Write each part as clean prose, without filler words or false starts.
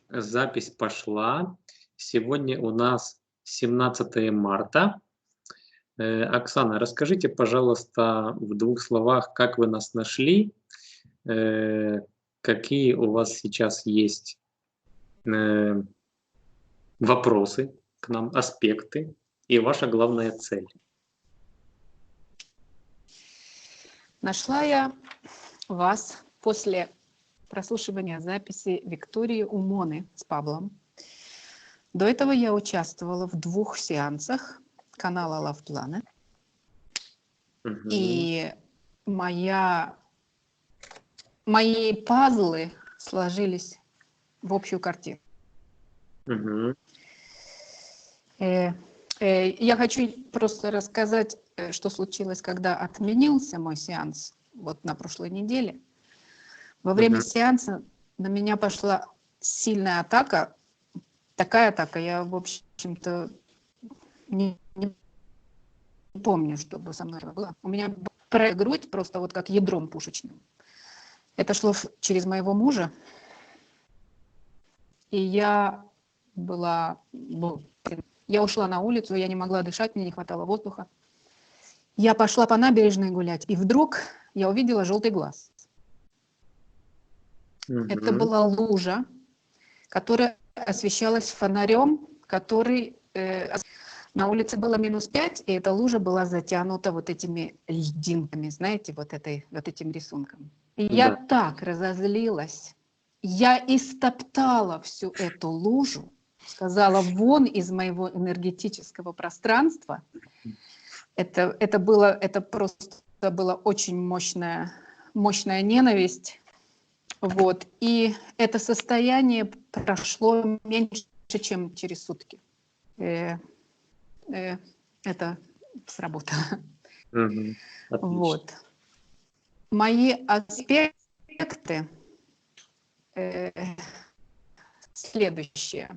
Запись пошла. Сегодня у нас 17 марта. Оксана, расскажите, пожалуйста, в двух словах, как вы нас нашли, какие у вас сейчас есть вопросы к нам, аспекты и ваша главная цель. Нашла я вас после прослушивания записи Виктории Умоны с Павлом. До этого я участвовала в 2 сеансах канала Love Planet. И мои пазлы сложились в общую картину. Я хочу просто рассказать, что случилось, когда отменился мой сеанс вот на прошлой неделе. Во время сеанса на меня пошла сильная атака. Такая атака, я, в общем-то, не помню, чтобы со мной было. У меня была грудь просто вот как ядром пушечным. Это шло через моего мужа. И я ушла на улицу, я не могла дышать, мне не хватало воздуха. Я пошла по набережной гулять, и вдруг я увидела желтый глаз. Это была лужа, которая освещалась фонарем, который на улице было -5, и эта лужа была затянута вот этими льдинками, знаете, вот этим рисунком. И я так разозлилась, я истоптала всю эту лужу, сказала: вон из моего энергетического пространства. Это просто была очень мощная ненависть. Вот. И это состояние прошло меньше, чем через сутки. Это сработало. Вот. Мои аспекты следующие.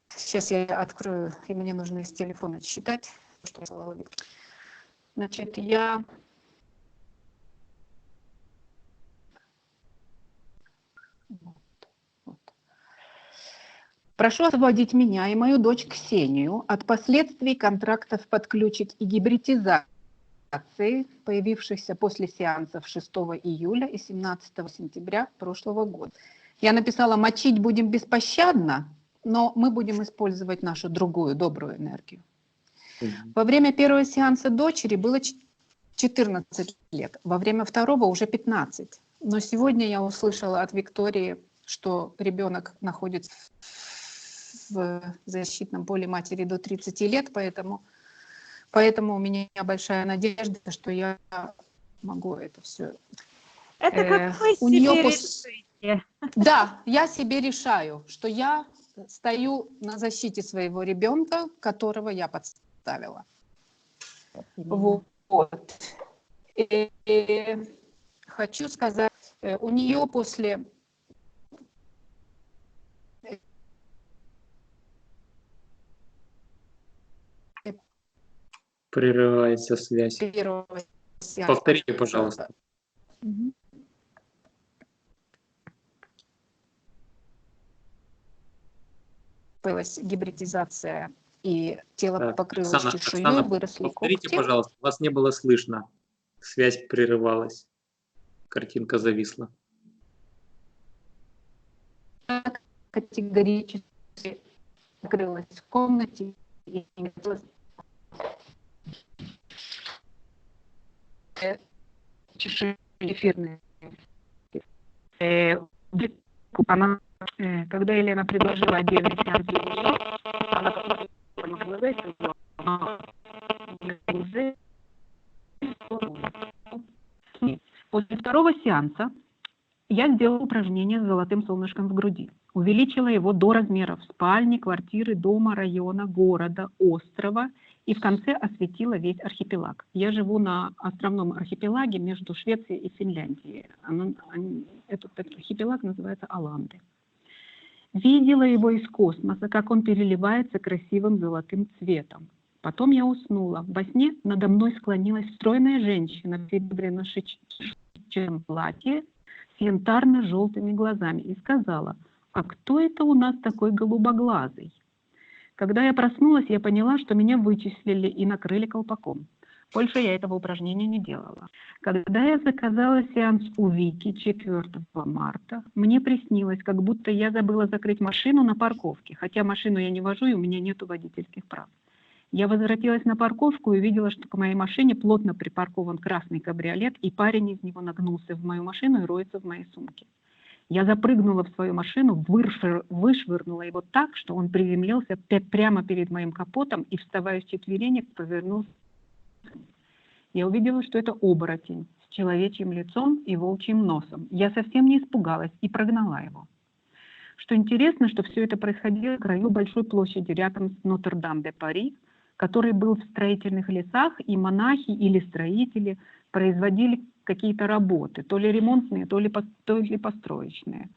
Сейчас я открою, и мне нужно из телефона считать, что я сказала. Значит, прошу освободить меня и мою дочь Ксению от последствий контрактов подключек и гибридизации, появившихся после сеансов 6 июля и 17 сентября прошлого года. Я написала: мочить будем беспощадно, но мы будем использовать нашу другую добрую энергию. Во время первого сеанса дочери было 14 лет, во время второго уже 15. Но сегодня я услышала от Виктории, что ребенок находится в защитном поле матери до 30 лет, поэтому у меня большая надежда, что я могу это все. Это как вы себе решите? Да, я себе решаю, что я стою на защите своего ребенка, которого я подставила. Вот. И хочу сказать, у нее после Прерывается связь. Повторите, пожалуйста. Гибридизация, и тело покрылось чешуей, выросли повторите, когти. Пожалуйста, вас не было слышно. Связь прерывалась. Картинка зависла. Категорически закрылась в комнате и чешуи эфирные. Она, когда Елена предложила отдельный сеанс для нее, она после второго сеанса я сделала упражнение с золотым солнышком в груди. Увеличила его до размеров спальни, квартиры, дома, района, города, острова и в конце осветила весь архипелаг. Я живу на островном архипелаге между Швецией и Финляндией. Этот архипелаг называется Аланды. Видела его из космоса, как он переливается красивым золотым цветом. Потом я уснула. Во сне надо мной склонилась стройная женщина в серебряно-шерстяном платье с янтарно-желтыми глазами и сказала: «А кто это у нас такой голубоглазый?» Когда я проснулась, я поняла, что меня вычислили и накрыли колпаком. Больше я этого упражнения не делала. Когда я заказала сеанс у Вики 4 марта, мне приснилось, как будто я забыла закрыть машину на парковке, хотя машину я не вожу и у меня нет водительских прав. Я возвратилась на парковку и увидела, что к моей машине плотно припаркован красный кабриолет, и парень из него нагнулся в мою машину и роется в моей сумке. Я запрыгнула в свою машину, вышвырнула его так, что он приземлился прямо перед моим капотом и, вставая с четверенек, повернулся. Я увидела, что это оборотень с человечьим лицом и волчьим носом. Я совсем не испугалась и прогнала его. Что интересно, что все это происходило на краю большой площади рядом с Нотр-Дам-де-Пари, который был в строительных лесах, и монахи или строители производили какие-то работы, то ли ремонтные, то ли построечные.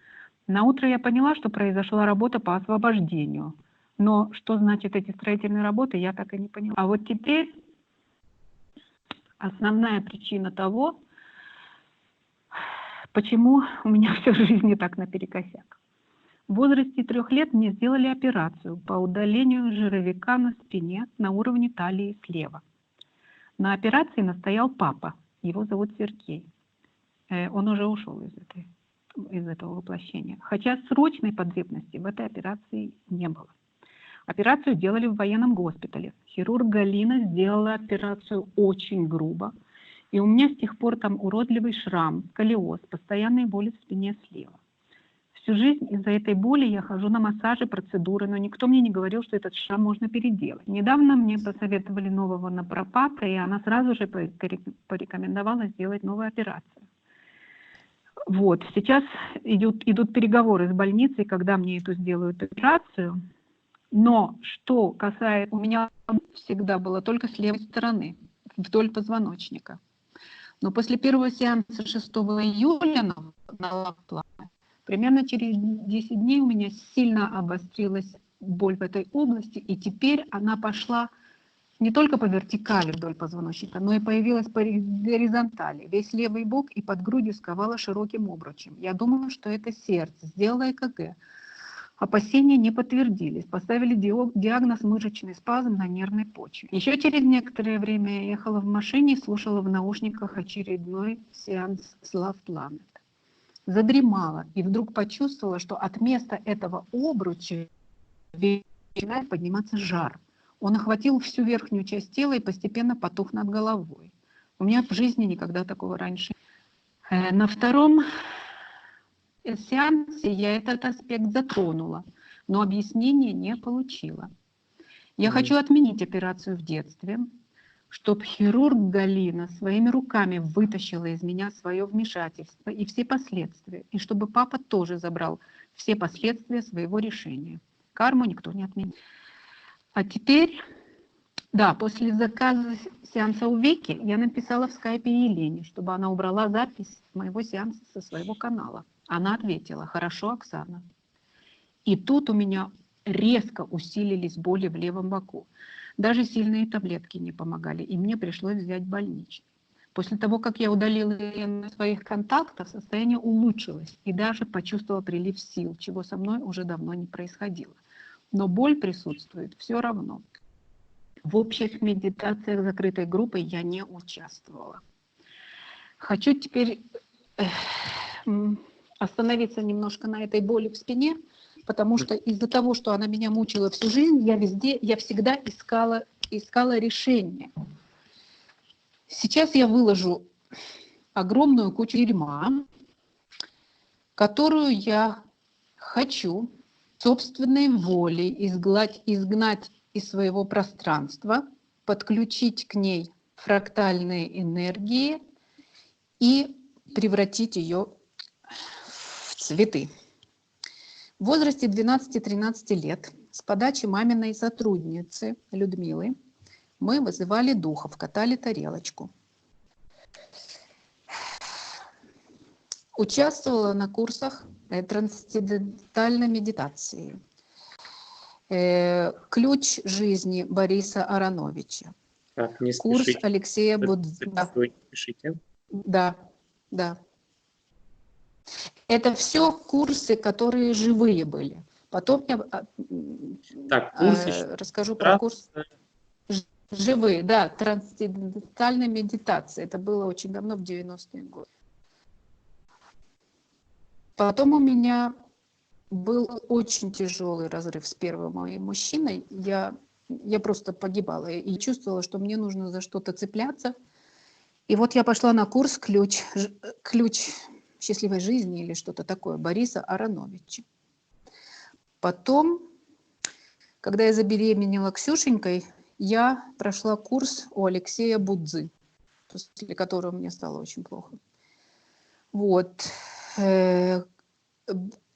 Наутро я поняла, что произошла работа по освобождению. Но что значит эти строительные работы, я так и не поняла. А вот теперь основная причина того, почему у меня всю жизнь не так наперекосяк. В возрасте 3 лет мне сделали операцию по удалению жировика на спине на уровне талии слева. На операции настоял папа, его зовут Сергей. Он уже ушел из этого воплощения. Хотя срочной потребности в этой операции не было. Операцию делали в военном госпитале. Хирург Галина сделала операцию очень грубо. И у меня с тех пор там уродливый шрам, сколиоз, постоянные боли в спине слева. Всю жизнь из-за этой боли я хожу на массажи, процедуры, но никто мне не говорил, что этот шрам можно переделать. Недавно мне посоветовали нового напропата, и она сразу же порекомендовала сделать новую операцию. Вот, сейчас идут переговоры с больницей, когда мне эту сделают операцию. Но что касается... У меня всегда было только с левой стороны, вдоль позвоночника. Но после первого сеанса 6 июля на лав-плане, примерно через 10 дней у меня сильно обострилась боль в этой области, и теперь она пошла не только по вертикали вдоль позвоночника, но и появилась по горизонтали. Весь левый бок и под грудью сковала широким обручем. Я думала, что это сердце, сделала ЭКГ. Опасения не подтвердились. Поставили диагноз мышечный спазм на нервной почве. Еще через некоторое время я ехала в машине и слушала в наушниках очередной сеанс Love Planet. Задремала и вдруг почувствовала, что от места этого обруча начинает подниматься жар. Он охватил всю верхнюю часть тела и постепенно потух над головой. У меня в жизни никогда такого раньше. На втором сеансе я этот аспект затронула, но объяснения не получила. Я хочу отменить операцию в детстве, чтобы хирург Галина своими руками вытащила из меня свое вмешательство и все последствия, и чтобы папа тоже забрал все последствия своего решения. Карму никто не отменит. А теперь, да, после заказа сеанса у Вики я написала в скайпе Елене, чтобы она убрала запись моего сеанса со своего канала. Она ответила: «Хорошо, Оксана». И тут у меня резко усилились боли в левом боку. Даже сильные таблетки не помогали, и мне пришлось взять больничный. После того, как я удалила Елену из своих контактов, состояние улучшилось, и даже почувствовала прилив сил, чего со мной уже давно не происходило. Но боль присутствует все равно. В общих медитациях закрытой группой я не участвовала. Хочу теперь остановиться немножко на этой боли в спине, потому что из-за того, что она меня мучила всю жизнь, я всегда искала решение. Сейчас я выложу огромную кучу дерьма, которую я хочу собственной волей изгнать из своего пространства, подключить к ней фрактальные энергии и превратить ее в цветы. В возрасте 12-13 лет с подачи маминой сотрудницы Людмилы мы вызывали духов, катали тарелочку. Участвовала на курсах трансцендентальной медитации. Ключ жизни Бориса Ароновича. Так, не курс спешите. Алексея Будзина. Вы не спешите. Да. Это все курсы, которые живые были. Потом я Так, курс еще расскажу про раз. курс живые, да, трансцендентальной медитации. Это было очень давно, в 90-е годы. Потом у меня был очень тяжелый разрыв с первым моим мужчиной. Я просто погибала и чувствовала, что мне нужно за что-то цепляться. И вот я пошла на курс «Ключ счастливой жизни» или что-то такое Бориса Ароновича. Потом, когда я забеременела Ксюшенькой, я прошла курс у Алексея Будзы, после которого мне стало очень плохо. Вот. 2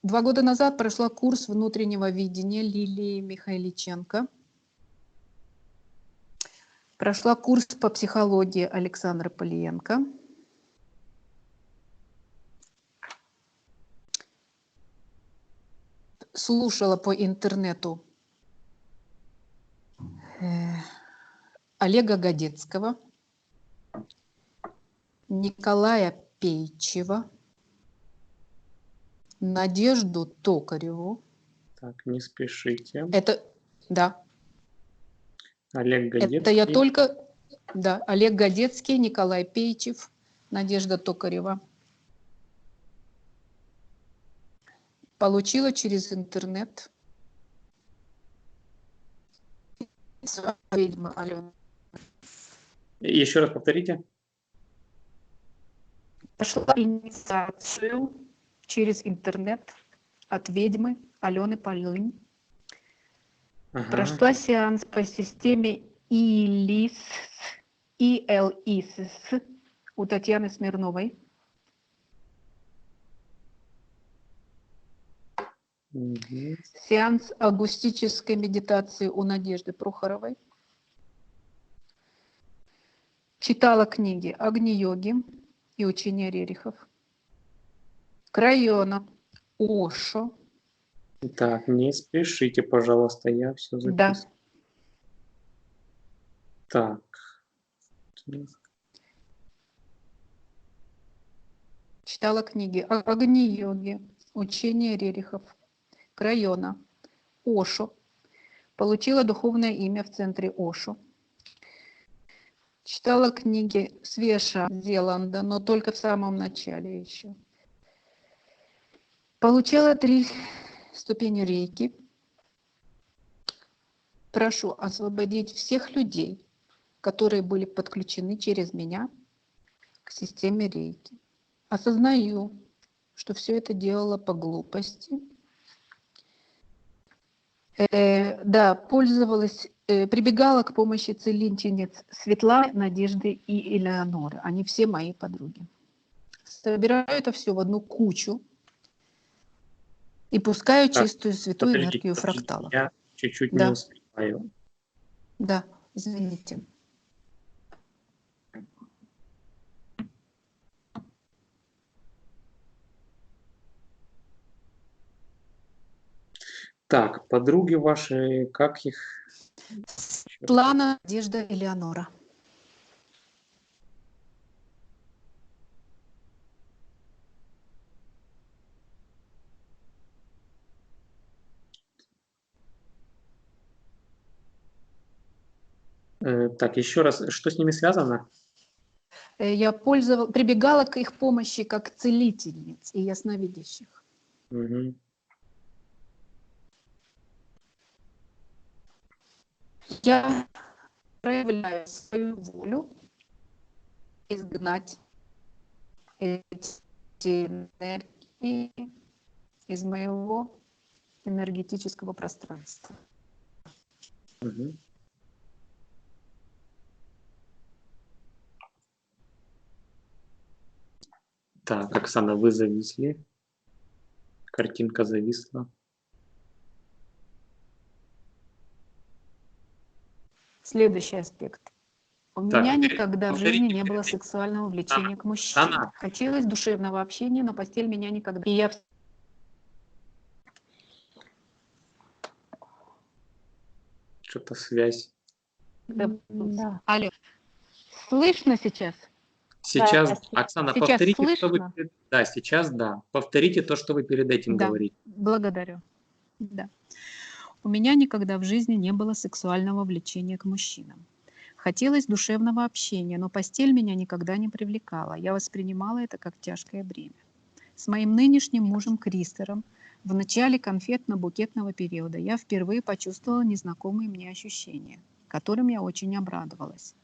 года назад прошла курс внутреннего видения Лилии Михайличенко. Прошла курс по психологии Александра Полиенко. Слушала по интернету Олега Годецкого, Николая Пейчева, Надежду Токареву. Так, не спешите. Это, да, Олег Годецкий. это я только, да, Олег Годецкий, Николай Пейчев, Надежда Токарева. Получила через интернет. Ведьма Алена. Еще раз повторите. Прошла инициацию через интернет от ведьмы Алены Полынь. Ага. Прошла сеанс по системе ИЛИС у Татьяны Смирновой. Угу. Сеанс акустической медитации у Надежды Прохоровой. Читала книги Агни-йоги и учения Рерихов. Крайона, Ошо. Так, не спешите, пожалуйста, я все Да. записываю. Так. Читала книги Агни-йоги, учения Рерихов, Крайона, Ошо. Получила духовное имя в центре Ошо. Читала книги Свеша Зеланда, но только в самом начале еще. Получала 3 ступени рейки. Прошу освободить всех людей, которые были подключены через меня к системе рейки. Осознаю, что все это делала по глупости. Да, пользовалась, прибегала к помощи целительниц Светланы, Надежды и Элеоноры. Они все мои подруги. Собираю это все в одну кучу и пускаю Так, чистую святую подождите, энергию фракталов. я чуть-чуть не Да, успеваю. да, извините. Так, подруги ваши, как их? Светлана, Надежда, Элеонора. Так, еще раз, что с ними связано? Я прибегала к их помощи как целительниц и ясновидящих. Угу. Я проявляю свою волю изгнать эти энергии из моего энергетического пространства. Угу. Так, Оксана, вы зависли. Картинка зависла. Следующий аспект. У Так, меня никогда в жизни повторите не было перед этим. сексуального влечения к мужчине. Оксана. Хотелось душевного общения, но постель меня никогда. И я... Что-то связь. Да. Алло. Слышно сейчас? Сейчас, Да, Оксана, Сейчас повторите, что вы... слышно? Да, сейчас да. Повторите то, что вы перед этим Да, говорите. благодарю. Да. У меня никогда в жизни не было сексуального влечения к мужчинам. Хотелось душевного общения, но постель меня никогда не привлекала. Я воспринимала это как тяжкое бремя. С моим нынешним мужем Кристером в начале конфетно-букетного периода я впервые почувствовала незнакомые мне ощущения, которым я очень обрадовалась.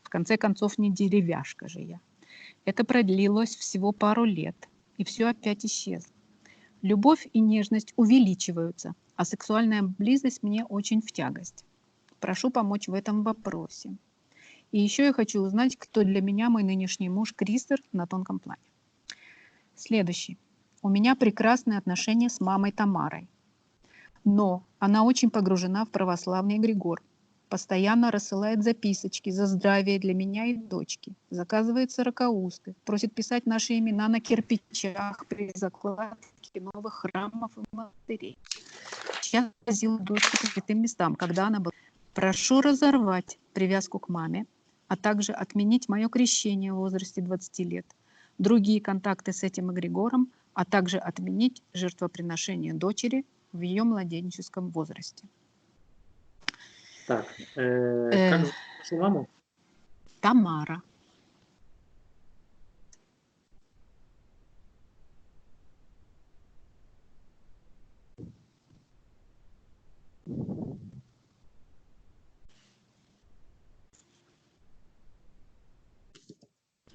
В конце концов, не деревяшка же я. Это продлилось всего пару лет, и все опять исчезло. Любовь и нежность увеличиваются, а сексуальная близость мне очень в тягость. Прошу помочь в этом вопросе. И еще я хочу узнать, кто для меня мой нынешний муж Кристер на тонком плане. Следующий. У меня прекрасные отношения с мамой Тамарой. Но она очень погружена в православный эгрегор. Постоянно рассылает записочки за здравие для меня и дочки. Заказывает сорокаусты. Просит писать наши имена на кирпичах при закладке новых храмов и монастырей. Сейчас возила дочку по святым местам, когда она была. Прошу разорвать привязку к маме, а также отменить мое крещение в возрасте 20 лет, другие контакты с этим эгрегором, а также отменить жертвоприношение дочери в ее младенческом возрасте. Так, Э, как зовут вашу маму? Тамара.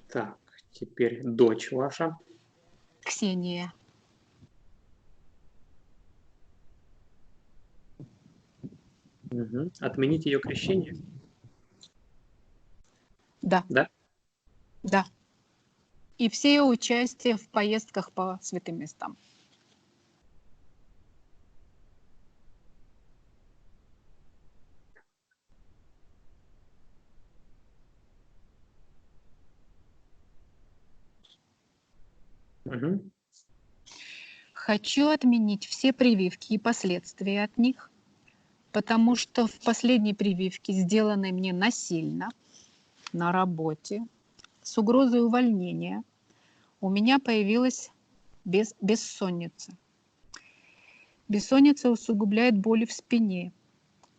Так, теперь дочь ваша. Ксения. Угу. Отменить ее крещение? Да, Да? да. И все ее участие в поездках по святым местам. Угу. Хочу отменить все прививки и последствия от них, потому что в последней прививке, сделанной мне насильно на работе, с угрозой увольнения, у меня появилась бессонница. Бессонница усугубляет боли в спине.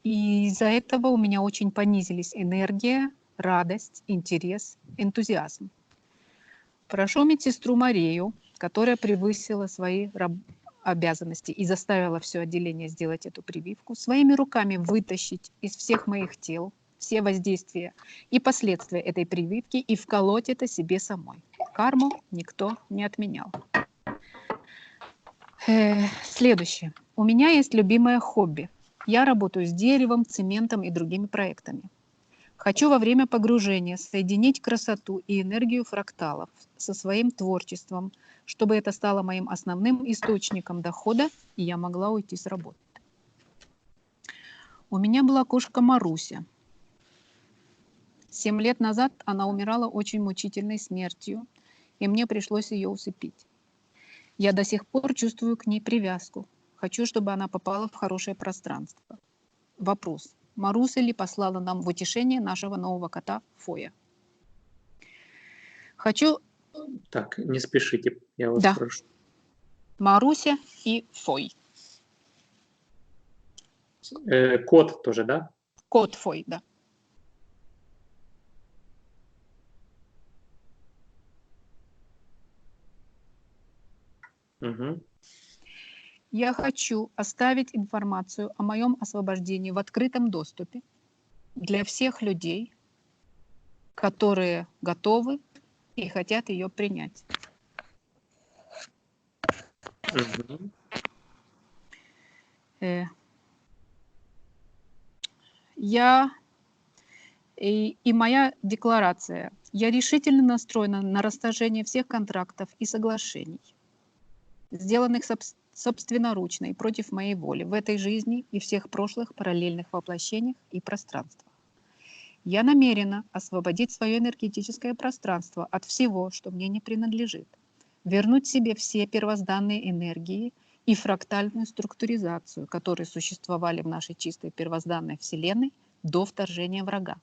И из-за этого у меня очень понизились энергия, радость, интерес, энтузиазм. Прошу медсестру Марию, которая превысила свои обязанности и заставила все отделение сделать эту прививку, своими руками вытащить из всех моих тел все воздействия и последствия этой прививки и вколоть это себе самой. Карму никто не отменял. Следующее. У меня есть любимое хобби. Я работаю с деревом, цементом и другими проектами. Хочу во время погружения соединить красоту и энергию фракталов со своим творчеством, чтобы это стало моим основным источником дохода, и я могла уйти с работы. У меня была кошка Маруся. 7 лет назад она умирала очень мучительной смертью, и мне пришлось ее усыпить. Я до сих пор чувствую к ней привязку. Хочу, чтобы она попала в хорошее пространство. Вопрос. Маруся ли послала нам в утешение нашего нового кота Фоя? Хочу... Так, не спешите, я вас Да. прошу. Маруся и Фой. Кот тоже, да? Кот Фой, да. Угу. Я хочу оставить информацию о моем освобождении в открытом доступе для всех людей, которые готовы и хотят ее принять. Угу. Я и моя декларация. Я решительно настроена на расторжение всех контрактов и соглашений, сделанных собственноручно и против моей воли в этой жизни и всех прошлых параллельных воплощениях и пространствах. Я намерена освободить свое энергетическое пространство от всего, что мне не принадлежит, вернуть себе все первозданные энергии и фрактальную структуризацию, которые существовали в нашей чистой первозданной Вселенной до вторжения врага.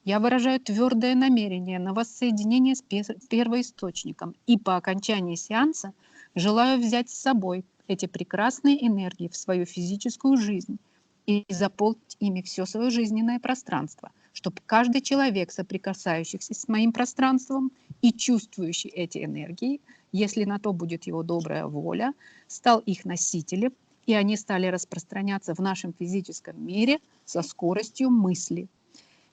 Я выражаю твердое намерение на воссоединение с первоисточником и по окончании сеанса желаю взять с собой эти прекрасные энергии в свою физическую жизнь и заполнить ими все свое жизненное пространство, чтобы каждый человек, соприкасающийся с моим пространством и чувствующий эти энергии, если на то будет его добрая воля, стал их носителем, и они стали распространяться в нашем физическом мире со скоростью мысли.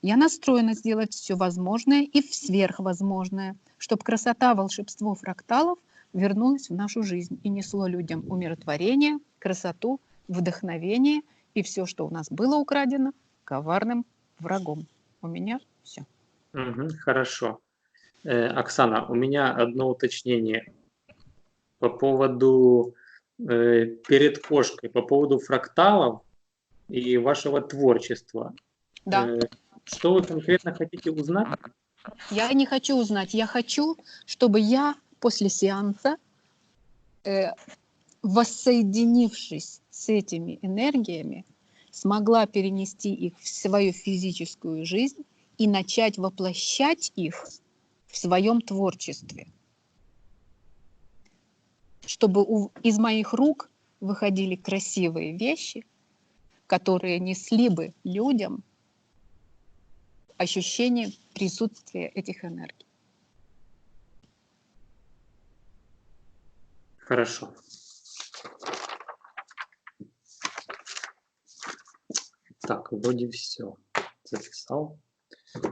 Я настроена сделать все возможное и сверхвозможное, чтобы красота, волшебство фракталов вернулось в нашу жизнь и несло людям умиротворение, красоту, вдохновение и все, что у нас было украдено коварным врагом. У меня все. Хорошо. Оксана, у меня одно уточнение по поводу перед кошкой, по поводу фракталов и вашего творчества. Да. Что вы конкретно хотите узнать? Я не хочу узнать. Я хочу, чтобы я после сеанса, воссоединившись с этими энергиями, смогла перенести их в свою физическую жизнь и начать воплощать их в своем творчестве. Чтобы из моих рук выходили красивые вещи, которые несли бы людям ощущение присутствия этих энергий. Хорошо. Так, вроде все. Записал.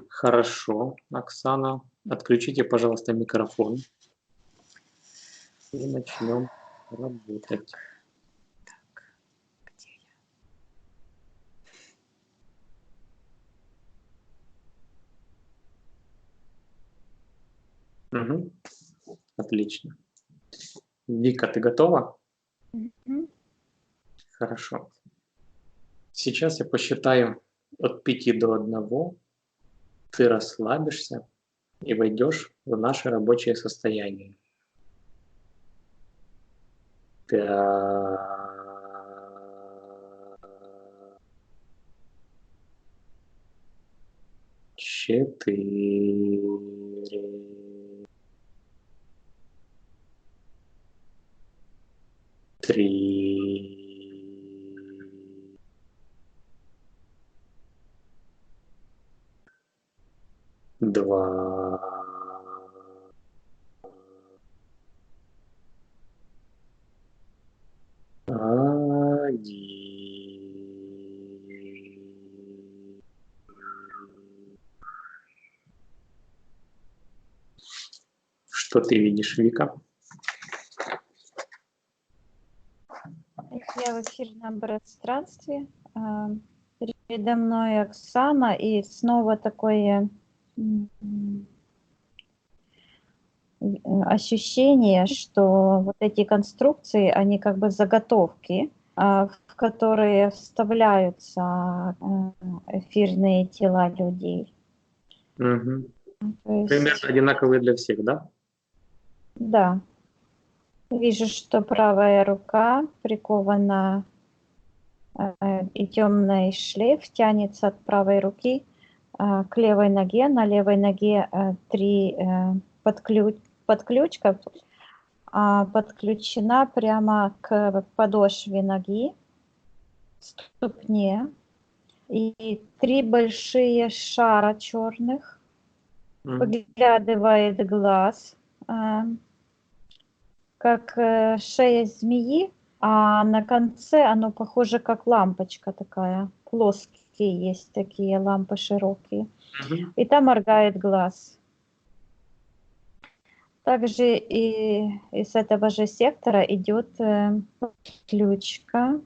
Хорошо, Оксана. Отключите, пожалуйста, микрофон. И начнем работать. Так, где я? Угу. Отлично. Вика, ты готова? Хорошо. Сейчас я посчитаю от 5 до 1. Ты расслабишься и войдешь в наше рабочее состояние. 5, 4, 3, 2, 1. Что ты видишь, Вика? Я в эфирном пространстве. Передо мной Оксана, и снова такое ощущение, что вот эти конструкции, они как бы заготовки, в которые вставляются эфирные тела людей. Угу. То есть, Примерно одинаковые для всех, да? да. Вижу, что правая рука прикована, и темный шлейф тянется от правой руки к левой ноге. На левой ноге 3 подключка подключена прямо к подошве ноги, ступне. И 3 большие шара черных. Выглядывает глаз, как шея змеи, а на конце оно похоже как лампочка такая. Плоские есть такие лампы широкие. И там моргает глаз. Также и из этого же сектора идет ключка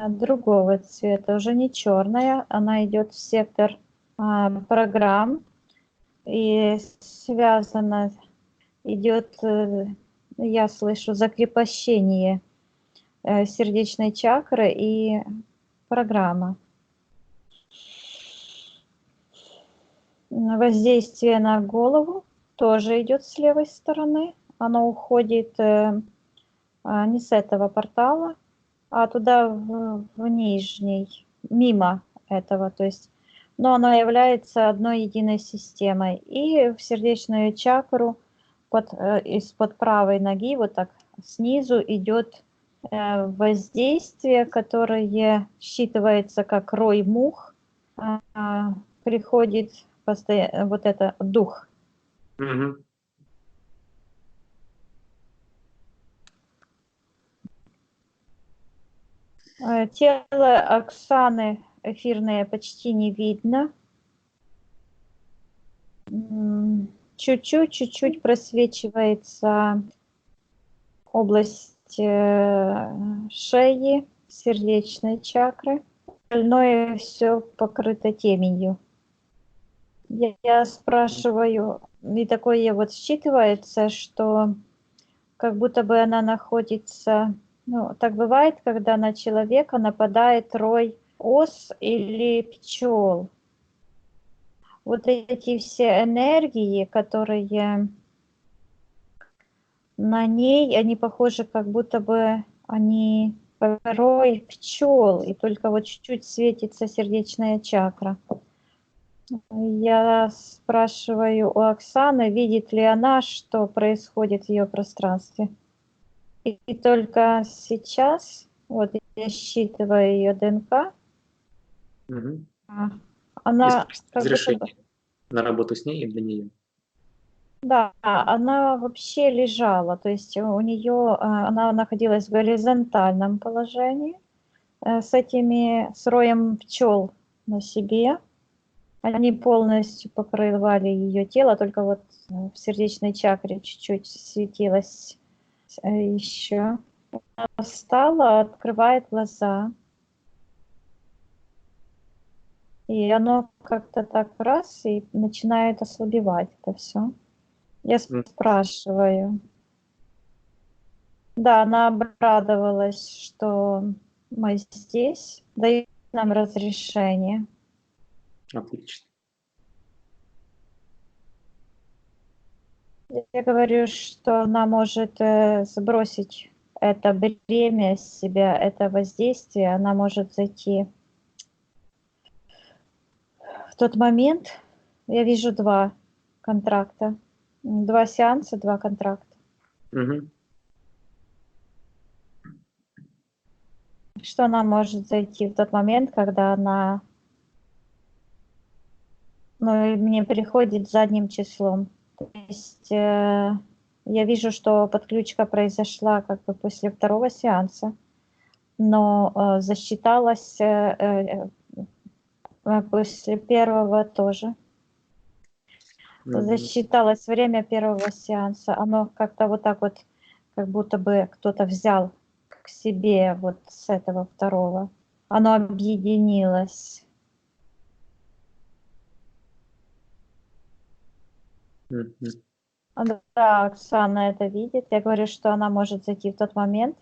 другого цвета, уже не черная. Она идет в сектор программ и связана, идет, я слышу, закрепощение сердечной чакры и программа. Воздействие на голову тоже идет с левой стороны. Оно уходит не с этого портала, а туда в нижний, мимо этого. То есть но оно является одной единой системой. И в сердечную чакру из-под правой ноги, вот так снизу идет воздействие, которое считывается как рой мух, приходит вот это дух. Мгм. Тело Оксаны эфирное почти не видно. Чуть-чуть просвечивается область шеи, сердечной чакры. Остальное все покрыто теменью. Я спрашиваю, и такое вот считывается, что как будто бы она находится, ну, так бывает, когда на человека нападает рой ос или пчел. Вот эти все энергии, которые на ней, они похожи, как будто бы они рой пчел, и только вот чуть-чуть светится сердечная чакра. Я спрашиваю у Оксаны, видит ли она, что происходит в ее пространстве. И только сейчас, вот я считываю ее ДНК, Мгм. она Есть как будто бы, разрешение на работу с ней и для нее. да, она вообще лежала, то есть у нее, она находилась в горизонтальном положении с роем пчел на себе. Они полностью покрывали ее тело, только вот в сердечной чакре чуть-чуть светилось еще. Она встала, открывает глаза. И оно как-то так раз и начинает ослабевать это все. Я спрашиваю. Да, она обрадовалась, что мы здесь, дают нам разрешение. Отлично. Я говорю, что она может сбросить это бремя с себя, это воздействие, она может зайти в тот момент. Я вижу 2 контракта, 2 сеанса, 2 контракта. Мгм. Что она может зайти в тот момент, когда она, ну, и мне приходит задним числом. То есть я вижу, что подключка произошла как бы после 2-го сеанса, но засчиталась после 1-го тоже. Мгм. Засчиталось время 1-го сеанса. Оно как-то вот так вот, как будто бы кто-то взял к себе вот с этого 2-го. Оно объединилось. Мгм. Да, Оксана это видит. Я говорю, что она может зайти в тот момент,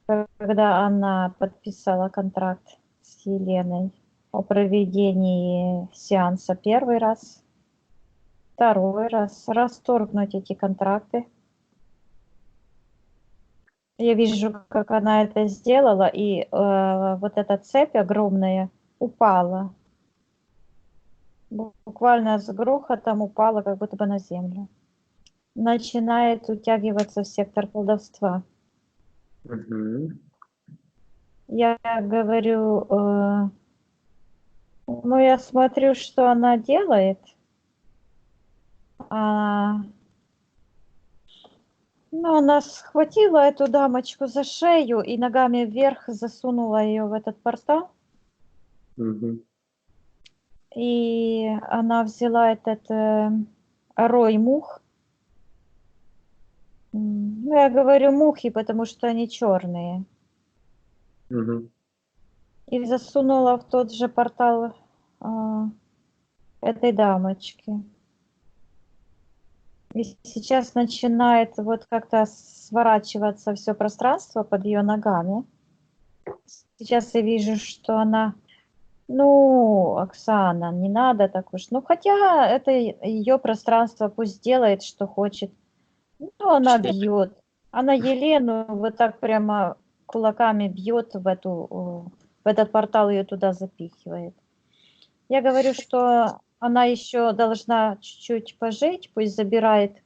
когда она подписала контракт с Еленой о проведении сеанса 1-й раз, 2-й раз, расторгнуть эти контракты. Я вижу, как она это сделала, и вот эта цепь огромная упала. Буквально с грохотом упала, как будто бы на землю. Начинает утягиваться в сектор колдовства. Мгм. Я говорю, ну я смотрю, что она делает. Ну, она схватила эту дамочку за шею и ногами вверх засунула ее в этот портал. Мгм. И она взяла этот рой мух. Ну, я говорю мухи, потому что они черные. Мгм. И засунула в тот же портал этой дамочки. И сейчас начинает вот как-то сворачиваться все пространство под ее ногами. Сейчас я вижу, что она... Ну, Оксана, не надо так уж. Ну, хотя это ее пространство, пусть делает, что хочет. Ну, она Что? бьет. Она Елену вот так прямо кулаками бьет в этот портал, ее туда запихивает. Я говорю, что она еще должна чуть-чуть пожить, пусть забирает.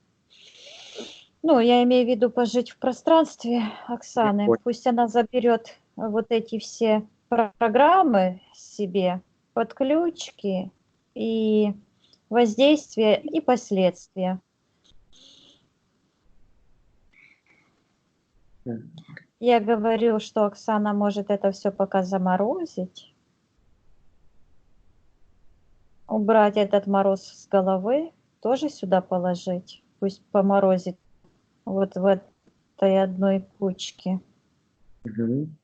Ну, я имею в виду пожить в пространстве Оксаны. понял. Пусть она заберет вот эти все программы себе, подключки и воздействия и последствия. Я говорю, что Оксана может это все пока заморозить, убрать этот мороз с головы, тоже сюда положить. Пусть поморозит вот в этой одной кучке. Мгм.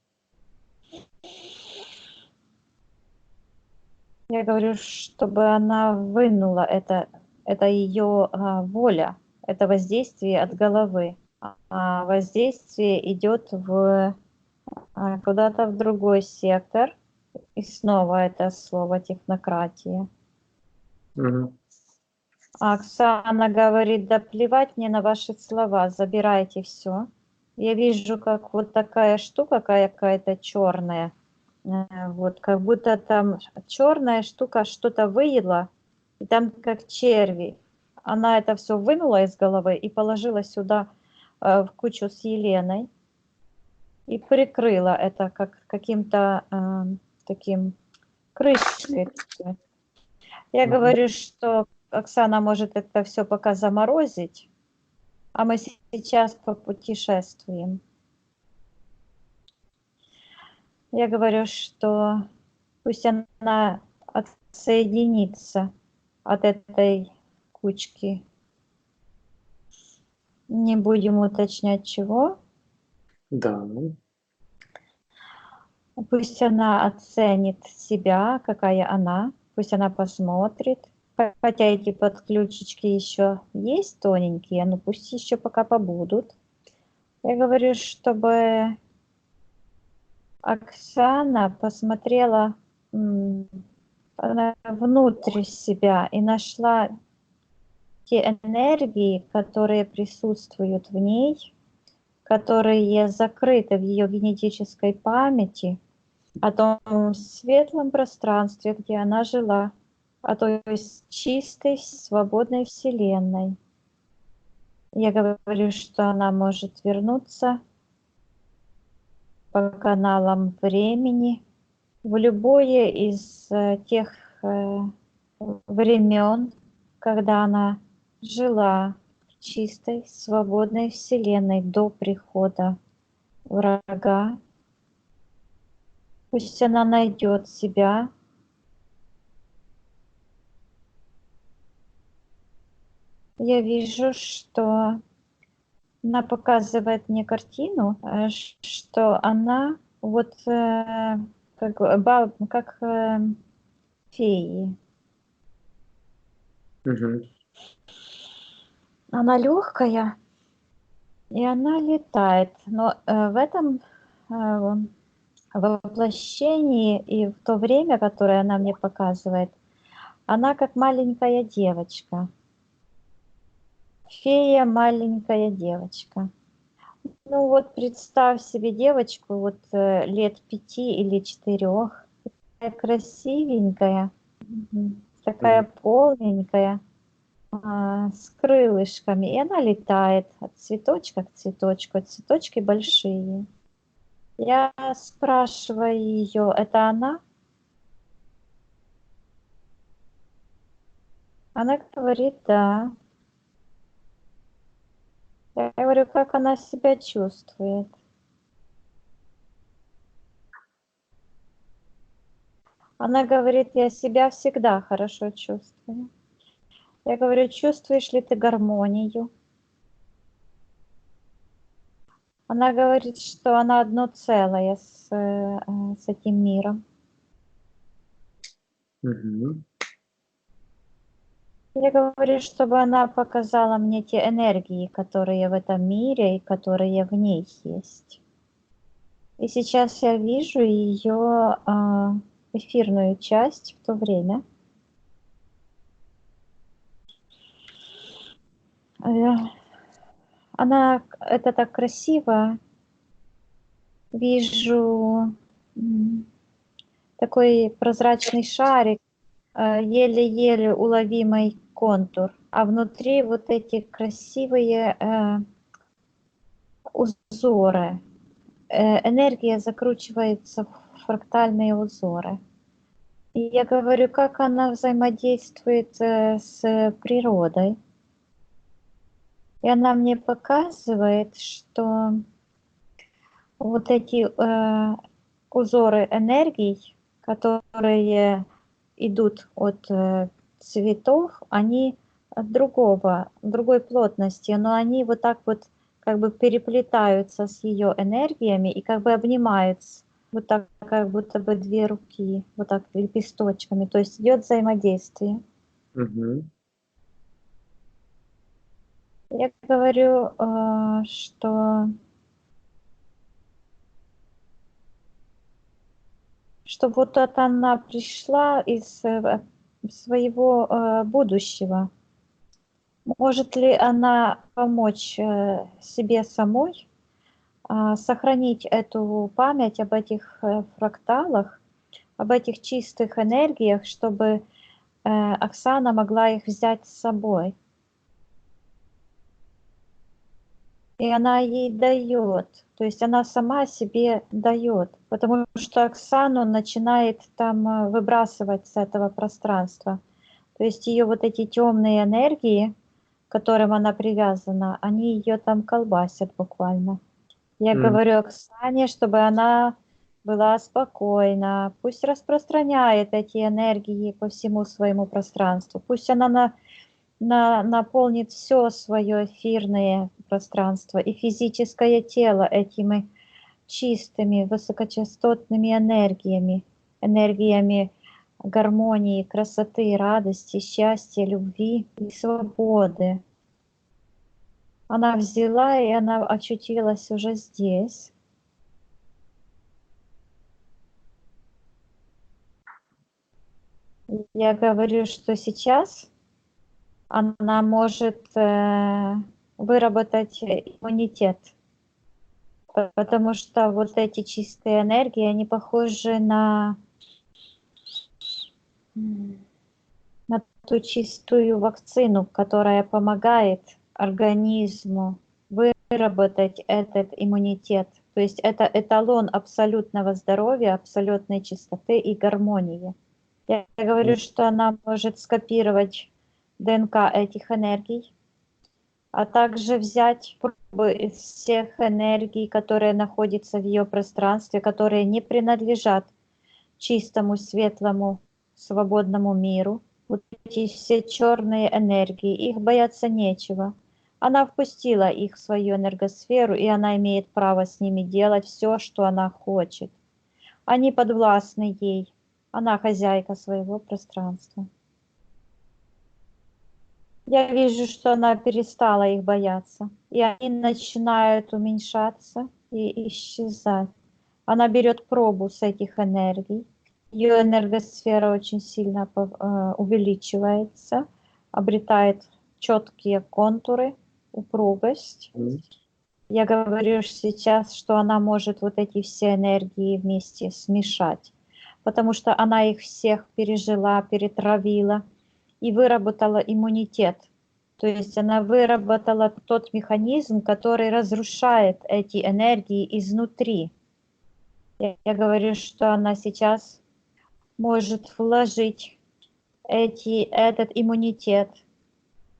Я говорю, чтобы она вынула это ее воля, это воздействие от головы. А воздействие идет куда-то в другой сектор. И снова это слово технократия. Мгм. А Оксана говорит, да плевать мне на ваши слова, забирайте все. Я вижу, как вот такая штука какая-то черная. Вот как будто там черная штука что-то выела, и там как черви. Она это все вынула из головы и положила сюда в кучу с Еленой и прикрыла это как каким-то таким крышкой. Я Мгм. говорю, что Оксана может это все пока заморозить, а мы сейчас попутешествуем. Я говорю, что пусть она отсоединится от этой кучки. Не будем уточнять чего. Да. Пусть она оценит себя, какая она. Пусть она посмотрит. Хотя эти подключечки еще есть тоненькие, но пусть еще пока побудут. Я говорю, чтобы Оксана посмотрела внутрь себя и нашла те энергии, которые присутствуют в ней, которые закрыты в ее генетической памяти, о том светлом пространстве, где она жила, о той чистой, свободной вселенной. Я говорю, что она может вернуться по каналам времени в любое из тех времен, когда она жила в чистой, свободной вселенной до прихода врага. Пусть она найдет себя. Я вижу, что она показывает мне картину, что она вот как феи. Мгм. Она легкая, и она летает. Но в этом воплощении и в то время, которое она мне показывает, она как маленькая девочка. Фея, маленькая девочка. Ну вот представь себе девочку вот лет 5 или 4, такая красивенькая, такая Мгм. полненькая, с крылышками, и она летает от цветочка к цветочку, цветочки большие. Я спрашиваю ее, это она? Она говорит, да. Я говорю, как она себя чувствует. Она говорит, я себя всегда хорошо чувствую. Я говорю, чувствуешь ли ты гармонию? Она говорит, что она одно целое с этим миром. Мгм. Я говорю, чтобы она показала мне те энергии, которые в этом мире и которые в ней есть. И сейчас я вижу ее эфирную часть в то время. Она, это так красиво. Вижу такой прозрачный шарик, еле-еле уловимый контур, а внутри вот эти красивые узоры. Энергия закручивается в фрактальные узоры. И я говорю, как она взаимодействует с природой. И она мне показывает, что вот эти узоры энергий, которые идут от цветов, они другой плотности, но они вот так вот как бы переплетаются с ее энергиями и как бы обнимаются, вот так как будто бы две руки, вот так лепесточками, то есть идет взаимодействие. Мгм. Я говорю, что вот это она пришла из своего будущего. Может ли она помочь себе самой сохранить эту память об этих фракталах, об этих чистых энергиях, чтобы Оксана могла их взять с собой? И она ей дает, то есть она сама себе дает, потому что Оксану начинает там выбрасывать с этого пространства. То есть ее вот эти темные энергии, к которым она привязана, они ее там колбасят буквально. Я говорю Оксане, чтобы она была спокойна, пусть распространяет эти энергии по всему своему пространству, пусть она наполнит все свое эфирное пространство и физическое тело этими чистыми высокочастотными энергиями, энергиями гармонии, красоты, радости, счастья, любви и свободы. Она взяла, и она очутилась уже здесь. Я говорю, что сейчас она может выработать иммунитет, потому что вот эти чистые энергии, они похожи на ту чистую вакцину, которая помогает организму выработать этот иммунитет. То есть это эталон абсолютного здоровья, абсолютной чистоты и гармонии. Я говорю, что она может скопировать ДНК этих энергий, а также взять пробы из всех энергий, которые находятся в ее пространстве, которые не принадлежат чистому, светлому, свободному миру. Вот эти все черные энергии, их бояться нечего. Она впустила их в свою энергосферу, и она имеет право с ними делать все, что она хочет. Они подвластны ей. Она хозяйка своего пространства. Я вижу, что она перестала их бояться, и они начинают уменьшаться и исчезать. Она берет пробу с этих энергий. Ее энергосфера очень сильно увеличивается, обретает четкие контуры, упругость. Я говорю сейчас, что она может вот эти все энергии вместе смешать, потому что она их всех пережила, перетравила и выработала иммунитет. То есть она выработала тот механизм, который разрушает эти энергии изнутри. Я говорю, что она сейчас может вложить этот иммунитет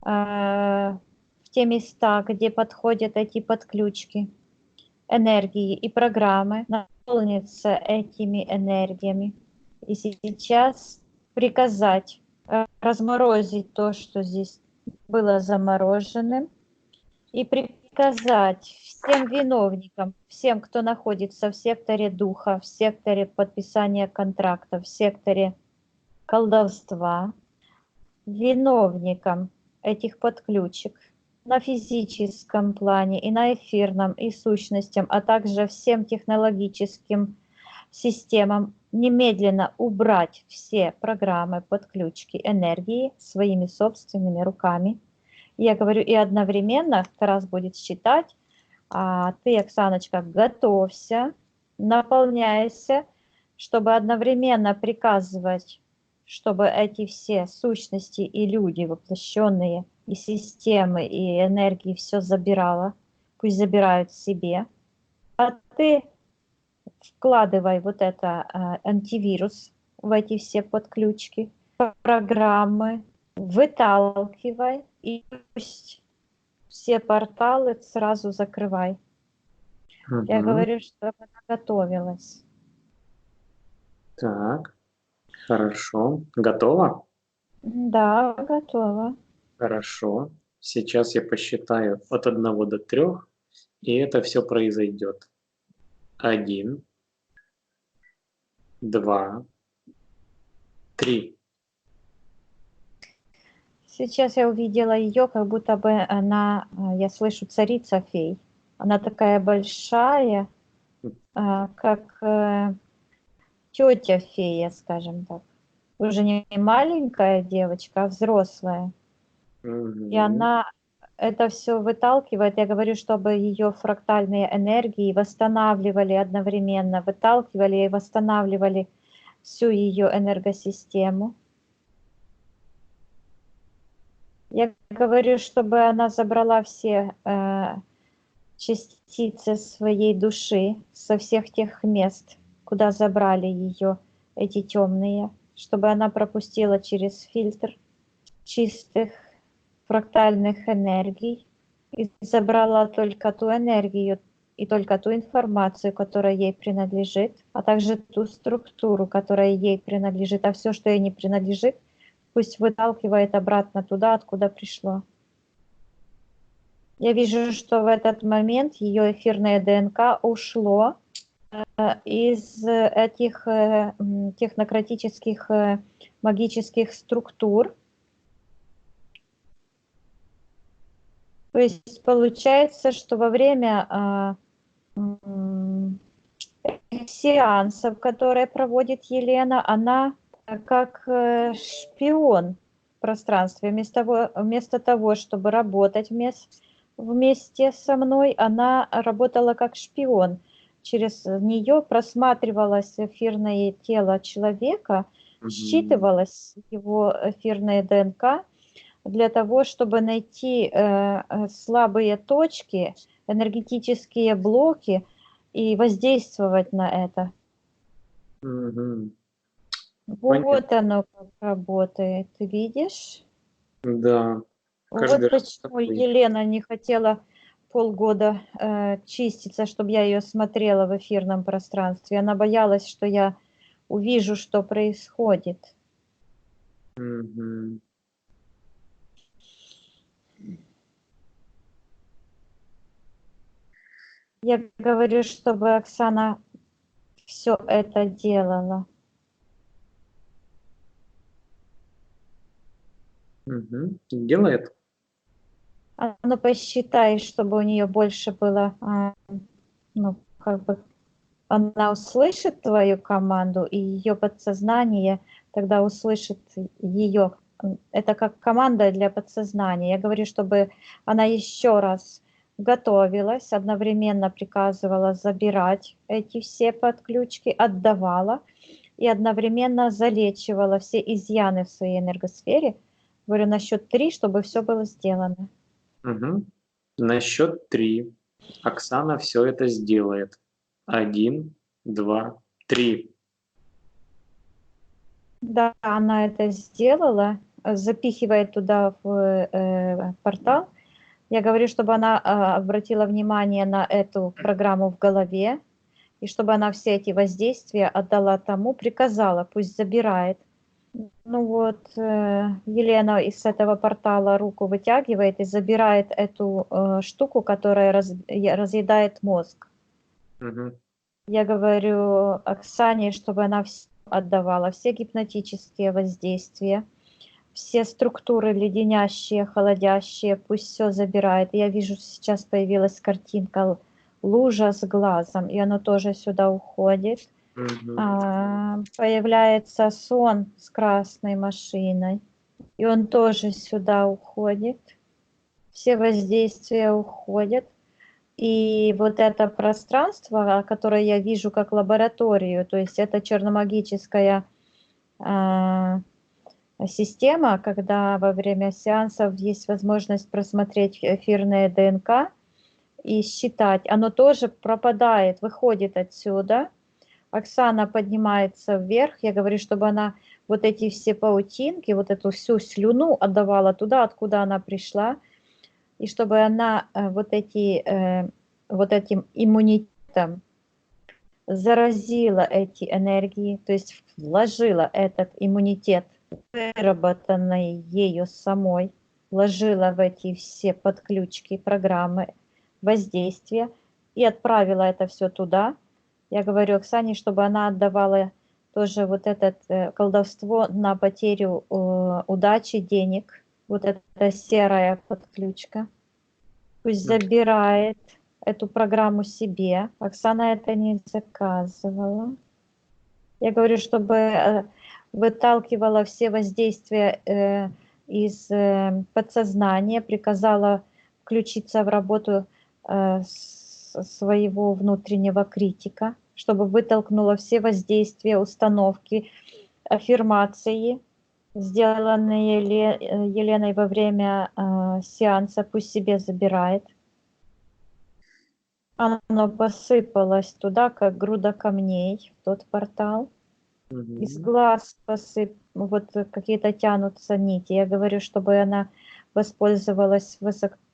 в те места, где подходят эти подключки энергии и программы, наполниться этими энергиями. И сейчас приказать разморозить то, что здесь было замороженным, и приказать всем виновникам, всем, кто находится в секторе духа, в секторе подписания контракта, в секторе колдовства, виновникам этих подключек на физическом плане и на эфирном, и сущностям, а также всем технологическим системам немедленно убрать все программы подключки энергии своими собственными руками. Я говорю, и одновременно Тарас будет считать, а ты, Оксаночка, готовься, наполняйся, чтобы одновременно приказывать чтобы эти все сущности и люди воплощенные, и системы, и энергии все забирала, пусть забирают себе, а ты вкладывай вот это антивирус в эти все подключки, программы, выталкивай и пусть все порталы сразу закрывай. Я Мгм. говорю, что она готовилась. Так, хорошо. Готово? Да, готова. Хорошо. Сейчас я посчитаю от 1 до 3, и это все произойдет. 1, 2, 3. Сейчас я увидела ее, как будто бы она, я слышу, царица фей. Она такая большая, как тетя фея, скажем так. Уже не маленькая девочка, а взрослая. И она это все выталкивает. Я говорю, чтобы ее фрактальные энергии восстанавливали одновременно, выталкивали и восстанавливали всю ее энергосистему. Я говорю, чтобы она забрала все частицы своей души со всех тех мест, куда забрали ее эти темные, чтобы она пропустила через фильтр чистых фрактальных энергий и забрала только ту энергию и только ту информацию, которая ей принадлежит, а также ту структуру, которая ей принадлежит, а все, что ей не принадлежит, пусть выталкивает обратно туда, откуда пришло. Я вижу, что в этот момент ее эфирное ДНК ушло из этих технократических магических структур. То есть получается, что во время сеансов, которые проводит Елена, она как шпион в пространстве. Вместо того, чтобы работать вместе со мной, она работала как шпион. Через нее просматривалось эфирное тело человека, считывалось его эфирная ДНК для того, чтобы найти слабые точки, энергетические блоки и воздействовать на это. Мгм. Вот оно как работает, ты видишь? Да. Вот Каждый раз почему такой. Елена не хотела полгода чиститься, чтобы я ее смотрела в эфирном пространстве. Она боялась, что я увижу, что происходит. Мгм. Я говорю, чтобы Оксана все это делала. Мгм. Делает? А ну посчитай, чтобы у нее больше было, ну, как бы она услышит твою команду, и ее подсознание тогда услышит ее. Это как команда для подсознания. Я говорю, чтобы она еще раз готовилась, одновременно приказывала забирать эти все подключки, отдавала и одновременно залечивала все изъяны в своей энергосфере. Говорю, на счет 3, чтобы все было сделано. Мгм. На счет 3 Оксана все это сделает. 1, 2, 3. Да, она это сделала, запихивает туда в портал. Я говорю, чтобы она обратила внимание на эту программу в голове, и чтобы она все эти воздействия отдала тому, приказала, пусть забирает. Ну вот, Елена из этого портала руку вытягивает и забирает эту штуку, которая разъедает мозг. Мгм. Я говорю Оксане, чтобы она все отдавала, все гипнотические воздействия, все структуры леденящие, холодящие, пусть все забирает. Я вижу, сейчас появилась картинка лужа с глазом, и оно тоже сюда уходит. Мгм. Появляется сон с красной машиной, и он тоже сюда уходит. Все воздействия уходят. И вот это пространство, которое я вижу как лабораторию, то есть это черномагическая система, когда во время сеансов есть возможность просмотреть эфирное ДНК и считать. Оно тоже пропадает, выходит отсюда. Оксана поднимается вверх. Я говорю, чтобы она вот эти все паутинки, вот эту всю слюну отдавала туда, откуда она пришла. И чтобы она вот этим иммунитетом заразила эти энергии, то есть вложила этот иммунитет, выработанный ею самой, вложила в эти все подключки, программы воздействия и отправила это все туда. Я говорю Оксане, чтобы она отдавала тоже вот это колдовство на потерю удачи, денег. Вот эта серая подключка. Пусть забирает эту программу себе. Оксана это не заказывала. Я говорю, чтобы выталкивала все воздействия из подсознания, приказала включиться в работу своего внутреннего критика, чтобы вытолкнула все воздействия, установки, аффирмации, сделанные Еленой во время сеанса, пусть себе забирает. Оно посыпалось туда, как груда камней, в тот портал. Из глаз вот какие-то тянутся нити. Я говорю, чтобы она воспользовалась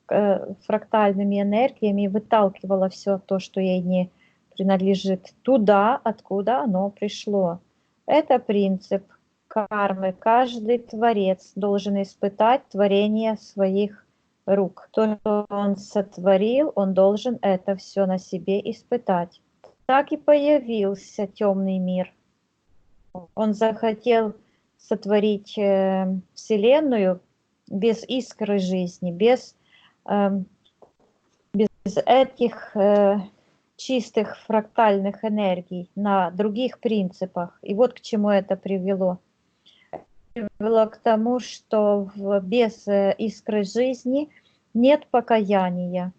фрактальными энергиями и выталкивала все то, что ей не принадлежит, туда, откуда оно пришло. Это принцип кармы. Каждый творец должен испытать творение своих рук. То, что он сотворил, он должен это все на себе испытать. Так и появился темный мир. Он захотел сотворить Вселенную без искры жизни, без этих чистых фрактальных энергий, на других принципах. И вот к чему это привело. Привело к тому, что без искры жизни нет покаяния,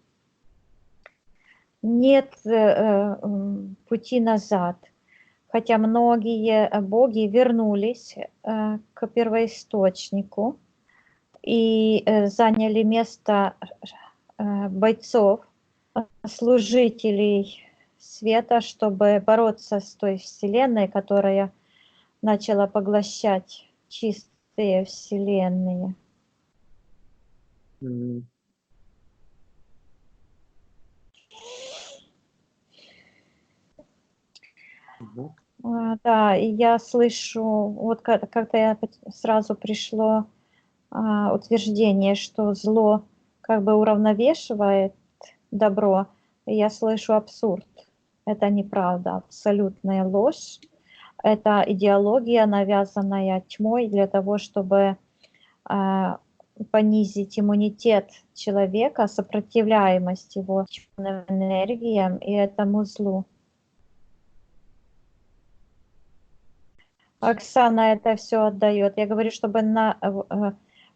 нет пути назад. Хотя многие боги вернулись к первоисточнику и заняли место бойцов, служителей света, чтобы бороться с той вселенной, которая начала поглощать чистые вселенные. Да, и я слышу, вот как-то я сразу пришло утверждение, что зло как бы уравновешивает добро. И я слышу абсурд. Это неправда, абсолютная ложь. Это идеология, навязанная тьмой для того, чтобы понизить иммунитет человека, сопротивляемость его темным энергиям и этому злу. Оксана это все отдает. Я говорю, чтобы она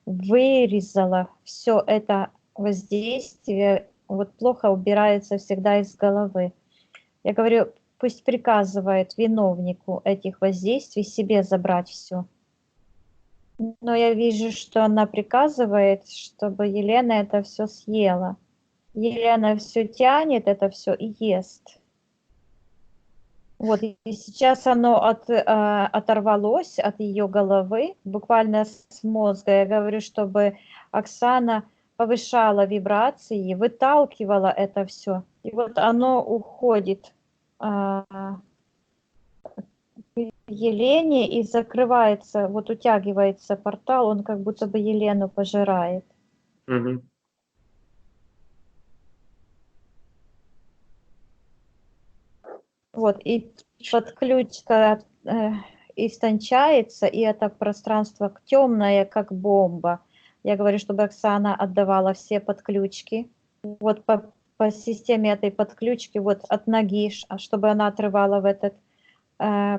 вырезала все это воздействие. Вот плохо убирается всегда из головы. Я говорю, пусть приказывает виновнику этих воздействий себе забрать все. Но я вижу, что она приказывает, чтобы Елена это все съела. Елена все тянет, это все и ест. Вот, и сейчас оно оторвалось от ее головы, буквально с мозга. Я говорю, чтобы Оксана повышала вибрации, выталкивала это все. И вот оно уходит к Елене и закрывается, вот утягивается портал, он как будто бы Елену пожирает. Вот, и подключка истончается, и это пространство темное, как бомба. Я говорю, чтобы Оксана отдавала все подключки. Вот по системе этой подключки, вот от ноги, чтобы она отрывала в этот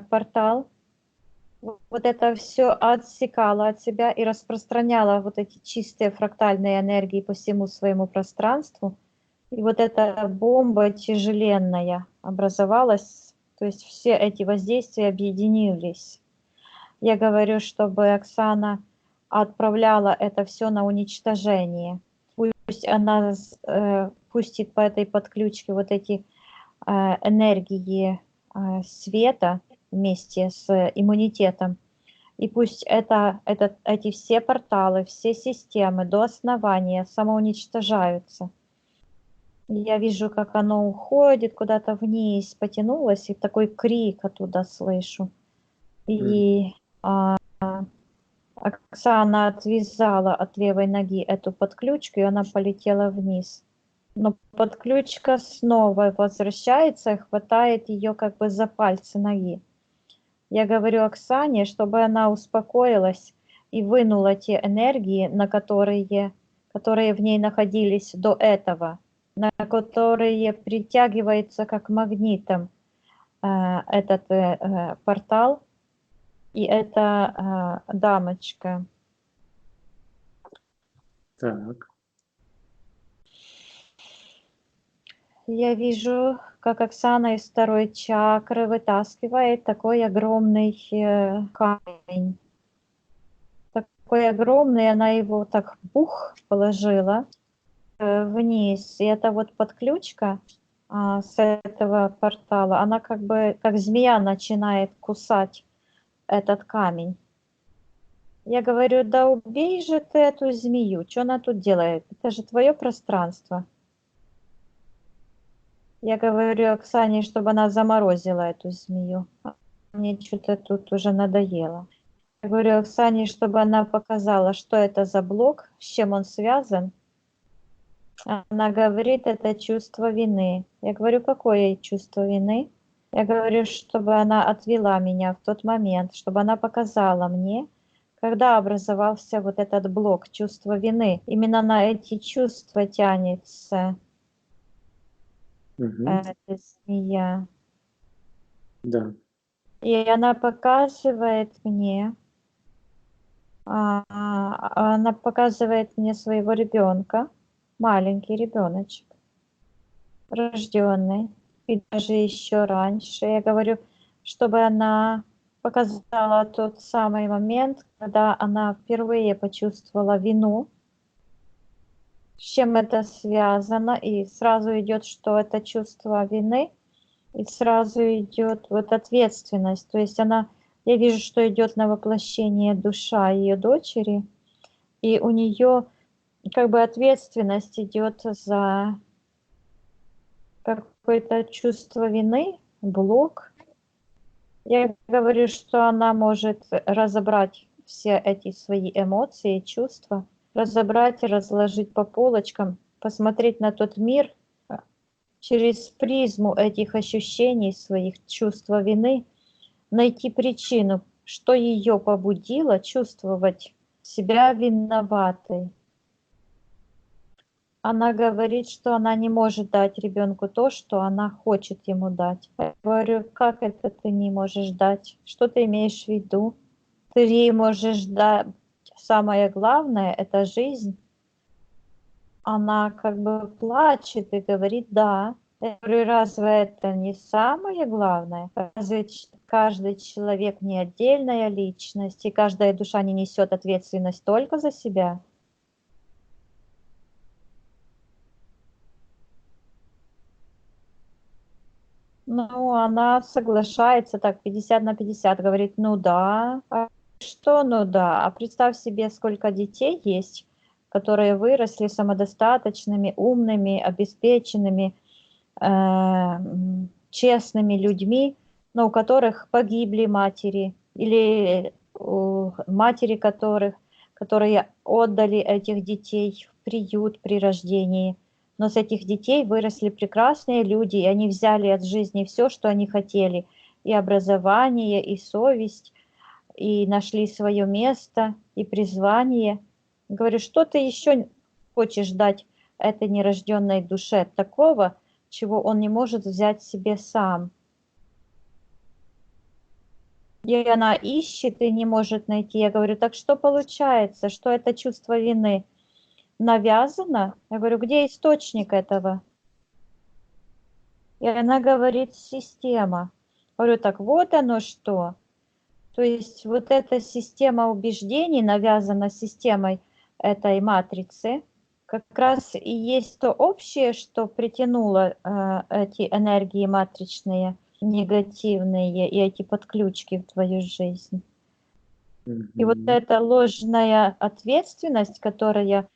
портал. Вот это все отсекала от себя и распространяла вот эти чистые фрактальные энергии по всему своему пространству. И вот эта бомба тяжеленная образовалась, то есть все эти воздействия объединились. Я говорю, чтобы Оксана отправляла это все на уничтожение. Пусть она пустит по этой подключке вот эти энергии света вместе с иммунитетом. И пусть эти все порталы, все системы до основания самоуничтожаются. Я вижу, как оно уходит куда-то вниз, потянулось, и такой крик оттуда слышу. И Оксана отвязала от левой ноги эту подключку, и она полетела вниз. Но подключка снова возвращается и хватает ее как бы за пальцы ноги. Я говорю Оксане, чтобы она успокоилась и вынула те энергии, которые в ней находились до этого, на которые притягивается как магнитом этот портал и эта дамочка. Так. Я вижу, как Оксана из второй чакры вытаскивает такой огромный камень. Такой огромный, она его так бух положила вниз. И это вот подключка с этого портала, она как бы как змея начинает кусать этот камень. Я говорю, да убей же ты эту змею, что она тут делает? Это же твое пространство. Я говорю Оксане, чтобы она заморозила эту змею. Мне что-то тут уже надоело. Я говорю Оксане, чтобы она показала, что это за блок, с чем он связан. Она говорит, это чувство вины. Я говорю, какое чувство вины? Я говорю, чтобы она отвела меня в тот момент, чтобы она показала мне, когда образовался вот этот блок чувства вины. Именно на эти чувства тянется эта змея. Да. И она показывает мне, своего ребенка, маленький ребеночек, рожденный, и даже еще раньше. Я говорю, чтобы она показала тот самый момент, когда она впервые почувствовала вину, с чем это связано, и сразу идет, что это чувство вины, и сразу идет вот ответственность. То есть я вижу, что идет на воплощение душа ее дочери, и у нее как бы ответственность идет за какое-то чувство вины, блок. Я говорю, что она может разобрать все эти свои эмоции, чувства, разобрать, разложить по полочкам, посмотреть на тот мир через призму этих ощущений своих, чувства вины, найти причину, что ее побудило чувствовать себя виноватой. Она говорит, что она не может дать ребенку то, что она хочет ему дать. Я говорю, как это ты не можешь дать? Что ты имеешь в виду? Ты ей можешь дать самое главное, это жизнь. Она как бы плачет и говорит, да. Я говорю, разве это не самое главное? Разве каждый человек не отдельная личность, и каждая душа не несет ответственность только за себя? Ну, она соглашается так 50 на 50, говорит, ну да, а что ну да, а представь себе, сколько детей есть, которые выросли самодостаточными, умными, обеспеченными, честными людьми, но у которых погибли матери, или матери которые отдали этих детей в приют при рождении. Но с этих детей выросли прекрасные люди, и они взяли от жизни все, что они хотели. И образование, и совесть, и нашли свое место, и призвание. Говорю, что ты еще хочешь дать этой нерожденной душе такого, чего он не может взять себе сам? И она ищет и не может найти. Я говорю, так что получается, что это чувство вины навязано? Я говорю, где источник этого? И она говорит, система. Говорю, так вот оно что. То есть вот эта система убеждений, навязана системой этой матрицы, как раз и есть то общее, что притянуло эти энергии матричные, негативные, и эти подключки в твою жизнь. И вот эта ложная ответственность, которая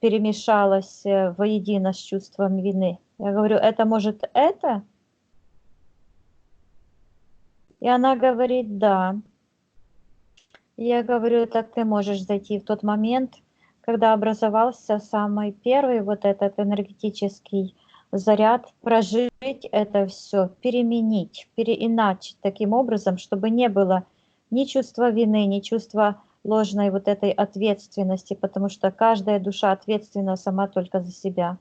перемешалась воедино с чувством вины, я говорю, это может это? И она говорит, да. Я говорю, так ты можешь зайти в тот момент, когда образовался самый первый вот этот энергетический заряд, прожить это все, переменить, переиначить таким образом, чтобы не было ни чувства вины, ни чувства ложной вот этой ответственности, потому что каждая душа ответственна сама только за себя.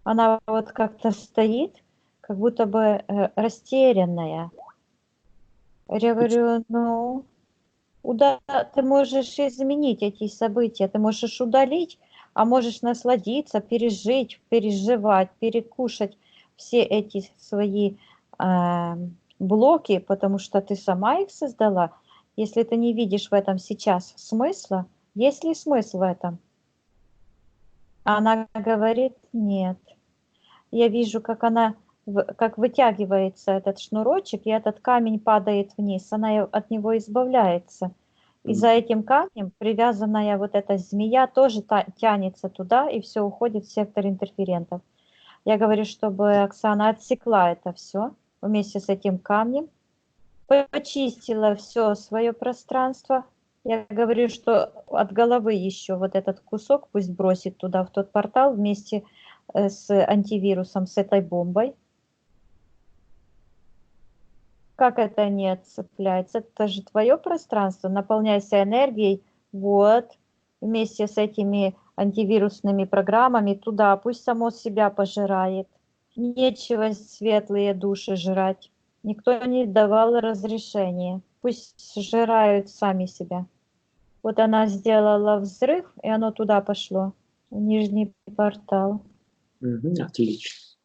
Она вот как-то стоит, как будто бы растерянная. Я говорю, ну, ты можешь изменить эти события, ты можешь удалить, а можешь насладиться, пережить, переживать, перекушать все эти свои блоки, потому что ты сама их создала. Если ты не видишь в этом сейчас смысла, есть ли смысл в этом? Она говорит, нет. Я вижу, как как вытягивается этот шнурочек, и этот камень падает вниз, она от него избавляется. И за этим камнем привязанная вот эта змея тоже тянется туда, и все уходит в сектор интерферентов. Я говорю, чтобы Оксана отсекла это все вместе с этим камнем, почистила все свое пространство. Я говорю, что от головы еще вот этот кусок пусть бросит туда, в тот портал, вместе с антивирусом, с этой бомбой. Как это не отцепляется? Это же твое пространство, наполняйся энергией, вот, вместе с этими антивирусными программами туда, пусть само себя пожирает. Нечего светлые души жрать. Никто не давал разрешения. Пусть сжирают сами себя. Вот она сделала взрыв, и оно туда пошло, в нижний портал. Отлично.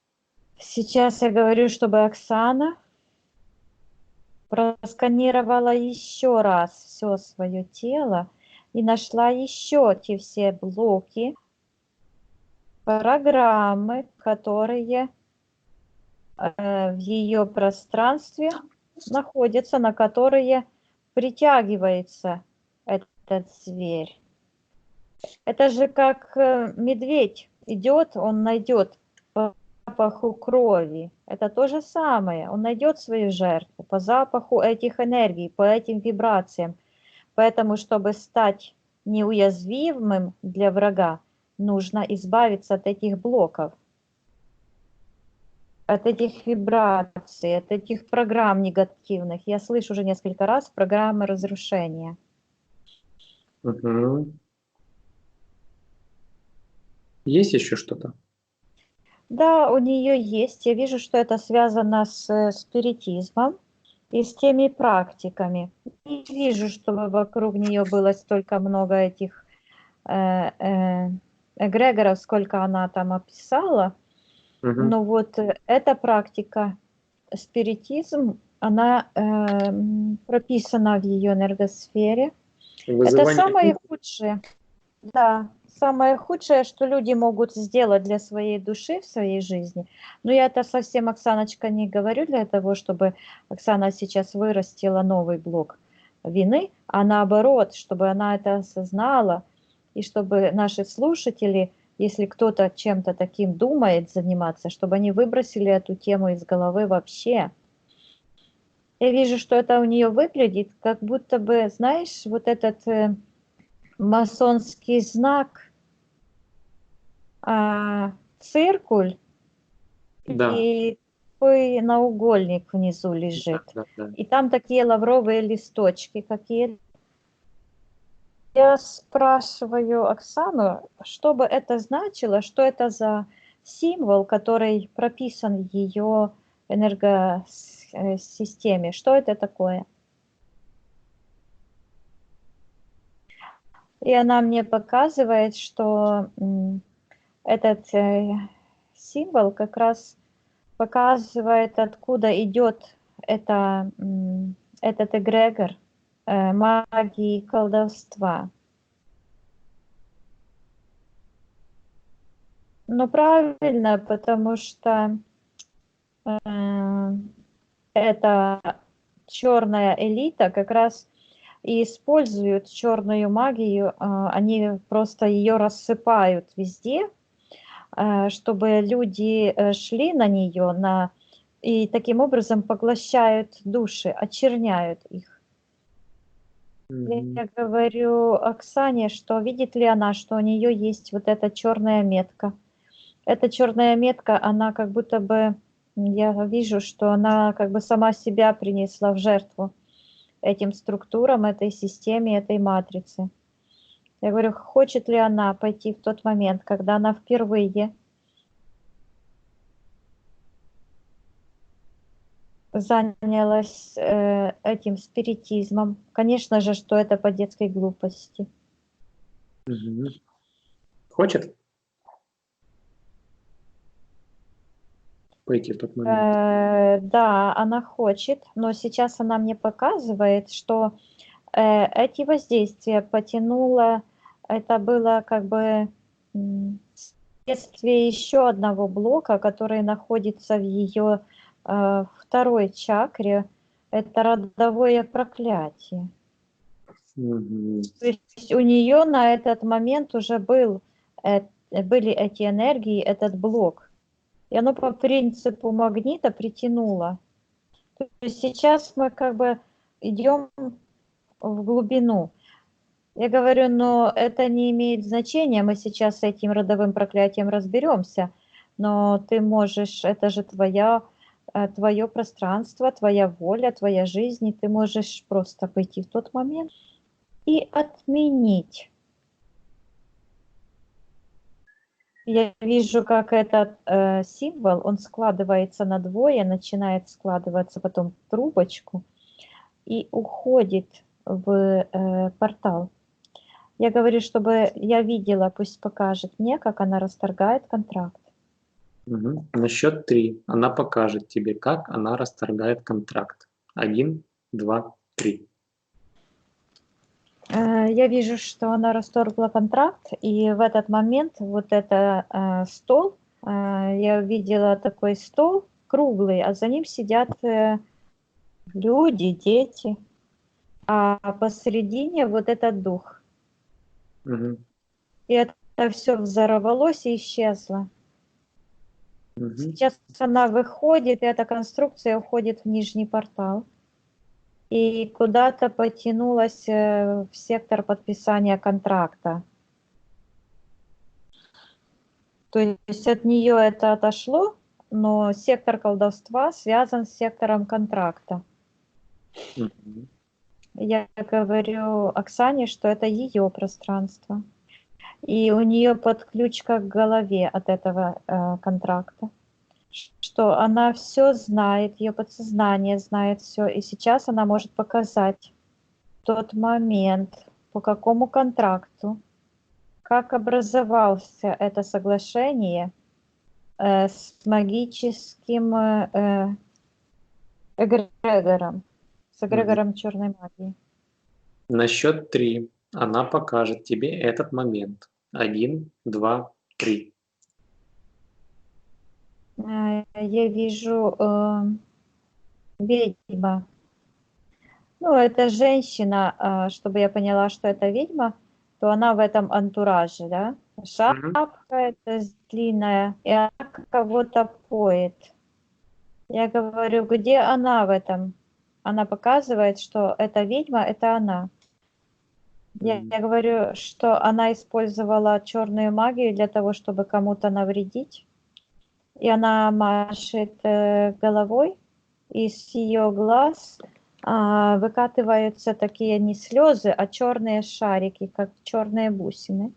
Сейчас я говорю, чтобы Оксана просканировала еще раз все свое тело и нашла еще те все блоки, программы, которые в ее пространстве находятся, на которые притягивается этот зверь. Это же как медведь идет, он найдет по запаху крови. Это то же самое. Он найдет свою жертву по запаху этих энергий, по этим вибрациям. Поэтому, чтобы стать неуязвимым для врага, нужно избавиться от этих блоков, от этих вибраций, от этих программ негативных. Я слышу уже несколько раз программы разрушения. Есть еще что-то? Да, у нее есть. Я вижу, что это связано с спиритизмом и с теми практиками. Не вижу, чтобы вокруг нее было столько много этих эгрегоров, сколько она там описала. Но вот эта практика, спиритизм, она прописана в ее энергосфере. Это самое худшее. Да, самое худшее, что люди могут сделать для своей души в своей жизни. Но я это совсем, Оксаночка, не говорю для того, чтобы Оксана сейчас вырастила новый блок вины, а наоборот, чтобы она это осознала, и чтобы наши слушатели, если кто-то чем-то таким думает заниматься, чтобы они выбросили эту тему из головы вообще. Я вижу, что это у нее выглядит, как будто бы, знаешь, вот этот масонский знак, циркуль, Да. и такой наугольник внизу лежит. Да. И там такие лавровые листочки какие. Я спрашиваю Оксану, что бы это значило, что это за символ, который прописан в ее энергосистеме. Что это такое? И она мне показывает, что этот символ как раз показывает, откуда идет этот эгрегор магии и колдовства. Ну, правильно, потому что эта черная элита как раз и используют черную магию, они просто ее рассыпают везде, чтобы люди шли на нее, и таким образом поглощают души, очерняют их. Я говорю Оксане, что видит ли она, что у нее есть вот эта черная метка. Эта черная метка, она как будто бы, я вижу, что она как бы сама себя принесла в жертву этим структурам, этой системе, этой матрице. Я говорю, хочет ли она пойти в тот момент, когда она впервые занялась этим спиритизмом. Конечно же, что это по детской глупости. Хочет пойти в тот момент? Да, она хочет, но сейчас она мне показывает, что эти воздействия потянуло, это было как бы следствие еще одного блока, который находится в ее второй чакре, это родовое проклятие. То есть у нее на этот момент уже были эти энергии, этот блок. И оно по принципу магнита притянуло. То есть сейчас мы как бы идем в глубину. Я говорю, но это не имеет значения, мы сейчас с этим родовым проклятием разберемся, но ты можешь, это же твое пространство, твоя воля, твоя жизнь, и ты можешь просто пойти в тот момент и отменить. Я вижу, как этот символ, он складывается на двое, начинает складываться потом в трубочку и уходит в портал. Я говорю, чтобы я видела, пусть покажет мне, как она расторгает контракт. На счет 3 она покажет тебе, как она расторгает контракт. 1, 2, 3. Я вижу, что она расторгла контракт, и в этот момент вот это стол, я видела такой стол круглый, а за ним сидят люди, дети, а посередине вот этот дух. И это все взорвалось и исчезло. Сейчас она выходит, и эта конструкция уходит в нижний портал. И куда-то потянулась в сектор подписания контракта. То есть от нее это отошло, но сектор колдовства связан с сектором контракта. Я говорю Оксане, что это ее пространство. И у нее подключка к голове от этого контракта. Что она все знает, ее подсознание знает все. И сейчас она может показать тот момент, по какому контракту, как образовался это соглашение с магическим эгрегором, с эгрегором черной магии. На счет 3 она покажет тебе этот момент. 1, 2, 3. Я вижу ведьма. Ну, это женщина, чтобы я поняла, что это ведьма, то она в этом антураже, да? Шапка эта длинная, и она кого-то поет. Я говорю, где она в этом? Она показывает, что эта ведьма, это она. Я говорю, что она использовала черную магию для того, чтобы кому-то навредить. И она машет головой, и с ее глаз выкатываются такие не слезы, а черные шарики, как черные бусины.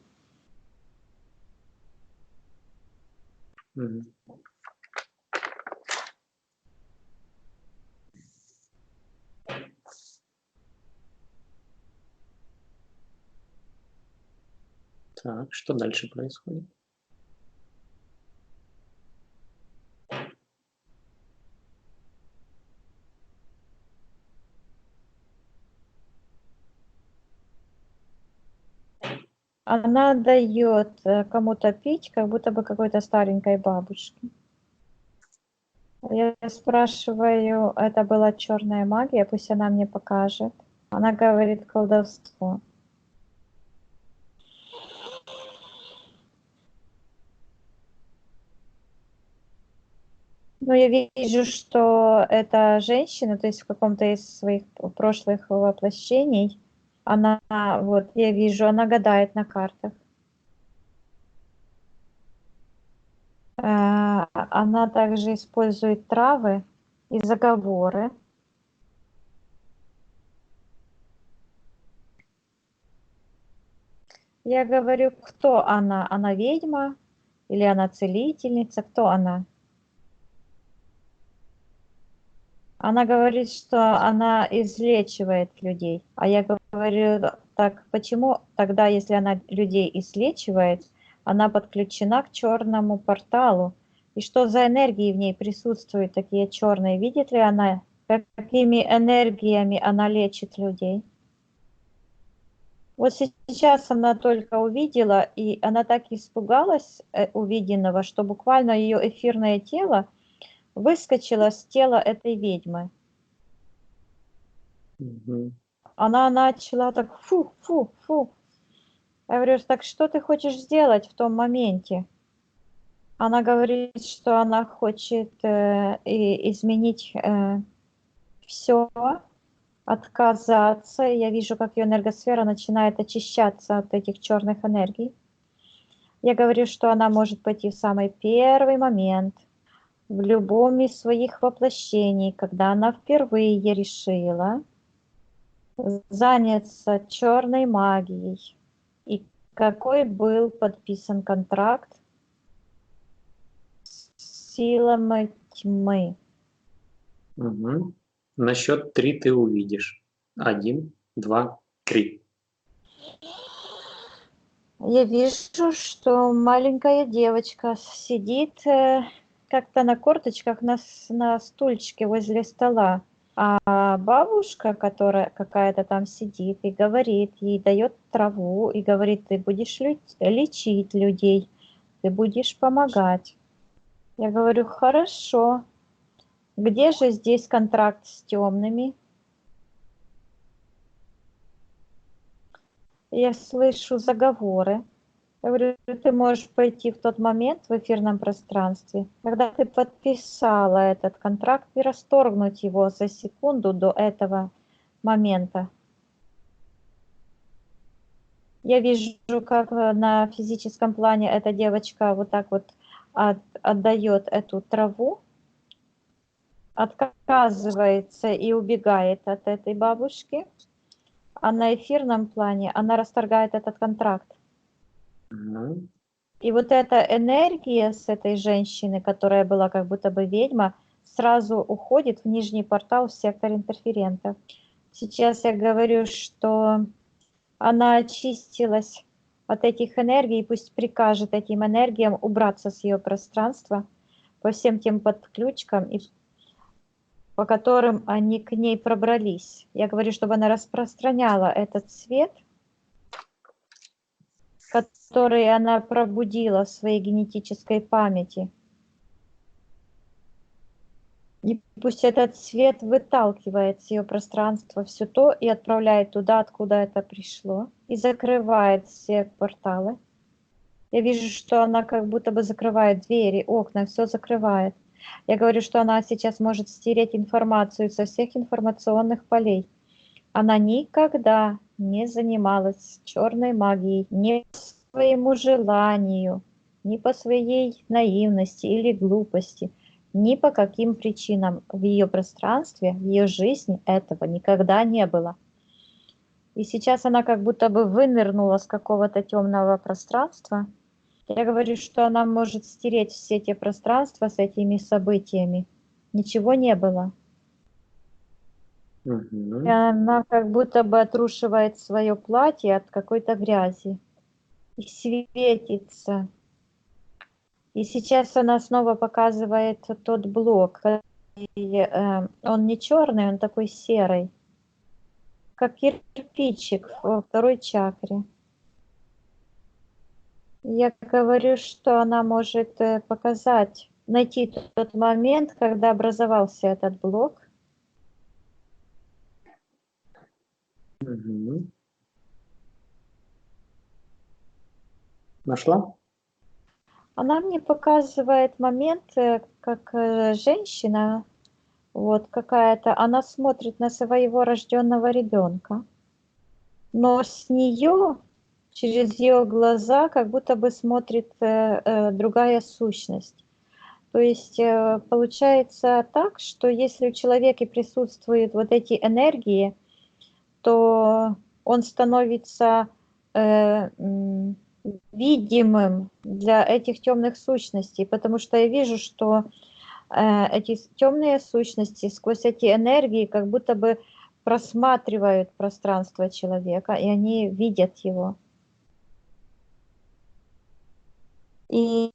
Так, что дальше происходит? Она дает кому-то пить, как будто бы какой-то старенькой бабушке. Я спрашиваю, это была черная магия, пусть она мне покажет. Она говорит колдовство. Но я вижу, что эта женщина, то есть в каком-то из своих прошлых воплощений, она, вот я вижу, она гадает на картах. Она также использует травы и заговоры. Я говорю, кто она? Она ведьма или она целительница? Кто она? Она говорит, что она излечивает людей. А я говорю, так почему тогда, если она людей излечивает, она подключена к черному порталу? И что за энергии в ней присутствуют такие черные? Видит ли она, какими энергиями она лечит людей? Вот сейчас она только увидела, и она так испугалась увиденного, что буквально ее эфирное тело выскочило с тела этой ведьмы. Она начала так фу, фу, фу. Я говорю, так что ты хочешь сделать в том моменте? Она говорит, что она хочет изменить все, отказаться. Я вижу, как ее энергосфера начинает очищаться от этих черных энергий. Я говорю, что она может пойти в самый первый момент, в любом из своих воплощений, когда она впервые решила заняться черной магией. И какой был подписан контракт с силами тьмы. Угу. На счет 3 ты увидишь. 1, 2, 3. Я вижу, что маленькая девочка сидит как-то на корточках на стульчике возле стола. А бабушка, которая какая-то там сидит и говорит, ей дает траву и говорит, ты будешь лечить людей, ты будешь помогать. Я говорю, хорошо. Где же здесь контракт с темными? Я слышу заговоры. Я говорю, ты можешь пойти в тот момент в эфирном пространстве, когда ты подписала этот контракт, и расторгнуть его за секунду до этого момента. Я вижу, как на физическом плане эта девочка вот так вот отдает эту траву, отказывается и убегает от этой бабушки, а на эфирном плане она расторгает этот контракт. И вот эта энергия с этой женщины, которая была как будто бы ведьма, сразу уходит в нижний портал в сектор интерферентов. Сейчас я говорю, что она очистилась от этих энергий, и пусть прикажет этим энергиям убраться с ее пространства по всем тем подключкам, по которым они к ней пробрались. Я говорю, чтобы она распространяла этот свет, который она пробудила в своей генетической памяти. И пусть этот свет выталкивает с ее пространства все то и отправляет туда, откуда это пришло, и закрывает все порталы. Я вижу, что она как будто бы закрывает двери, окна, все закрывает. Я говорю, что она сейчас может стереть информацию со всех информационных полей. Она никогда не занималась черной магией, ни по своему желанию, ни по своей наивности или глупости, ни по каким причинам. В ее пространстве, в ее жизни этого никогда не было. И сейчас она как будто бы вынырнула с какого-то темного пространства. Я говорю, что она может стереть все те пространства с этими событиями. Ничего не было. И она как будто бы отрушивает свое платье от какой-то грязи. И светится. И сейчас она снова показывает тот блок. Он не черный, он такой серый. Как кирпичик во второй чакре. Я говорю, что она может показать, найти тот момент, когда образовался этот блок. Мгм. Нашла? Она мне показывает момент, как женщина, вот какая-то, она смотрит на своего рожденного ребенка, но с нее, через ее глаза, как будто бы смотрит другая сущность. То есть получается так, что если в человеке присутствуют вот эти энергии, то он становится видимым для этих темных сущностей, потому что я вижу, что эти темные сущности сквозь эти энергии как будто бы просматривают пространство человека, и они видят его. И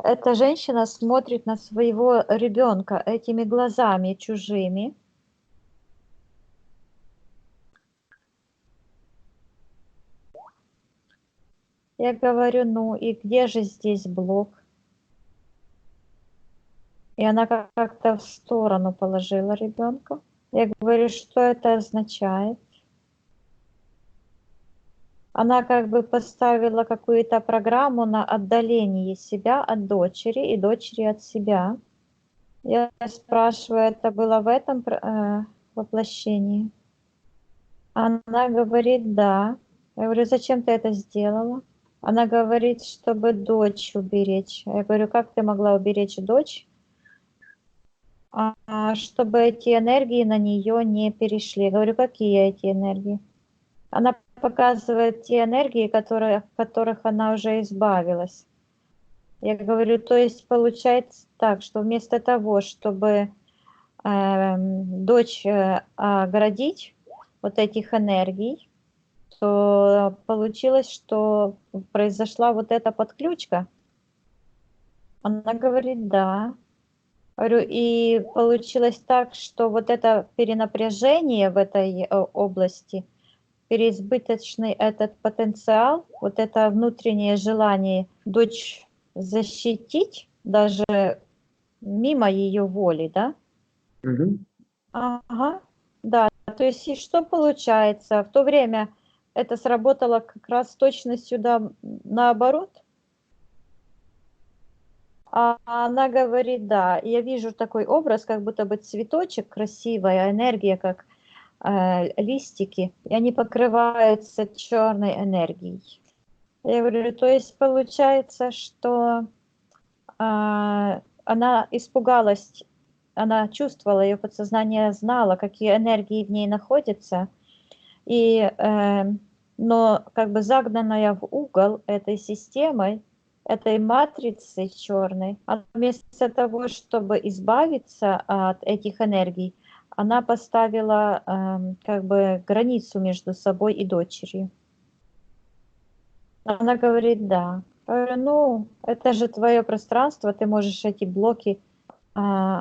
эта женщина смотрит на своего ребенка этими глазами чужими. Я говорю, ну и где же здесь блок? И она как-то в сторону положила ребенка. Я говорю, что это означает? Она как бы поставила какую-то программу на отдаление себя от дочери и дочери от себя. Я спрашиваю, это было в этом воплощении? Она говорит, да. Я говорю, зачем ты это сделала? Она говорит, чтобы дочь уберечь. Я говорю, как ты могла уберечь дочь? Чтобы эти энергии на нее не перешли. Я говорю, какие эти энергии? Она показывает те энергии, которых она уже избавилась. Я говорю, то есть получается так, что вместо того, чтобы дочь оградить вот этих энергий, то получилось, что произошла вот эта подключка. Она говорит, да. Говорю, и получилось так, что вот это перенапряжение в этой области, переизбыточный этот потенциал, вот это внутреннее желание дочь защитить, даже мимо ее воли, да? Мгм. Ага, да. То есть и что получается? В то время это сработало как раз точно сюда наоборот. А она говорит, да, я вижу такой образ, как будто бы цветочек, красивая энергия, как листики, и они покрываются черной энергией. Я говорю, то есть получается, что она испугалась, она чувствовала, ее подсознание знало, какие энергии в ней находятся, и, но как бы загнанная в угол этой системой, этой матрицы черной, вместо того, чтобы избавиться от этих энергий, она поставила как бы границу между собой и дочерью. Она говорит, да. Я говорю, ну, это же твое пространство, ты можешь эти блоки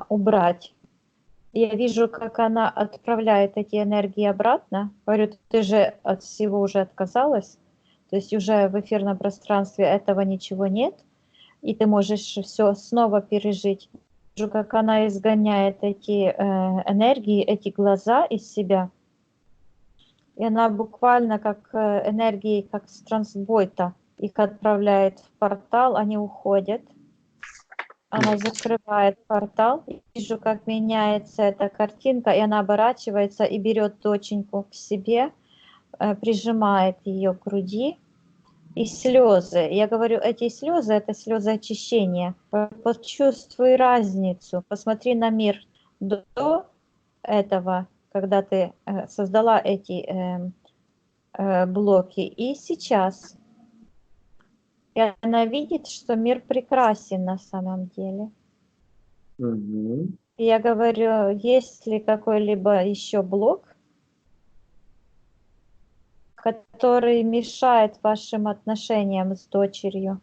убрать. Я вижу, как она отправляет эти энергии обратно. Говорю, ты же от всего уже отказалась, то есть уже в эфирном пространстве этого ничего нет, и ты можешь все снова пережить. Вижу, как она изгоняет эти энергии, эти глаза из себя, и она буквально как энергии, как с трансбойта, их отправляет в портал, они уходят. Она закрывает портал, вижу, как меняется эта картинка, и она оборачивается и берет доченьку к себе, прижимает ее к груди, и слезы. Я говорю, эти слезы, это слезы очищения. Почувствуй разницу, посмотри на мир до этого, когда ты создала эти блоки, и сейчас. И она видит, что мир прекрасен на самом деле. Мгм. И я говорю, есть ли какой-либо еще блок, который мешает вашим отношениям с дочерью?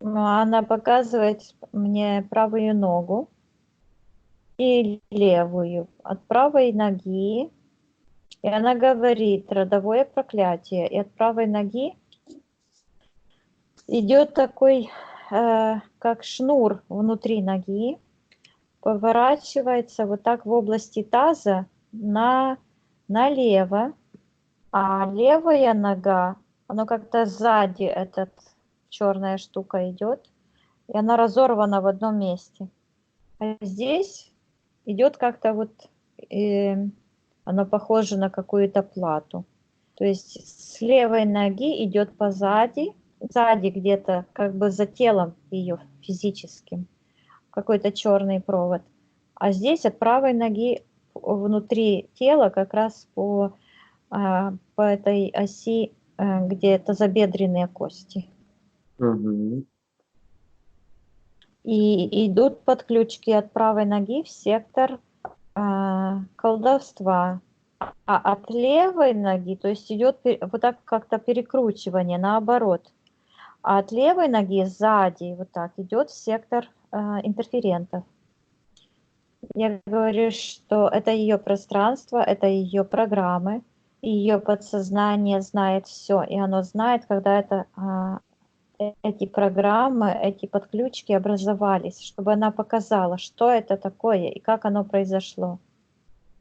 Она показывает мне правую ногу и левую. От правой ноги И она говорит родовое проклятие. И от правой ноги идет такой, как шнур внутри ноги, поворачивается вот так в области таза налево, а левая нога, она как-то сзади, эта черная штука идет, и она разорвана в одном месте. А здесь идет как-то вот, оно похоже на какую-то плату. То есть с левой ноги идет сзади где-то, как бы за телом ее физическим, какой-то черный провод. А здесь от правой ноги внутри тела как раз по этой оси, где тазобедренные кости. Мгм. И идут подключки от правой ноги в сектор колдовства. А от левой ноги, то есть идет вот так как-то перекручивание наоборот. А от левой ноги сзади вот так идет сектор интерферентов. Я говорю, что это ее пространство, это ее программы, ее подсознание знает все, и оно знает, когда эти программы, эти подключки образовались, чтобы она показала, что это такое и как оно произошло.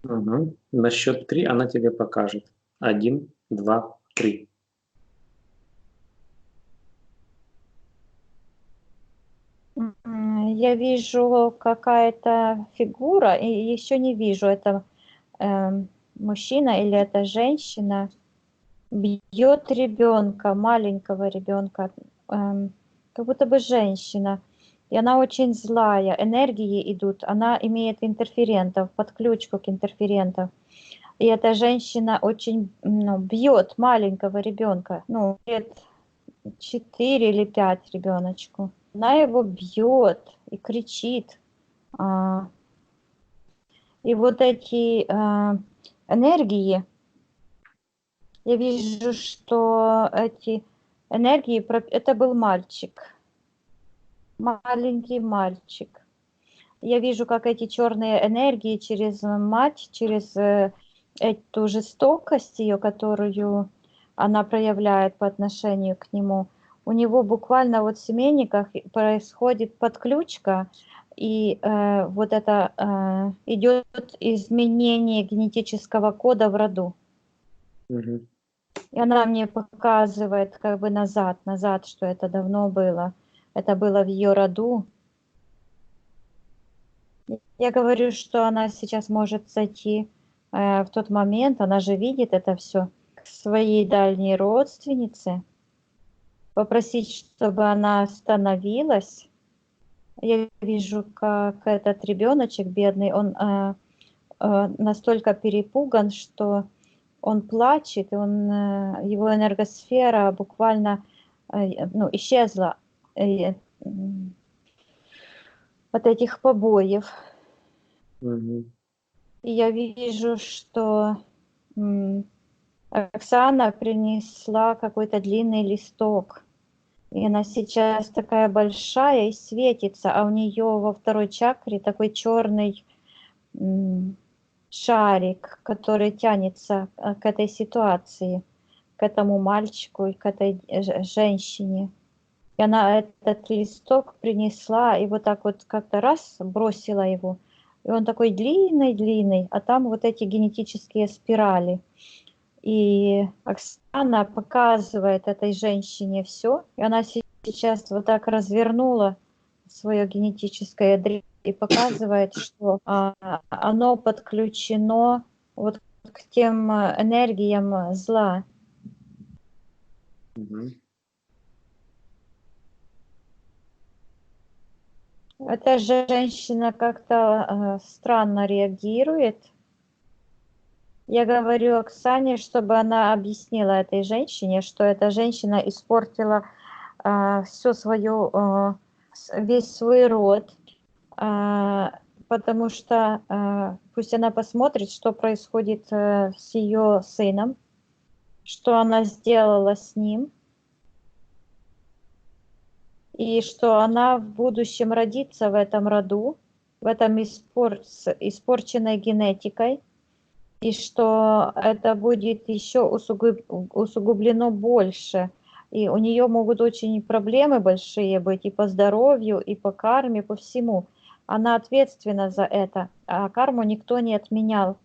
Мгм. На счет 3 она тебе покажет. 1, 2, 3. Я вижу какая-то фигура, и еще не вижу, это мужчина или это женщина, бьет ребенка, маленького ребенка, как будто бы женщина. И она очень злая, энергии идут, она имеет интерферентов, подключку к интерферентам. И эта женщина очень бьет маленького ребенка, лет 4 или 5 ребеночку. Она его бьет и кричит. И вот эти энергии, я вижу, что эти энергии, это был мальчик, маленький мальчик. Я вижу, как эти черные энергии через мать, через эту жестокость ее, которую она проявляет по отношению к нему, у него буквально вот в семейниках происходит подключка, и вот это идет изменение генетического кода в роду. Мгм. И она мне показывает как бы назад, что это давно было. Это было в ее роду. Я говорю, что она сейчас может зайти в тот момент, она же видит это все, к своей дальней родственнице, попросить, чтобы она остановилась. Я вижу, как этот ребеночек бедный, он настолько перепуган, что он плачет, и его энергосфера буквально исчезла от этих побоев. Мгм. И я вижу, что Оксана принесла какой-то длинный листок. И она сейчас такая большая и светится, а у нее во второй чакре такой черный шарик, который тянется к этой ситуации, к этому мальчику и к этой женщине. И она этот листок принесла и вот так вот как-то раз бросила его. И он такой длинный-длинный, а там вот эти генетические спирали. И Оксана показывает этой женщине все, и она сейчас вот так развернула свое генетическое ядро и показывает, что оно подключено вот к тем энергиям зла. Мгм. Эта женщина как-то странно реагирует. Я говорю Оксане, чтобы она объяснила этой женщине, что эта женщина испортила все свое, весь свой род, потому что пусть она посмотрит, что происходит с ее сыном, что она сделала с ним, и что она в будущем родится в этом роду, в этом испорченной генетикой, и что это будет еще усугублено больше. И у нее могут очень проблемы большие быть и по здоровью, и по карме, по всему. Она ответственна за это, а карму никто не отменял.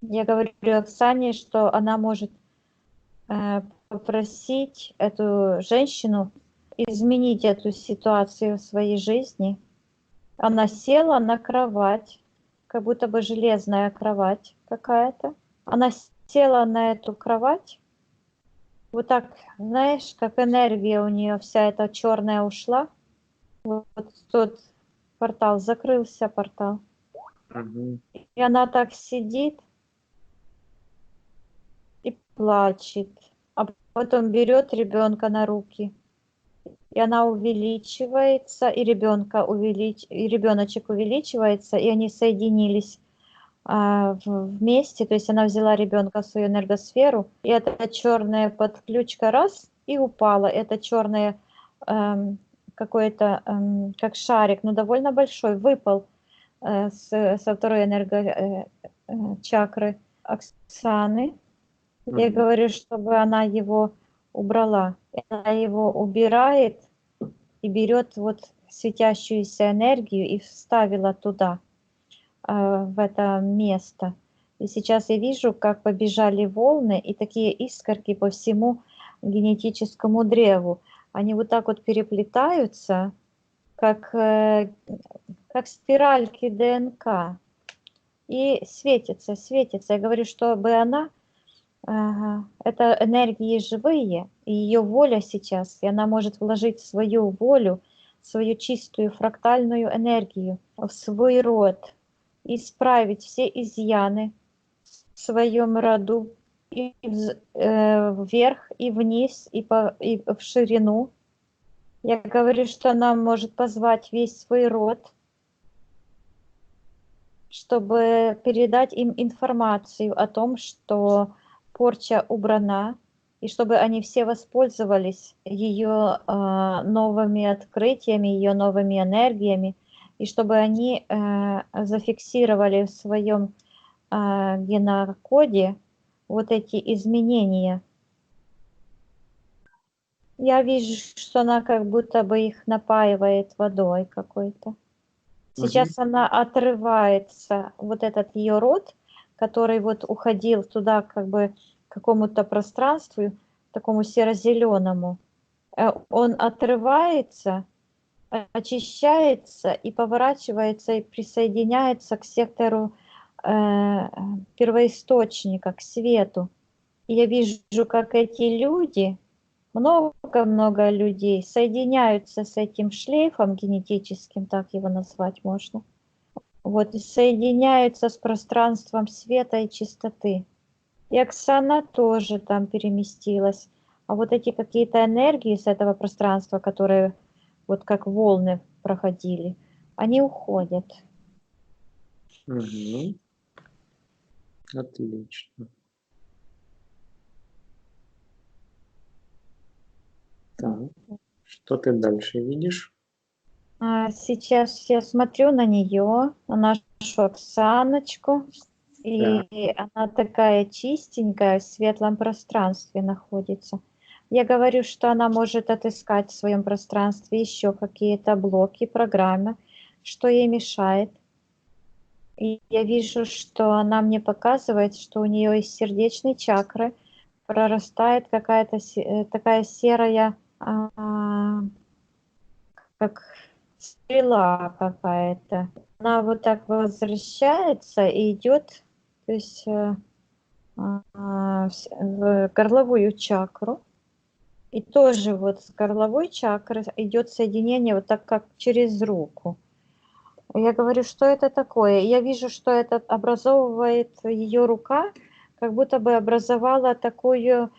Я говорю Оксане, что она может попросить эту женщину изменить эту ситуацию в своей жизни. Она села на кровать, как будто бы железная кровать какая-то. Она села на эту кровать, вот так, знаешь, как энергия у нее вся эта черная ушла. Вот тот портал, закрылся портал. Мгм. И она так сидит и плачет, а потом берет ребенка на руки. И она увеличивается, и ребеночек увеличивается, и они соединились вместе, то есть она взяла ребенка в свою энергосферу, и эта черная подключка раз и упала. Это черное какой-то, как шарик, но довольно большой, выпал со второй чакры Оксаны. Я говорю, чтобы она его убрала. Она его убирает и берет вот светящуюся энергию и вставила туда, в это место. И сейчас я вижу, как побежали волны и такие искорки по всему генетическому древу. Они вот так вот переплетаются, как спиральки ДНК. И светится, светится. Я говорю, чтобы она, это энергии живые, и ее воля сейчас, и она может вложить свою волю, свою чистую фрактальную энергию в свой род, исправить все изъяны в своем роду и вверх, и вниз, и в ширину. Я говорю, что она может позвать весь свой род, чтобы передать им информацию о том, что порча убрана, и чтобы они все воспользовались ее новыми открытиями, ее новыми энергиями, и чтобы они зафиксировали в своем генокоде вот эти изменения. Я вижу, что она как будто бы их напаивает водой какой-то. Сейчас она отрывается, вот этот ее род, который вот уходил туда как бы к какому-то пространству, такому серо-зеленому. Он отрывается, очищается и поворачивается и присоединяется к сектору первоисточника, к свету. И я вижу, как эти люди, много-много людей соединяются с этим шлейфом генетическим, так его назвать можно. Вот, и соединяются с пространством света и чистоты. И Оксана тоже там переместилась. А вот эти какие-то энергии с этого пространства, которые вот как волны проходили, они уходят. Отлично. Так, что ты дальше видишь? Сейчас я смотрю на нее, на нашу Оксаночку, и она такая чистенькая, в светлом пространстве находится. Я говорю, что она может отыскать в своем пространстве еще какие-то блоки, программы, что ей мешает. И я вижу, что она мне показывает, что у нее из сердечной чакры прорастает какая-то такая серая, как стрела какая-то. Она вот так возвращается и идет, то есть в горловую чакру. И тоже вот с горловой чакры идет соединение вот так, как через руку. Я говорю, что это такое? Я вижу, что это образовывает ее рука, как будто бы образовала такую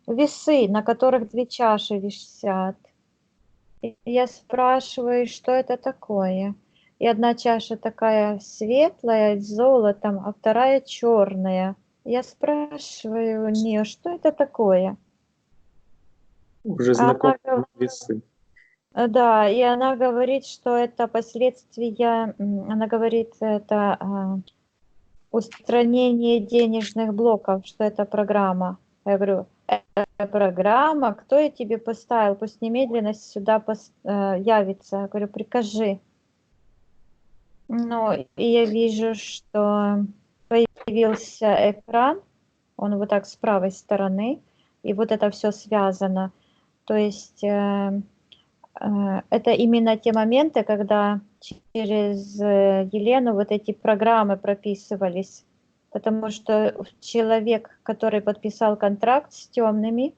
весы, на которых две чаши висят. И я спрашиваю, что это такое? И одна чаша такая светлая, с золотом, а вторая черная. Я спрашиваю у нее, что это такое? Уже знакомые весы. Да, и она говорит, что это последствия, она говорит, это устранение денежных блоков, что это программа. Я говорю, это программа, кто я тебе поставил, пусть немедленно сюда явится. Я говорю, прикажи. Ну, и я вижу, что появился экран, он вот так с правой стороны, и вот это все связано. То есть это именно те моменты, когда через Елену вот эти программы прописывались. Потому что человек, который подписал контракт с темными,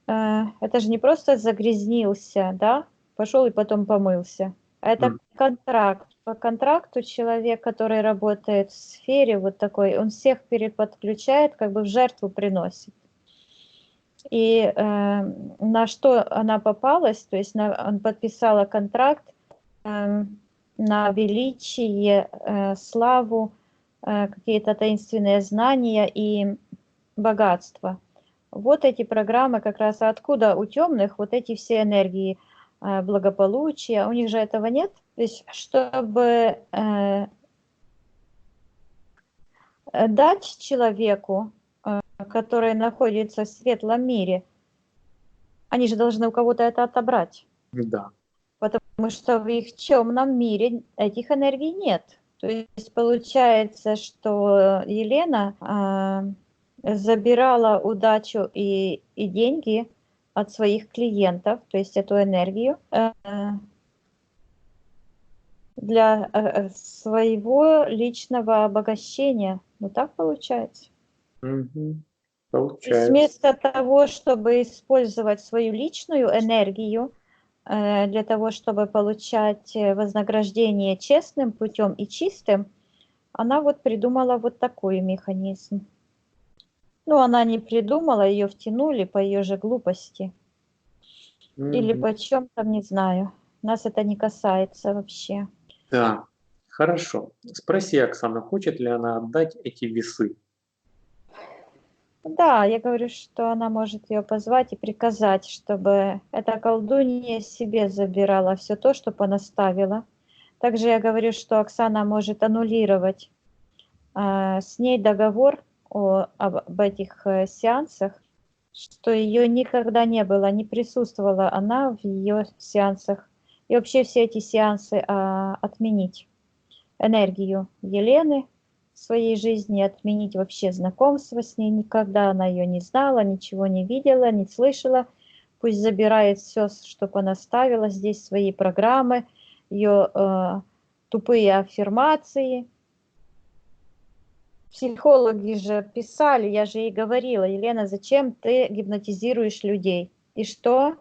это же не просто загрязнился, да, пошел и потом помылся. Это контракт. По контракту человек, который работает в сфере вот такой, он всех переподключает, как бы в жертву приносит. И на что она попалась, то есть он подписала контракт на величие, славу, какие-то таинственные знания и богатство. Вот эти программы как раз откуда у темных вот эти все энергии благополучия, у них же этого нет. То есть чтобы дать человеку, который находится в светлом мире, они же должны у кого-то это отобрать. Да. Потому что в их темном мире этих энергий нет. То есть получается, что Елена забирала удачу и деньги от своих клиентов, то есть эту энергию, для своего личного обогащения. Ну так получается. Угу. То есть Получается. вместо того, чтобы использовать свою личную энергию для того, чтобы получать вознаграждение честным путем и чистым, она вот придумала вот такой механизм. Ну, она не придумала, ее втянули по ее же глупости. Или по чем там, не знаю. Нас это не касается вообще. Да, хорошо. Спроси Оксану, хочет ли она отдать эти весы? Да, я говорю, что она может ее позвать и приказать, чтобы эта колдунья себе забирала все то, что понаставила. Также я говорю, что Оксана может аннулировать с ней договор об этих сеансах, что ее никогда не было, не присутствовала она в ее сеансах. И вообще все эти сеансы отменить. Энергию Елены в своей жизни, отменить вообще знакомство с ней. Никогда она ее не знала, ничего не видела, не слышала. Пусть забирает все, что понаставила здесь, свои программы, ее тупые аффирмации. Психологи же писали, я же ей говорила, Елена, зачем ты гипнотизируешь людей? И что?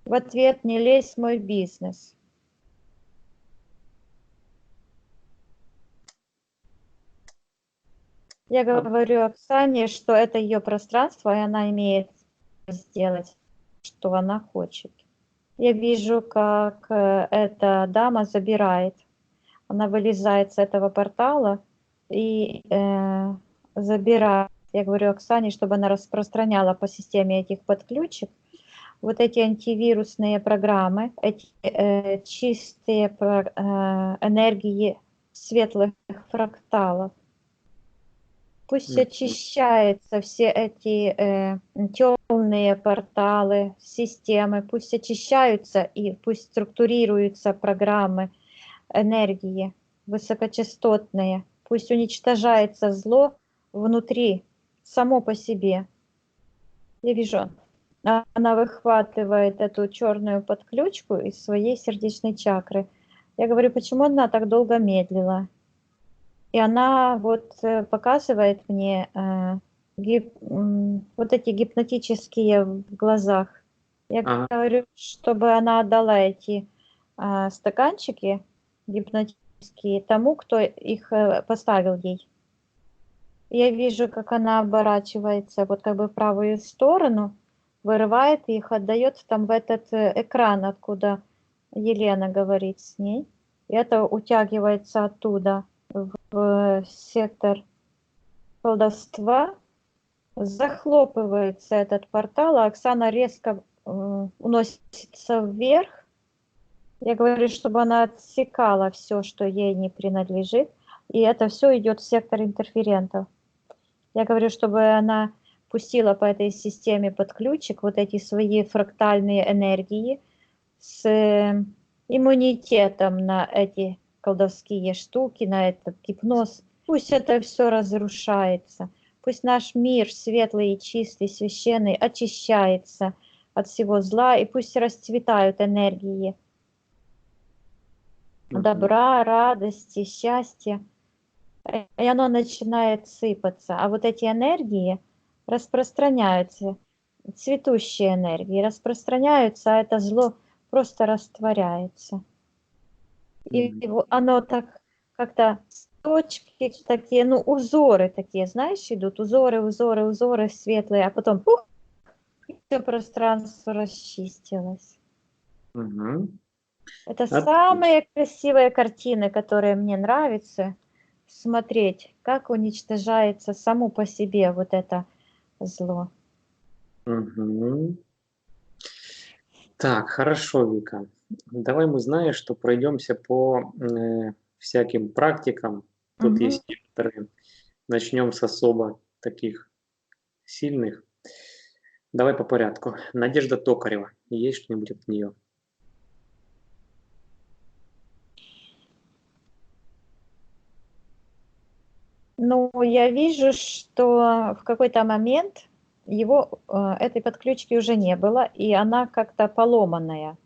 В ответ: не лезь в мой бизнес. Я говорю Оксане, что это ее пространство, и она имеет сделать, что она хочет. Я вижу, как эта дама забирает. Она вылезает с этого портала и забирает. Я говорю Оксане, чтобы она распространяла по системе этих подключек вот эти антивирусные программы, эти чистые энергии светлых фракталов. Пусть очищаются все эти темные порталы, системы, пусть очищаются и пусть структурируются программы энергии высокочастотные, пусть уничтожается зло внутри, само по себе. Я вижу, она выхватывает эту черную подключку из своей сердечной чакры. Я говорю, почему она так долго медлила? И она вот показывает мне вот эти гипнотические в глазах. Я говорю, чтобы она отдала эти стаканчики гипнотические тому, кто их поставил ей. Я вижу, как она оборачивается вот как бы в правую сторону, вырывает их, отдает там в этот экран, откуда Елена говорит с ней. И это утягивается оттуда в сектор колдовства, захлопывается этот портал, а Оксана резко уносится вверх. Я говорю, чтобы она отсекала все, что ей не принадлежит. и это все идет в сектор интерферентов. Я говорю, чтобы она пустила по этой системе под ключик вот эти свои фрактальные энергии с иммунитетом на эти колдовские штуки, на этот гипноз. Пусть это все разрушается. Пусть наш мир светлый и чистый, священный очищается от всего зла, и пусть расцветают энергии добра, радости, счастья. И оно начинает сыпаться. А вот эти энергии распространяются, цветущие энергии распространяются, а это зло просто растворяется. И оно так как-то точки такие, ну, узоры такие, знаешь, идут узоры, узоры, узоры светлые, а потом все пространство расчистилось. Это самые красивые картины, которые мне нравятся смотреть, как уничтожается само по себе вот это зло. Так, хорошо, Вика. Давай мы, знаешь, что пройдемся по всяким практикам. Тут есть некоторые. Начнем с особо таких сильных. Давай по порядку. Надежда Токарева. Есть что-нибудь от нее? Ну, я вижу, что в какой-то момент его, этой подключки уже не было, и она как-то поломанная.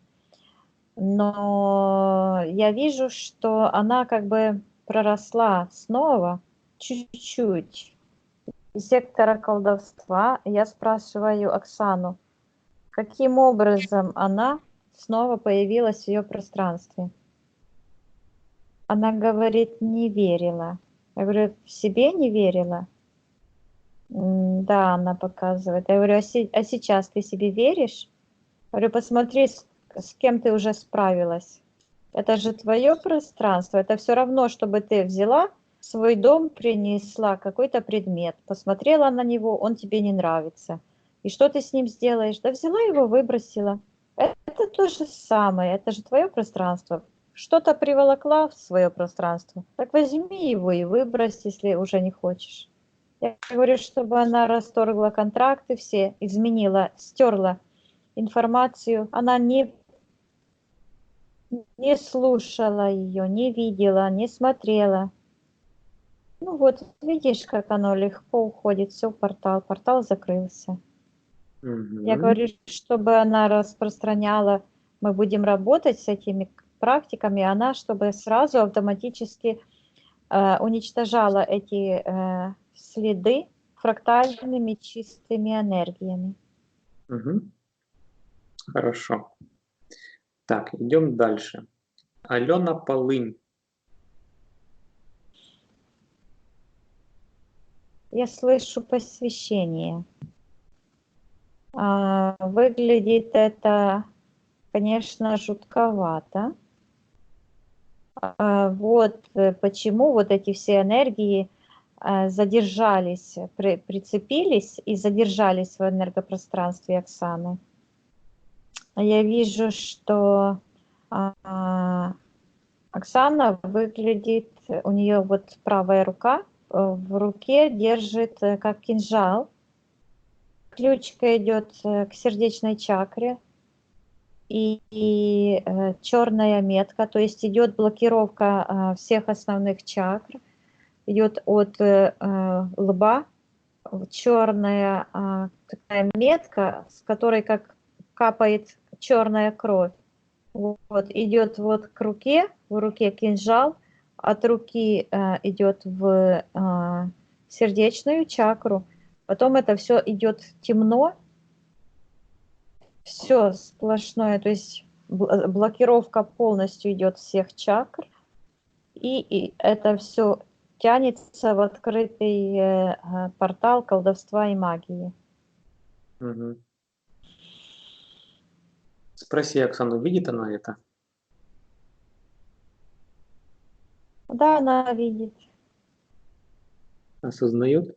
Но я вижу, что она как бы проросла снова чуть-чуть из сектора колдовства. Я спрашиваю Оксану, каким образом она снова появилась в ее пространстве. Она говорит, не верила. Я говорю, в себе не верила? Да, она показывает. Я говорю, а сейчас ты себе веришь? Я говорю, посмотри, с кем ты уже справилась. Это же твое пространство. Это все равно, чтобы ты взяла в свой дом, принесла какой-то предмет, посмотрела на него, он тебе не нравится. И что ты с ним сделаешь? Да взяла его, выбросила. Это то же самое, это же твое пространство. Что-то приволокла в свое пространство, так возьми его и выбрось, если уже не хочешь. Я говорю, чтобы она расторгла контракты все, изменила, стерла информацию. Она не слушала ее, не видела, не смотрела. Ну вот, видишь, как оно легко уходит, все в портал. Портал закрылся. Я говорю, чтобы она распространяла, мы будем работать с этими практиками, она, чтобы сразу автоматически уничтожала эти следы фрактальными чистыми энергиями. Хорошо. Так, идем дальше. Алена Полынь. Я слышу посвящение. Выглядит это, конечно, жутковато. Вот почему вот эти все энергии задержались, прицепились и задержались в энергопространстве Оксаны. Я вижу, что Оксана выглядит, у нее вот правая рука, в руке держит как кинжал. Ключка идет к сердечной чакре и черная метка, то есть идет блокировка всех основных чакр, идет от лба, черная такая метка, с которой как капает черная кровь. Вот, идет вот к руке, в руке кинжал, от руки идет в сердечную чакру, потом это все идет темно, все сплошное, то есть блокировка полностью идет всех чакр, и это все тянется в открытый портал колдовства и магии. Спроси Оксану, видит она это? Да, она видит. Осознает?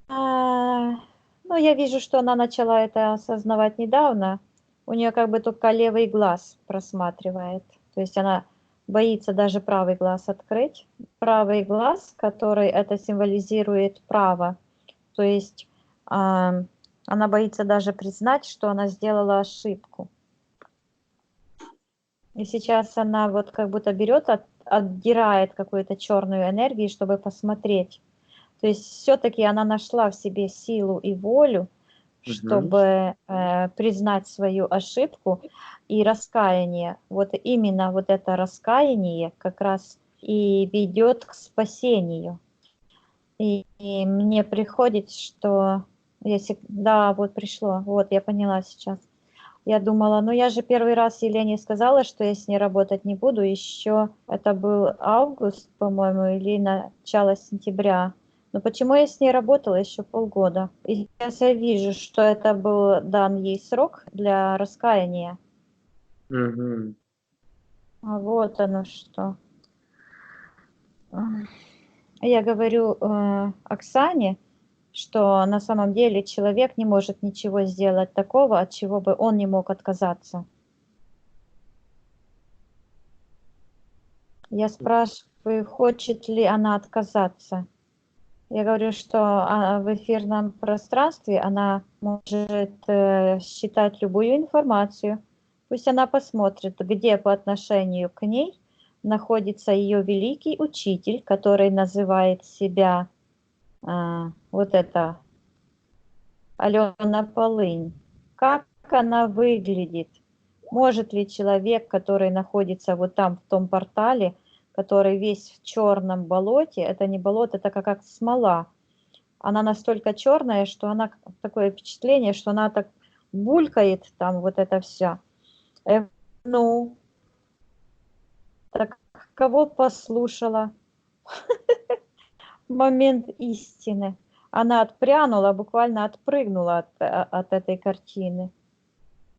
Ну, я вижу, что она начала это осознавать недавно. У нее как бы только левый глаз просматривает. То есть она боится даже правый глаз открыть. Правый глаз, который это символизирует право. То есть она боится даже признать, что она сделала ошибку. И сейчас она вот как будто берет, отдирает какую-то черную энергию, чтобы посмотреть. То есть все-таки она нашла в себе силу и волю, чтобы признать свою ошибку и раскаяние. Вот именно вот это раскаяние как раз и ведет к спасению. И мне приходит, что если да, вот пришло, вот я поняла сейчас. Я думала, ну я же первый раз Елене сказала, что я с ней работать не буду. Еще это был август, по-моему, или начало сентября. Но почему я с ней работала еще полгода? И сейчас я вижу, что это был дан ей срок для раскаяния. Мгм. А вот оно что. Я говорю Оксане, что на самом деле человек не может ничего сделать такого, от чего бы он не мог отказаться. Я спрашиваю, хочет ли она отказаться. Я говорю, что в эфирном пространстве она может считать любую информацию. Пусть она посмотрит, где по отношению к ней находится ее великий учитель, который называет себя вот это Алена Полынь. Как она выглядит? Может ли человек, который находится вот там, в том портале, который весь в черном болоте, это не болото, это как смола, она настолько черная, что она, такое впечатление, что она так булькает там вот это все. Ну, так кого послушала? Момент истины. Она отпрянула, буквально отпрыгнула от этой картины.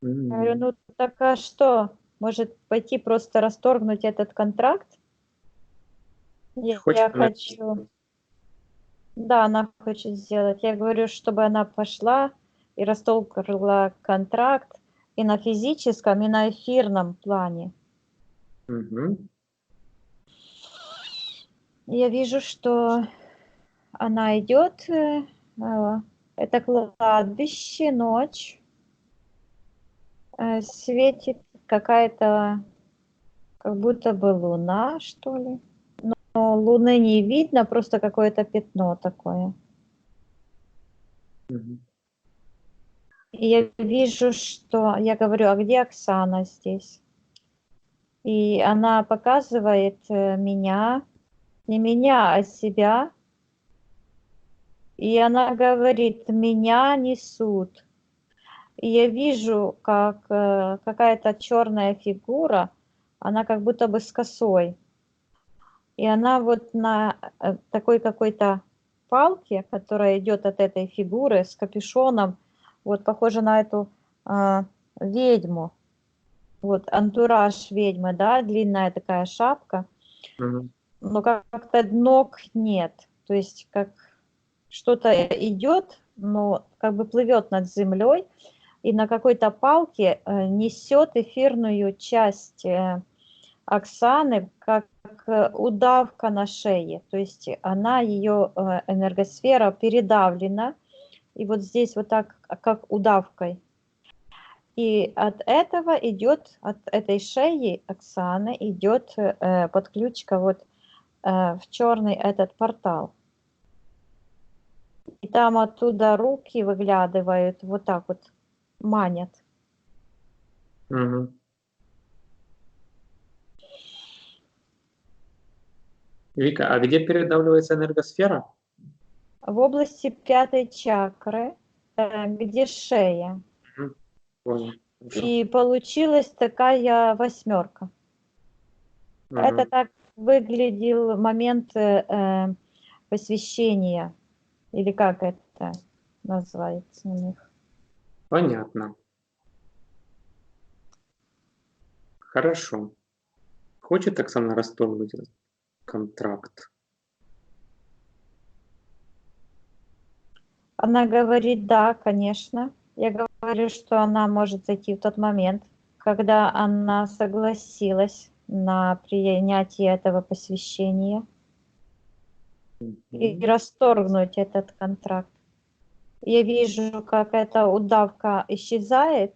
Я говорю, ну так а что? Может пойти просто расторгнуть этот контракт? Я Хочет она хочу... Да, она хочет сделать. Я говорю, чтобы она пошла и расторгла контракт и на физическом, и на эфирном плане. Мгм. Я вижу, что она идет. Это кладбище, ночь. Светит какая-то, как будто бы луна, что ли. Но луны не видно, просто какое-то пятно такое. Мгм. И я вижу, что... Я говорю, а где Оксана здесь? И она показывает меня, не меня, а себя. И она говорит, меня несут. И я вижу, как какая-то черная фигура, она как будто бы с косой. И она вот на такой какой-то палке, которая идет от этой фигуры с капюшоном, вот похоже на эту ведьму. Вот антураж ведьмы, да, длинная такая шапка, Мгм. но как-то ног нет. То есть как что-то идет, но как бы плывет над землей и на какой-то палке несет эфирную часть Оксаны, как удавка на шее. То есть она, ее энергосфера передавлена, и вот здесь вот так, как удавкой. И от этого идет, от этой шеи Оксаны идет подключка вот в черный этот портал. И там оттуда руки выглядывают, вот так вот манят. Мгм. Вика, а где передавливается энергосфера? В области пятой чакры, где шея. Мгм. Понял. Хорошо. И получилась такая восьмерка. Это Мгм. так выглядел момент посвящения, или как это называется у них. Понятно. Хорошо. Хочет Оксана расторгнуть этот контракт? Она говорит, да, конечно. Я говорю, что она может зайти в тот момент, когда она согласилась на принятие этого посвящения и Мгм. расторгнуть этот контракт. Я вижу, как эта удавка исчезает,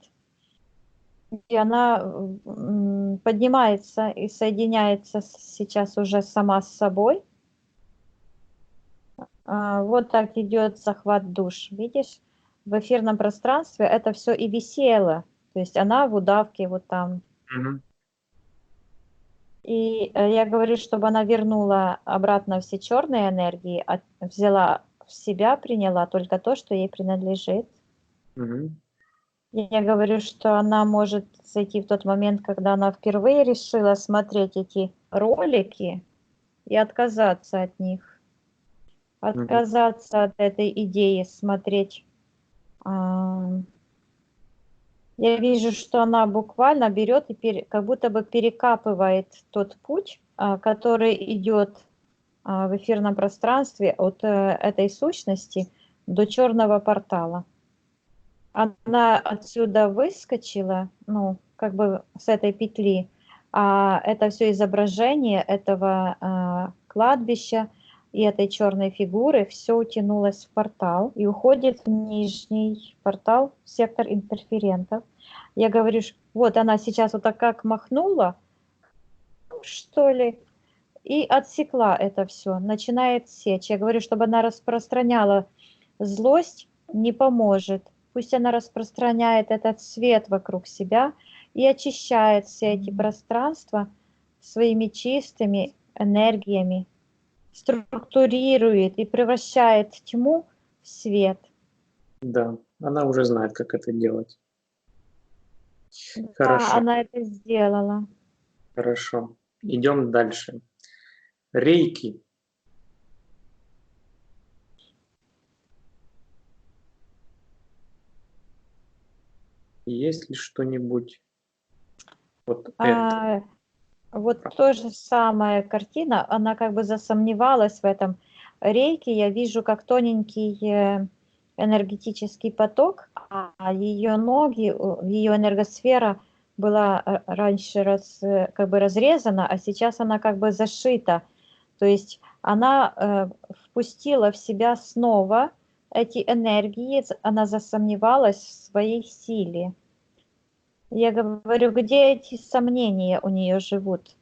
и она поднимается и соединяется сейчас уже сама с собой. Вот так идет захват душ. Видишь, в эфирном пространстве это все и висело. То есть она в удавке вот там. Мгм. И я говорю, чтобы она вернула обратно все черные энергии, взяла в себя, приняла только то, что ей принадлежит. Мгм. Я говорю, что она может зайти в тот момент, когда она впервые решила смотреть эти ролики и отказаться от них. Мгм. Отказаться от этой идеи смотреть. Я вижу, что она буквально берет и как будто бы перекапывает тот путь, который идет в эфирном пространстве от этой сущности до черного портала. Она отсюда выскочила, ну, как бы с этой петли, а это все изображение этого кладбища и этой черной фигуры все утянулось в портал и уходит в нижний портал, в сектор интерферентов. Я говорю, вот она сейчас вот так как махнула, что ли, и отсекла это все, начинает сечь. Я говорю, чтобы она распространяла злость, не поможет. Пусть она распространяет этот свет вокруг себя и очищает все эти пространства своими чистыми энергиями, структурирует и превращает тьму в свет. Да, она уже знает, как это делать. Да, Хорошо, она это сделала. хорошо. Идем дальше. Рейки. Есть ли что-нибудь вот это? Вот то же самая картина, она как бы засомневалась в этом. Рейки я вижу как тоненький энергетический поток, а ее ноги, ее энергосфера была раньше как бы разрезана, а сейчас она как бы зашита. То есть она впустила в себя снова эти энергии, она засомневалась в своей силе. Я говорю, где эти сомнения у нее живут?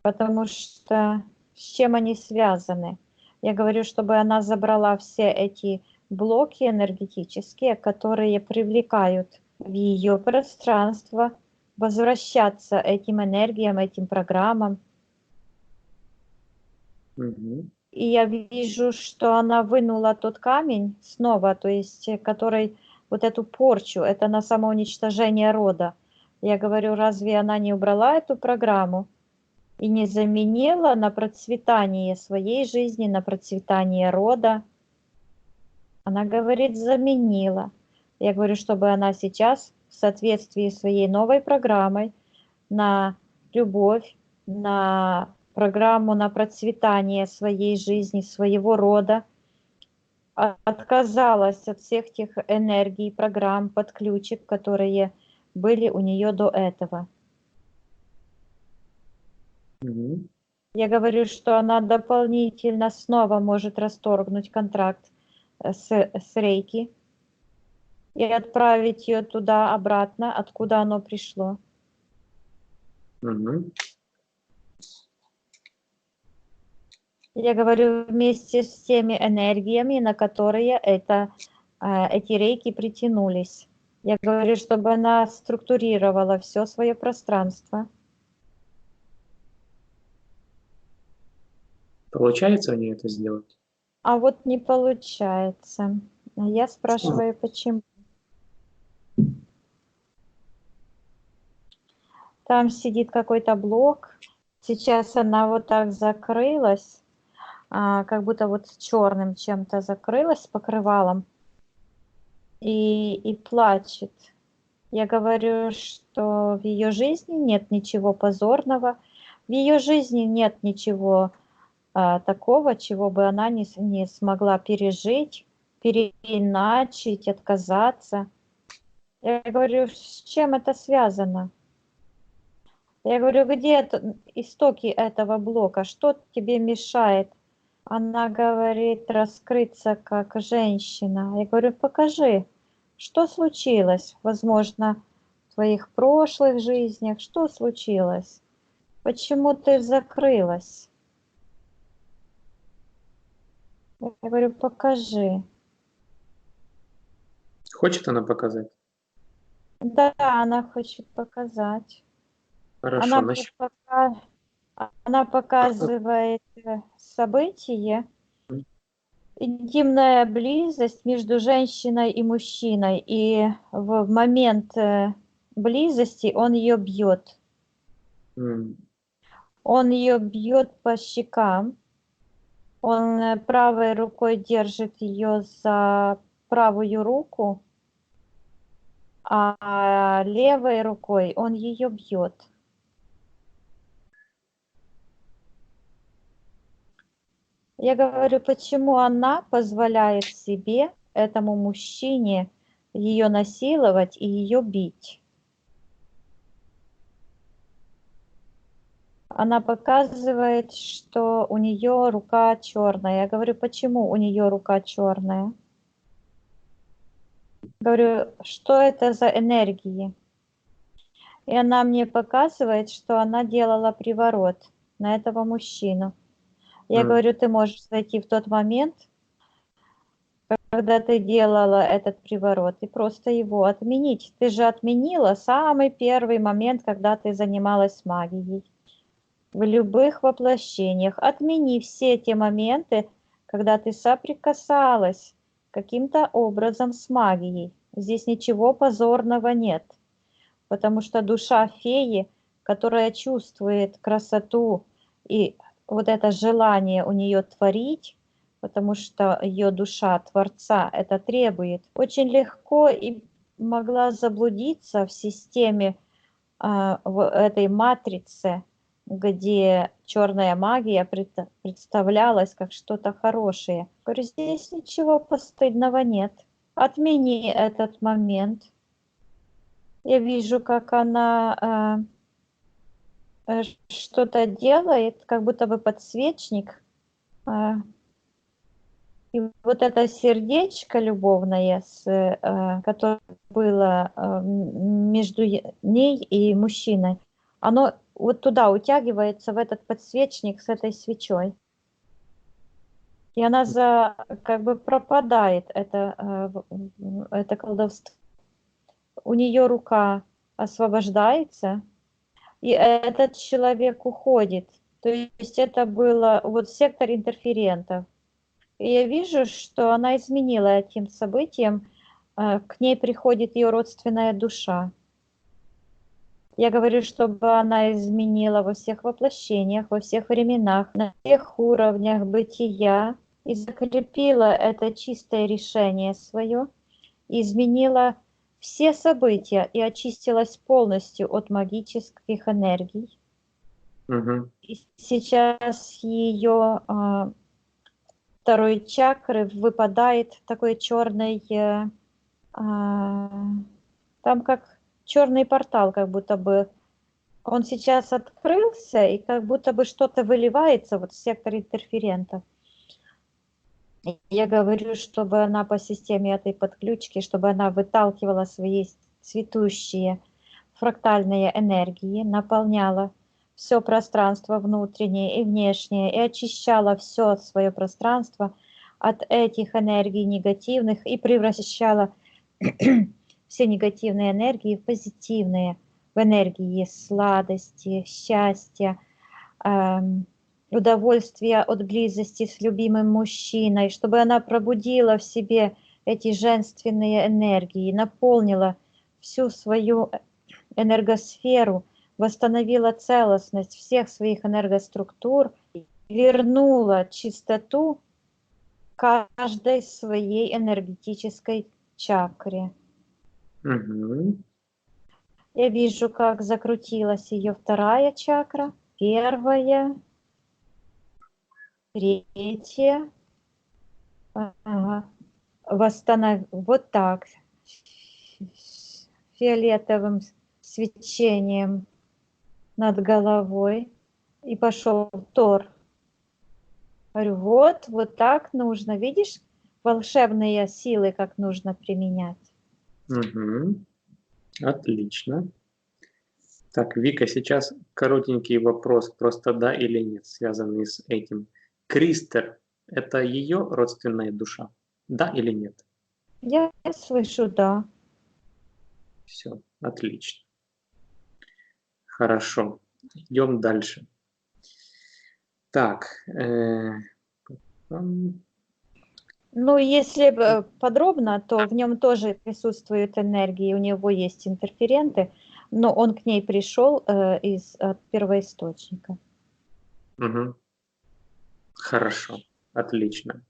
Потому что с чем они связаны? Я говорю, чтобы она забрала все эти блоки энергетические, которые привлекают в ее пространство, возвращаться этим энергиям, этим программам. Мгм. И я вижу, что она вынула тот камень снова, то есть который вот эту порчу, это на самоуничтожение рода. Я говорю, разве она не убрала эту программу и не заменила на процветание своей жизни, на процветание рода? Она говорит, заменила. Я говорю, чтобы она сейчас в соответствии с своей новой программой на любовь, на программу на процветание своей жизни, своего рода, отказалась от всех тех энергий, программ, подключек, которые были у нее до этого. Мгм. Я говорю, что она дополнительно снова может расторгнуть контракт с Рейки и отправить ее туда обратно, откуда оно пришло. Мгм. Я говорю, вместе с теми энергиями, на которые эти рейки притянулись. Я говорю, чтобы она структурировала все свое пространство. Получается у нее это сделать? А вот не получается. Я Почему? спрашиваю, почему. Там сидит какой-то блок. Сейчас она вот так закрылась, как будто вот черным чем-то закрылась покрывалом и плачет. Я говорю, что в ее жизни нет ничего позорного, в ее жизни нет ничего такого, чего бы она не смогла пережить, переиначить, отказаться. Я говорю, с чем это связано? Я говорю, где истоки этого блока? Что тебе мешает? Она говорит, раскрыться как женщина. Я говорю, покажи, что случилось? Возможно, в твоих прошлых жизнях, что случилось? Почему ты закрылась? Я говорю, покажи. Хочет она показать? Да, она хочет показать. Хорошо. Она, мне она показывает событие, интимная близость между женщиной и мужчиной. И в момент близости он ее бьет. Он ее бьет по щекам. Он правой рукой держит ее за правую руку, а левой рукой он ее бьет. Я говорю, почему она позволяет себе, этому мужчине, ее насиловать и ее бить. Она показывает, что у нее рука черная. Я говорю, почему у нее рука черная? Говорю, что это за энергии? И она мне показывает, что она делала приворот на этого мужчину. Я говорю, ты можешь зайти в тот момент, когда ты делала этот приворот, и просто его отменить. Ты же отменила самый первый момент, когда ты занималась магией. В любых воплощениях. Отмени все те моменты, когда ты соприкасалась каким-то образом с магией. Здесь ничего позорного нет. Потому что душа феи, которая чувствует красоту и вот это желание у нее творить, потому что ее душа Творца это требует, очень легко и могла заблудиться в системе, в этой матрице, где черная магия представлялась как что-то хорошее. Говорю, здесь ничего постыдного нет. Отмени этот момент. Я вижу, как она что-то делает, как будто бы подсвечник. И вот это сердечко любовное, которое было между ней и мужчиной, оно вот туда утягивается, в этот подсвечник с этой свечой. И она как бы пропадает, это колдовство. У нее рука освобождается, и этот человек уходит. То есть это было вот сектор интерферентов. И я вижу, что она изменила этим событием, к ней приходит ее родственная душа. Я говорю, чтобы она изменила во всех воплощениях, во всех временах, на всех уровнях бытия и закрепила это чистое решение свое, изменила все события и очистилась полностью от магических энергий. И сейчас ее второй чакры выпадает такой черный, там как черный портал, как будто бы он сейчас открылся, и как будто бы что-то выливается вот в сектор интерферентов. Я говорю, чтобы она по системе этой подключки, чтобы она выталкивала свои цветущие фрактальные энергии, наполняла все пространство внутреннее и внешнее, и очищала все свое пространство от этих энергий негативных и превращала все негативные энергии в позитивные, в энергии сладости, счастья, удовольствия от близости с любимым мужчиной, чтобы она пробудила в себе эти женственные энергии, наполнила всю свою энергосферу, восстановила целостность всех своих энергоструктур, вернула чистоту каждой своей энергетической чакре. Я вижу, как закрутилась ее вторая чакра, первая, третья. Вот так, фиолетовым свечением над головой, и пошел Тор. Говорю, вот так нужно. Видишь, волшебные силы, как нужно применять. Угу. Отлично. Так, Вика, сейчас коротенький вопрос, просто да или нет, связанный с этим. Кристер– это ее родственная душа? Да или нет? Я слышу, да. Все, отлично. Хорошо, идем дальше. Так, Ну, если подробно, то в нем тоже присутствуют энергии, у него есть интерференты, но он к ней пришел от первоисточника. угу. Хорошо, отлично.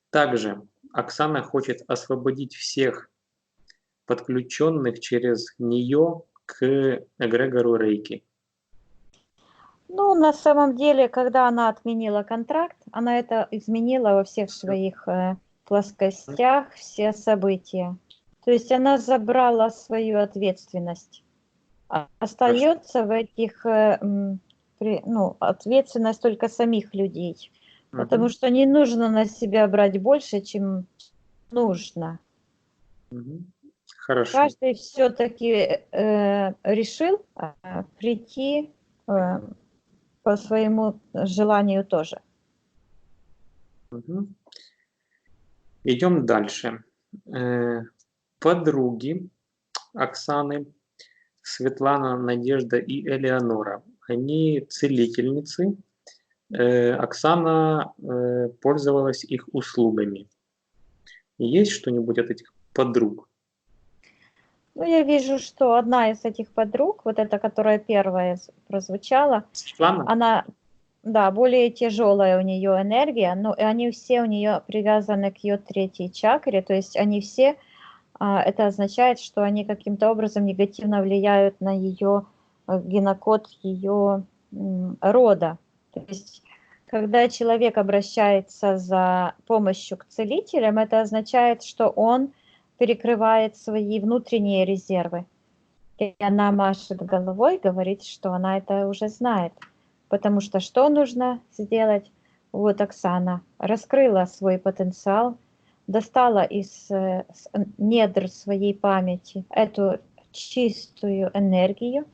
Также Оксана хочет освободить всех подключенных через нее к эгрегору Рейки. Ну, на самом деле, когда она отменила контракт, она это изменила во всех своих плоскостях, все события. То есть она забрала свою ответственность. Остается в этих, ответственность только самих людей. Потому что не нужно на себя брать больше, чем нужно. Хорошо. Каждый все-таки решил прийти по своему желанию тоже. Идем дальше. Подруги Оксаны, Светлана, Надежда и Элеонора. Они целительницы. Оксана пользовалась их услугами. Есть что-нибудь от этих подруг? Ну, я вижу, что одна из этих подруг, вот эта, которая первая прозвучала, Светлана? она, да, более тяжелая у нее энергия, но и они все у нее привязаны к ее третьей чакре, то есть они все, это означает, что они каким-то образом негативно влияют на ее генокод ее рода. То есть, когда человек обращается за помощью к целителям, это означает, что он перекрывает свои внутренние резервы. И она машет головой, говорит, что она это уже знает. Потому что нужно сделать? Вот Оксана раскрыла свой потенциал, достала из недр своей памяти эту чистую энергию,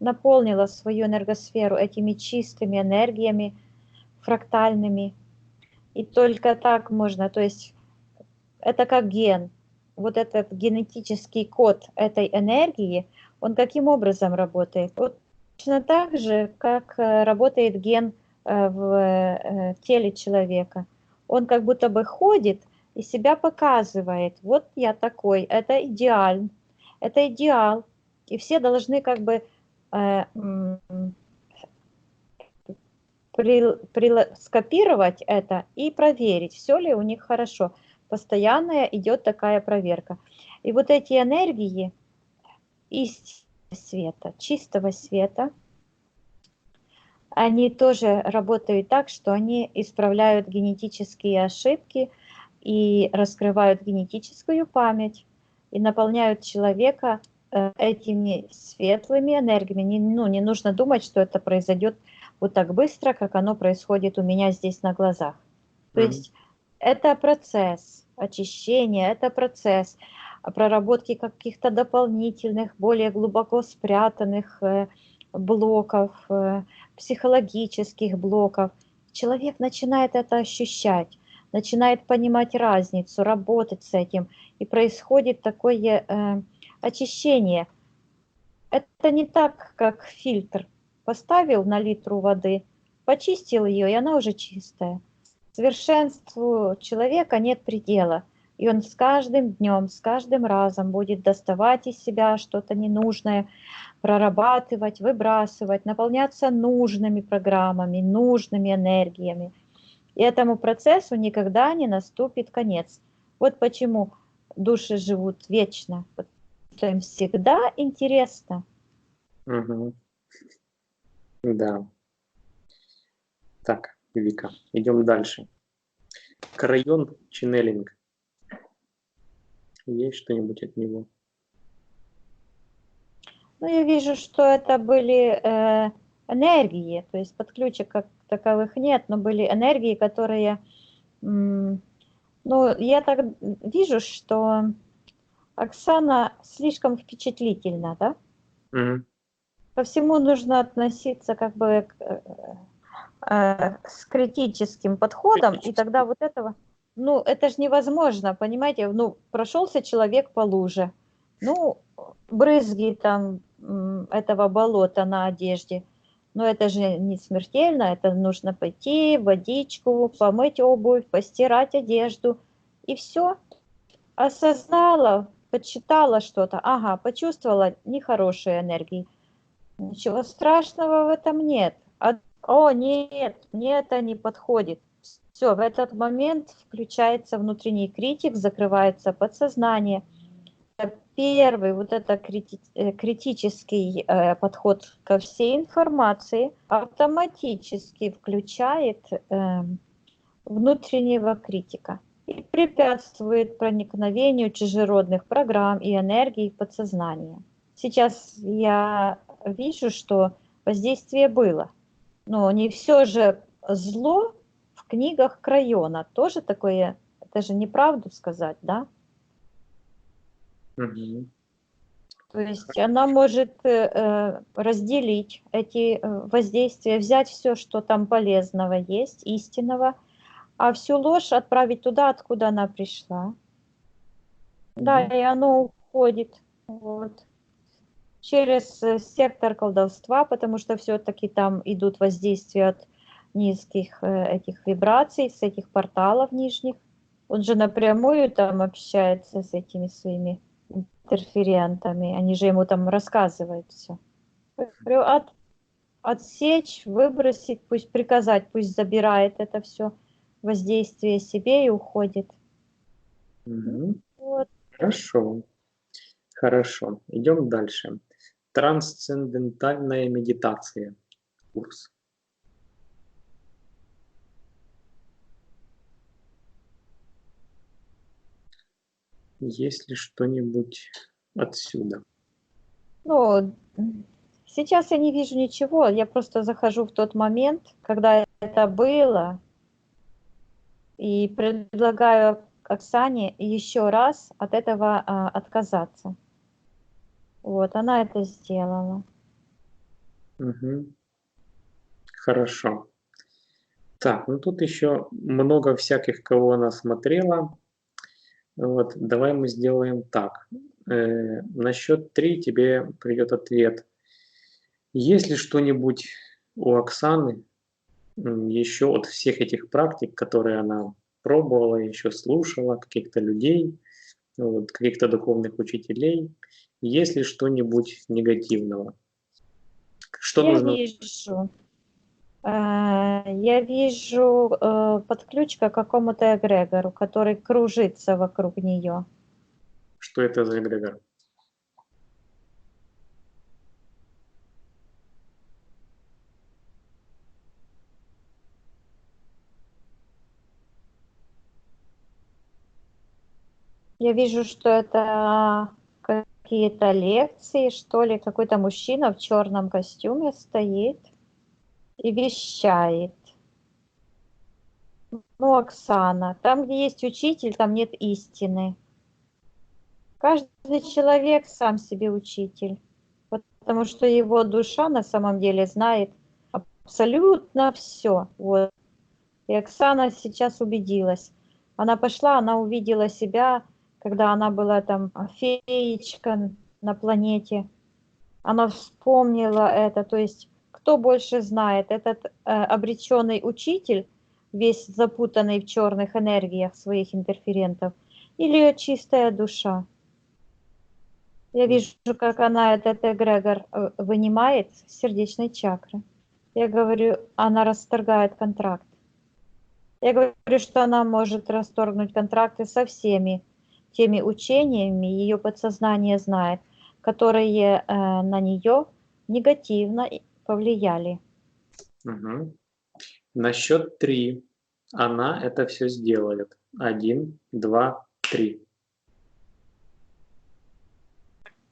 наполнила свою энергосферу этими чистыми энергиями, фрактальными. И только так можно, то есть это как ген. Вот этот генетический код этой энергии, он каким образом работает? Вот точно так же, как работает ген в теле человека. Он как будто бы ходит и себя показывает. Вот я такой, это идеал. Это идеал. И все должны как бы скопировать это и проверить, все ли у них хорошо. Постоянная идет такая проверка. И вот эти энергии из света, чистого света, они тоже работают так, что они исправляют генетические ошибки и раскрывают генетическую память и наполняют человека этими светлыми энергиями. Не нужно думать, что это произойдет вот так быстро, как оно происходит у меня здесь на глазах. То есть это процесс очищения, это процесс проработки каких-то дополнительных, более глубоко спрятанных блоков, психологических блоков. Человек начинает это ощущать, начинает понимать разницу, работать с этим, и происходит такое очищение. Это не так, как фильтр. Поставил на литру воды, почистил ее, и она уже чистая. Совершенству человека нет предела. И он с каждым днем, с каждым разом будет доставать из себя что-то ненужное, прорабатывать, выбрасывать, наполняться нужными программами, нужными энергиями. И этому процессу никогда не наступит конец. Вот почему души живут вечно, потому что им всегда интересно. Да. Так, Вика, идем дальше. Крайон ченнелинг. Есть что-нибудь от него? Ну, я вижу, что это были энергии, то есть подключек как таковых нет, но были энергии, которые, ну, я так вижу, что Оксана слишком впечатлительна, да? Мгм. Ко всему нужно относиться как бы с критическим подходом, и тогда вот этого, ну, это же невозможно, понимаете, ну, прошелся человек по луже, ну, брызги там этого болота на одежде, но это же не смертельно, это нужно пойти, водичку, помыть обувь, постирать одежду, и все, осознала, почитала что-то, ага, почувствовала нехорошие энергии, ничего страшного в этом нет. О, нет, мне это не подходит. Все, в этот момент включается внутренний критик, закрывается подсознание. Первый вот это критический подход ко всей информации автоматически включает внутреннего критика и препятствует проникновению чужеродных программ и энергий в подсознание. Сейчас я вижу, что воздействие было, но не все же зло в книгах Крайона. Тоже такое, это же неправду сказать, да? Мгм. То есть она может разделить эти воздействия, взять все, что там полезного есть, истинного, а всю ложь отправить туда, откуда она пришла. Да, Мгм. и оно уходит вот, через сектор колдовства, потому что все-таки там идут воздействия от низких этих вибраций, с этих порталов нижних. Он же напрямую там общается с этими своими интерферентами, они же ему там рассказывают все. Отсечь, выбросить, пусть приказать, пусть забирает это все воздействие себе и уходит. Мгм. Вот. Хорошо. Хорошо. Идем дальше. Трансцендентальная медитация. Курс. Есть ли что-нибудь отсюда? Ну, сейчас я не вижу ничего, я просто захожу в тот момент, когда это было, и предлагаю Оксане еще раз от этого отказаться. Вот, она это сделала. Мгм. Хорошо. Так, ну тут еще много всяких, кого она смотрела. Вот, давай мы сделаем так. На счет 3 тебе придет ответ. Есть ли что-нибудь у Оксаны еще от всех этих практик, которые она пробовала, еще слушала, каких-то людей, вот, каких-то духовных учителей, есть ли что-нибудь негативного? Что Я нужно? вижу, я вижу подключка к какому-то эгрегору, который кружится вокруг нее. Что это за эгрегор? Я вижу, что это какие-то лекции, что ли, какой-то мужчина в черном костюме стоит и вещает. Ну, Оксана, там, где есть учитель, там нет истины. Каждый человек сам себе учитель, потому что его душа на самом деле знает абсолютно все. Вот. И Оксана сейчас убедилась. Она пошла, она увидела себя, когда она была там феечка на планете. Она вспомнила это, то есть кто больше знает, этот обреченный учитель, весь запутанный в черных энергиях своих интерферентов, или ее чистая душа. Я вижу, как она этот эгрегор вынимает с сердечной чакры. Я говорю, она расторгает контракт. Я говорю, что она может расторгнуть контракты со всеми теми учениями, ее подсознание знает, которые на нее негативно повлияли. Угу. На счет 3 она это все сделает. 1, 2, 3.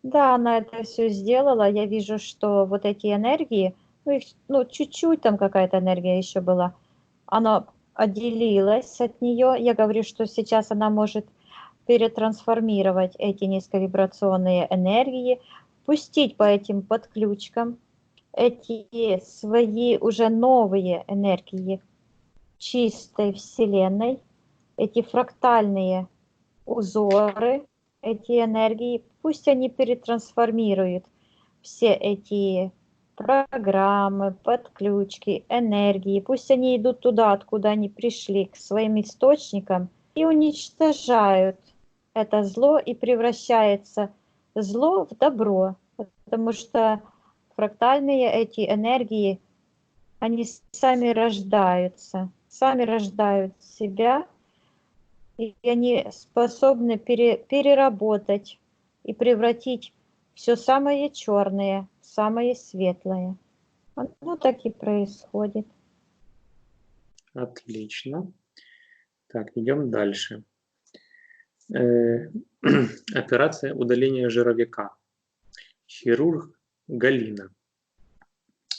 Да, она это все сделала. Я вижу, что вот эти энергии, ну, их, ну, чуть-чуть там какая-то энергия еще была, она отделилась от нее. Я говорю, что сейчас она может перетрансформировать эти низковибрационные энергии, пустить по этим подключкам эти свои уже новые энергии чистой Вселенной, эти фрактальные узоры, эти энергии, пусть они перетрансформируют все эти программы, подключки, энергии, пусть они идут туда, откуда они пришли, к своим источникам, и уничтожают это зло, и превращается зло в добро, потому что фрактальные эти энергии, они сами рождают себя, и они способны переработать и превратить все самое черное в самое светлое. Ну, так и происходит. Отлично. Так, идем дальше. Операция удаления жировика. Хирург Галина.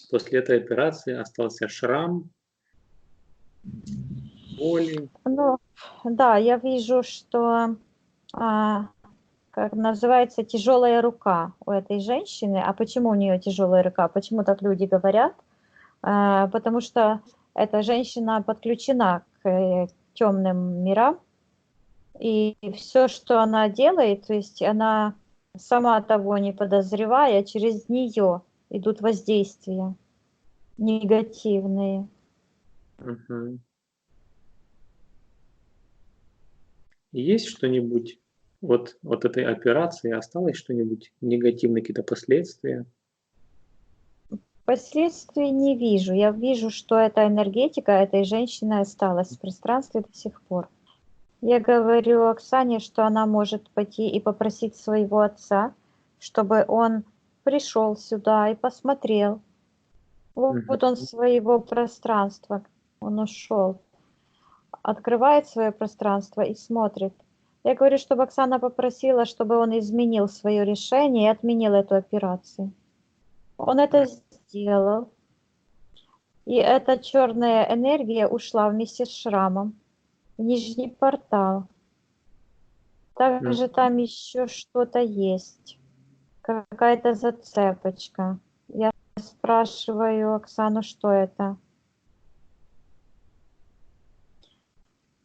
После этой операции остался шрам, боли. Ну, да, я вижу, что, как называется, тяжелая рука у этой женщины. А почему у нее тяжелая рука? Почему так люди говорят? Потому что эта женщина подключена к темным мирам, и все, что она делает, то есть она сама того не подозревая, через нее идут воздействия негативные. Мгм. Есть что-нибудь от этой операции? Осталось что-нибудь? Негативные какие-то последствия? Последствий не вижу. Я вижу, что эта энергетика этой женщины осталась в пространстве до сих пор. Я говорю Оксане, что она может пойти и попросить своего отца, чтобы он пришел сюда и посмотрел. Вот он Мгм. своего пространства, он ушел, открывает свое пространство и смотрит. Я говорю, чтобы Оксана попросила, чтобы он изменил свое решение и отменил эту операцию. Он это сделал. И эта черная энергия ушла вместе с шрамом в нижний портал. Также там еще что-то есть, какая-то зацепочка. Я спрашиваю Оксану, что это.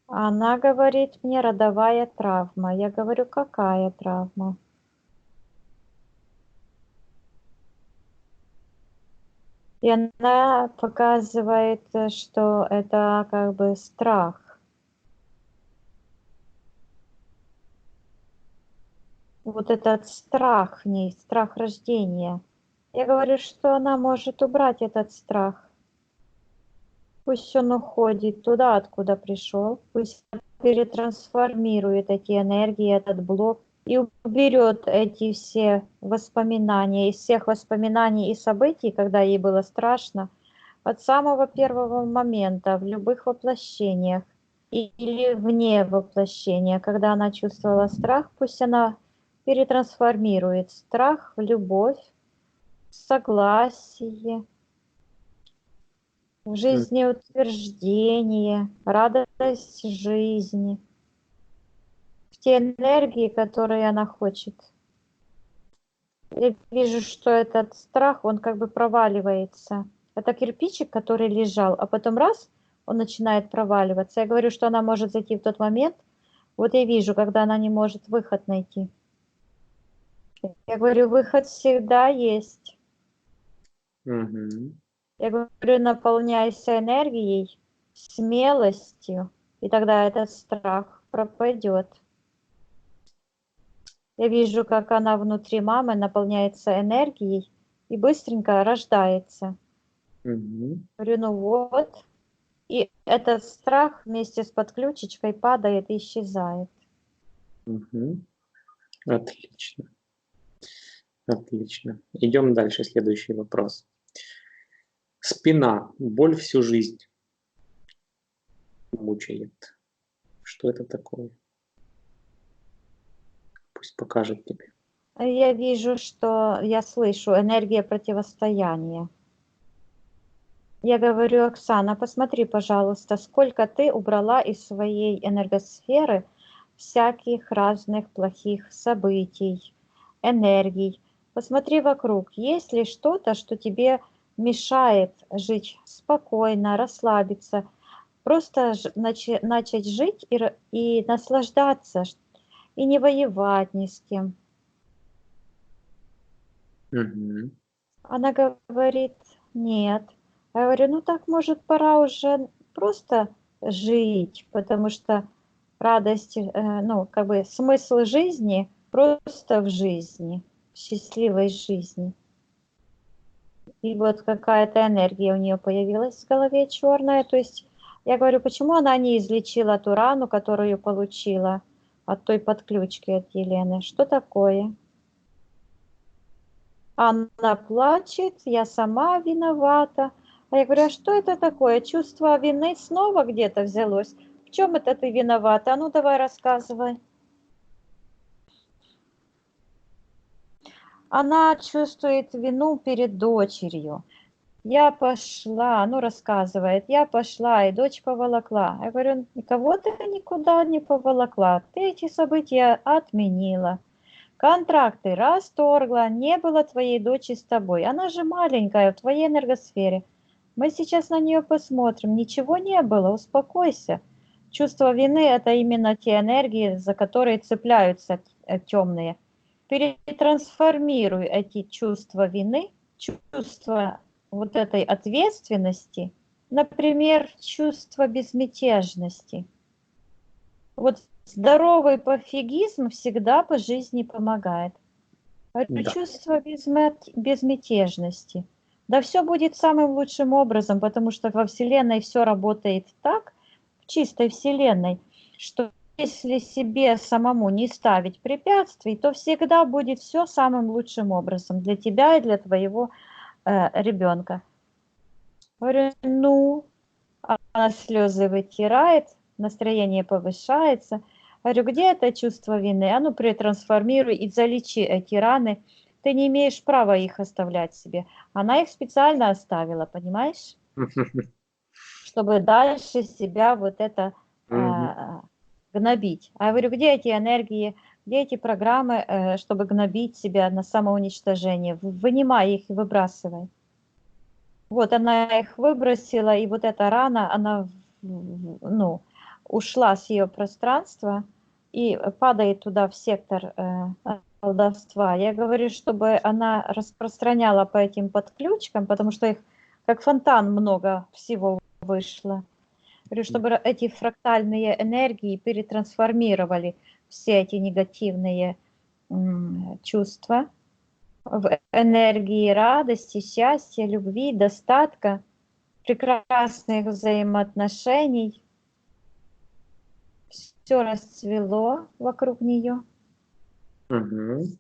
Она говорит мне родовая травма. Я говорю, какая травма? И она показывает, что это как бы страх. Вот этот страх в ней, страх рождения. Я говорю, что она может убрать этот страх. Пусть он уходит туда, откуда пришел. Пусть перетрансформирует эти энергии, этот блок. И уберет эти все воспоминания. Из всех воспоминаний и событий, когда ей было страшно, от самого первого момента, в любых воплощениях или вне воплощения, когда она чувствовала страх, пусть она перетрансформирует страх в любовь, в согласие, в жизнеутверждение, радость жизни, в те энергии, которые она хочет. Я вижу, что этот страх, он как бы проваливается. Это кирпичик, который лежал, а потом раз, он начинает проваливаться. Я говорю, что она может зайти в тот момент. Вот я вижу, когда она не может выход найти. Я говорю, выход всегда есть. Мгм. Я говорю, наполняйся энергией, смелостью, и тогда этот страх пропадет. Я вижу, как она внутри мамы наполняется энергией и быстренько рождается. Мгм. Говорю, ну вот. И этот страх вместе с подключечкой падает и исчезает. Мгм. Отлично. Отлично. Идем дальше. Следующий вопрос. Спина. Боль всю жизнь мучает. Что это такое? Пусть покажет тебе. Я вижу, что я слышу энергия противостояния. Я говорю, Оксана, посмотри, пожалуйста, сколько ты убрала из своей энергосферы всяких разных плохих событий, энергий. Посмотри вокруг, есть ли что-то, что тебе мешает жить спокойно, расслабиться, просто начать жить и наслаждаться, и не воевать ни с кем. Мгм. Она говорит, нет. Я говорю, ну так, может, пора уже просто жить, потому что радость, ну, как бы смысл жизни просто в жизни, в счастливой жизни. И вот какая-то энергия у нее появилась в голове черная. То есть я говорю, почему она не излечила ту рану, которую получила от той подключки от Елены? Что такое? Она плачет, я сама виновата. А я говорю, а что это такое? Чувство вины снова где-то взялось? В чем это ты виновата? А ну давай рассказывай. Она чувствует вину перед дочерью. Я пошла, ну рассказывает, я пошла, и дочь поволокла. Я говорю, никого ты никуда не поволокла, ты эти события отменила. Контракты расторгла, не было твоей дочери с тобой. Она же маленькая в твоей энергосфере. Мы сейчас на нее посмотрим. Ничего не было, успокойся. Чувство вины – это именно те энергии, за которые цепляются темные. Перетрансформируй эти чувства вины, чувство вот этой ответственности, например, чувство безмятежности. Вот здоровый пофигизм всегда по жизни помогает. Да. Чувство безмятежности. Да все будет самым лучшим образом, потому что во Вселенной все работает так, в чистой Вселенной, что если себе самому не ставить препятствий, то всегда будет все самым лучшим образом для тебя и для твоего ребенка. Говорю, ну, она слезы вытирает, настроение повышается. Говорю, где это чувство вины? А ну, претрансформируй и залечи эти раны. Ты не имеешь права их оставлять себе. Она их специально оставила, понимаешь? Чтобы дальше себя вот это Мгм. гнобить. А я говорю, где эти энергии, где эти программы, чтобы гнобить себя на самоуничтожение? Вынимай их и выбрасывай. Вот она их выбросила, и вот эта рана, она, ну, ушла с ее пространства и падает туда в сектор колдовства. Я говорю, чтобы она распространяла по этим подключкам, потому что их как фонтан много всего вышло. Говорю, чтобы эти фрактальные энергии перетрансформировали все эти негативные чувства в энергии радости, счастья, любви, достатка, прекрасных взаимоотношений. Все расцвело вокруг нее. Мгм.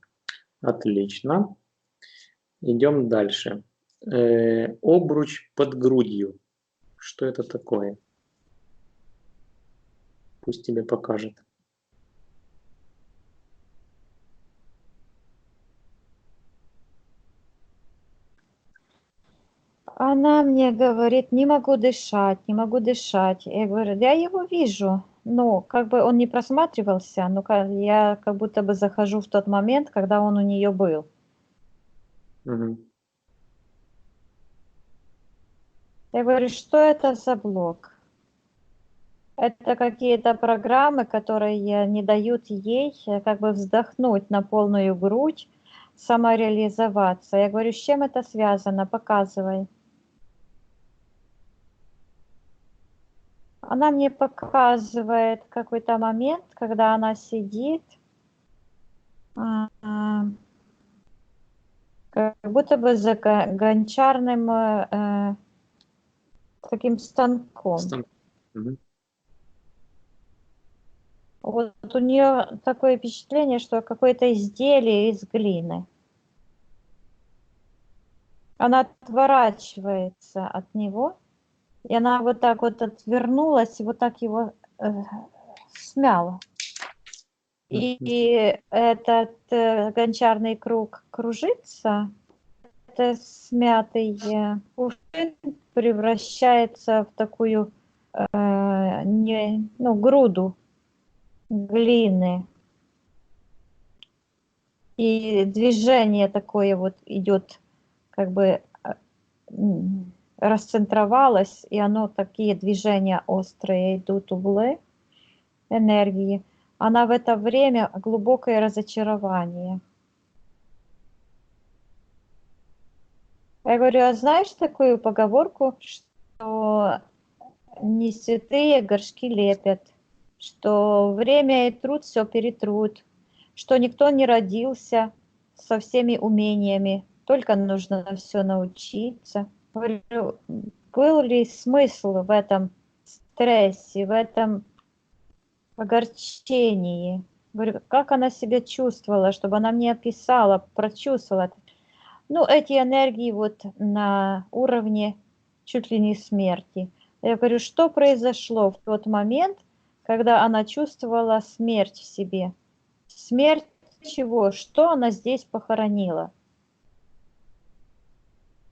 Отлично. Идем дальше. Обруч под грудью. Что это такое? Пусть тебе покажет. Она мне говорит, не могу дышать, не могу дышать. Я говорю, я его вижу. Ну, как бы он не просматривался, но я как будто бы захожу в тот момент, когда он у нее был. Мгм. Я говорю, что это за блок? Это какие-то программы, которые не дают ей как бы вздохнуть на полную грудь, самореализоваться. Я говорю, с чем это связано? Показывай. Она мне показывает какой-то момент, когда она сидит, как будто бы за гончарным таким станком. Мгм. Вот у нее такое впечатление, что какое-то изделие из глины. Она отворачивается от него, и она вот так вот отвернулась, и вот так его смяла. И этот гончарный круг кружится, это смятый кувшин превращается в такую груду глины. И движение такое вот идет, как бы расцентровалось, и оно такие движения острые идут, углы энергии. Она в это время глубокое разочарование. Я говорю, а знаешь такую поговорку, что не святые горшки лепят, что время и труд все перетрут, что никто не родился со всеми умениями, только нужно все научиться. Говорю, был ли смысл в этом стрессе, в этом огорчении? Говорю, как она себя чувствовала, чтобы она мне описала, прочувствовала. Ну, эти энергии вот на уровне чуть ли не смерти. Я говорю, что произошло в тот момент, когда она чувствовала смерть в себе? Смерть чего? Что она здесь похоронила?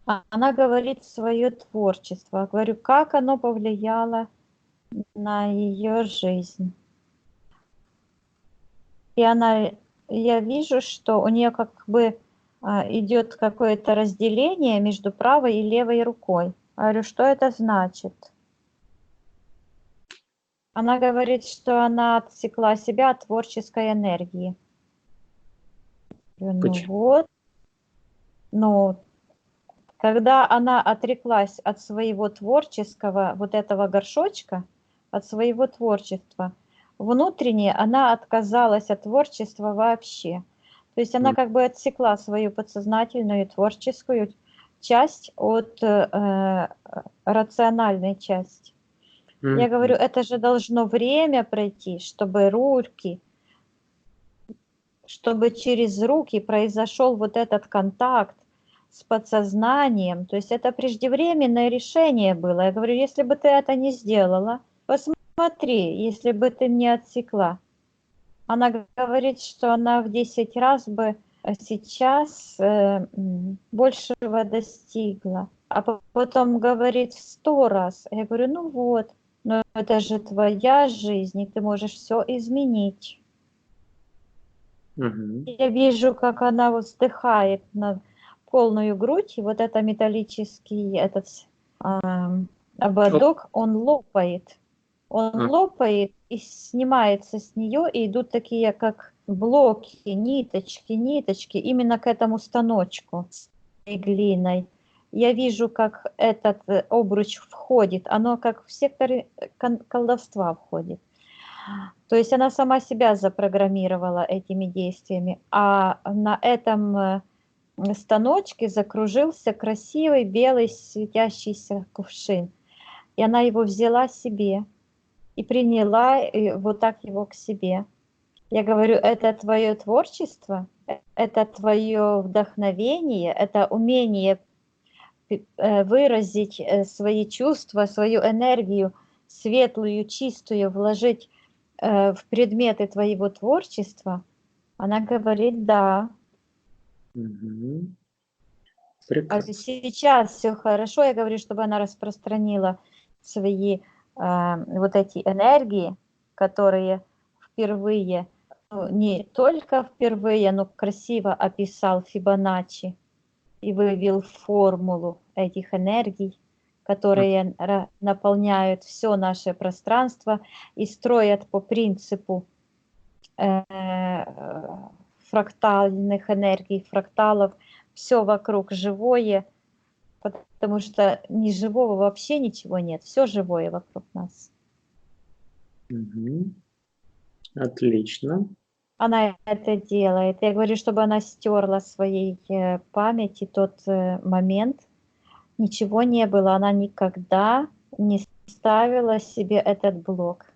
Она говорит свое творчество. Говорю, как оно повлияло на ее жизнь. И я вижу, что у нее как бы идет какое-то разделение между правой и левой рукой. Я говорю, что это значит? Она говорит, что она отсекла себя от творческой энергии. Ну вот. Ну, когда она отреклась от своего творческого, вот этого горшочка, от своего творчества, внутренне она отказалась от творчества вообще. То есть она как бы отсекла свою подсознательную творческую часть от рациональной части. Я говорю, это же должно время пройти, чтобы через руки произошел вот этот контакт с подсознанием. То есть это преждевременное решение было. Я говорю, если бы ты это не сделала, посмотри, если бы ты не отсекла. Она говорит, что она в 10 раз бы сейчас большего достигла. А потом говорит в 100 раз. Я говорю, ну вот, но это же твоя жизнь, и ты можешь все изменить. Я вижу, как она вздыхает на полную грудь, и вот это металлический этот ободок, он лопает. Он лопает и снимается с нее, и идут такие, как блоки, ниточки, именно к этому станочку с глиной. Я вижу, как этот обруч входит, оно как в сектор колдовства входит. То есть она сама себя запрограммировала этими действиями, а на этом станочке закружился красивый белый светящийся кувшин. И она его взяла себе и приняла вот так его к себе. Я говорю, это твое творчество, это твое вдохновение, это умение выразить свои чувства, свою энергию, светлую, чистую, вложить в предметы твоего творчества. Она говорит, да. А сейчас все хорошо. Я говорю, чтобы она распространила свои вот эти энергии, которые впервые, не только впервые, но красиво описал Фибоначчи и вывел формулу этих энергий, которые наполняют все наше пространство и строят по принципу фрактальных энергий, фракталов, все вокруг живое, потому что ни живого вообще ничего нет, все живое вокруг нас. Отлично. Она это делает. Я говорю, чтобы она стерла своей памяти тот момент. Ничего не было, она никогда не ставила себе этот блок.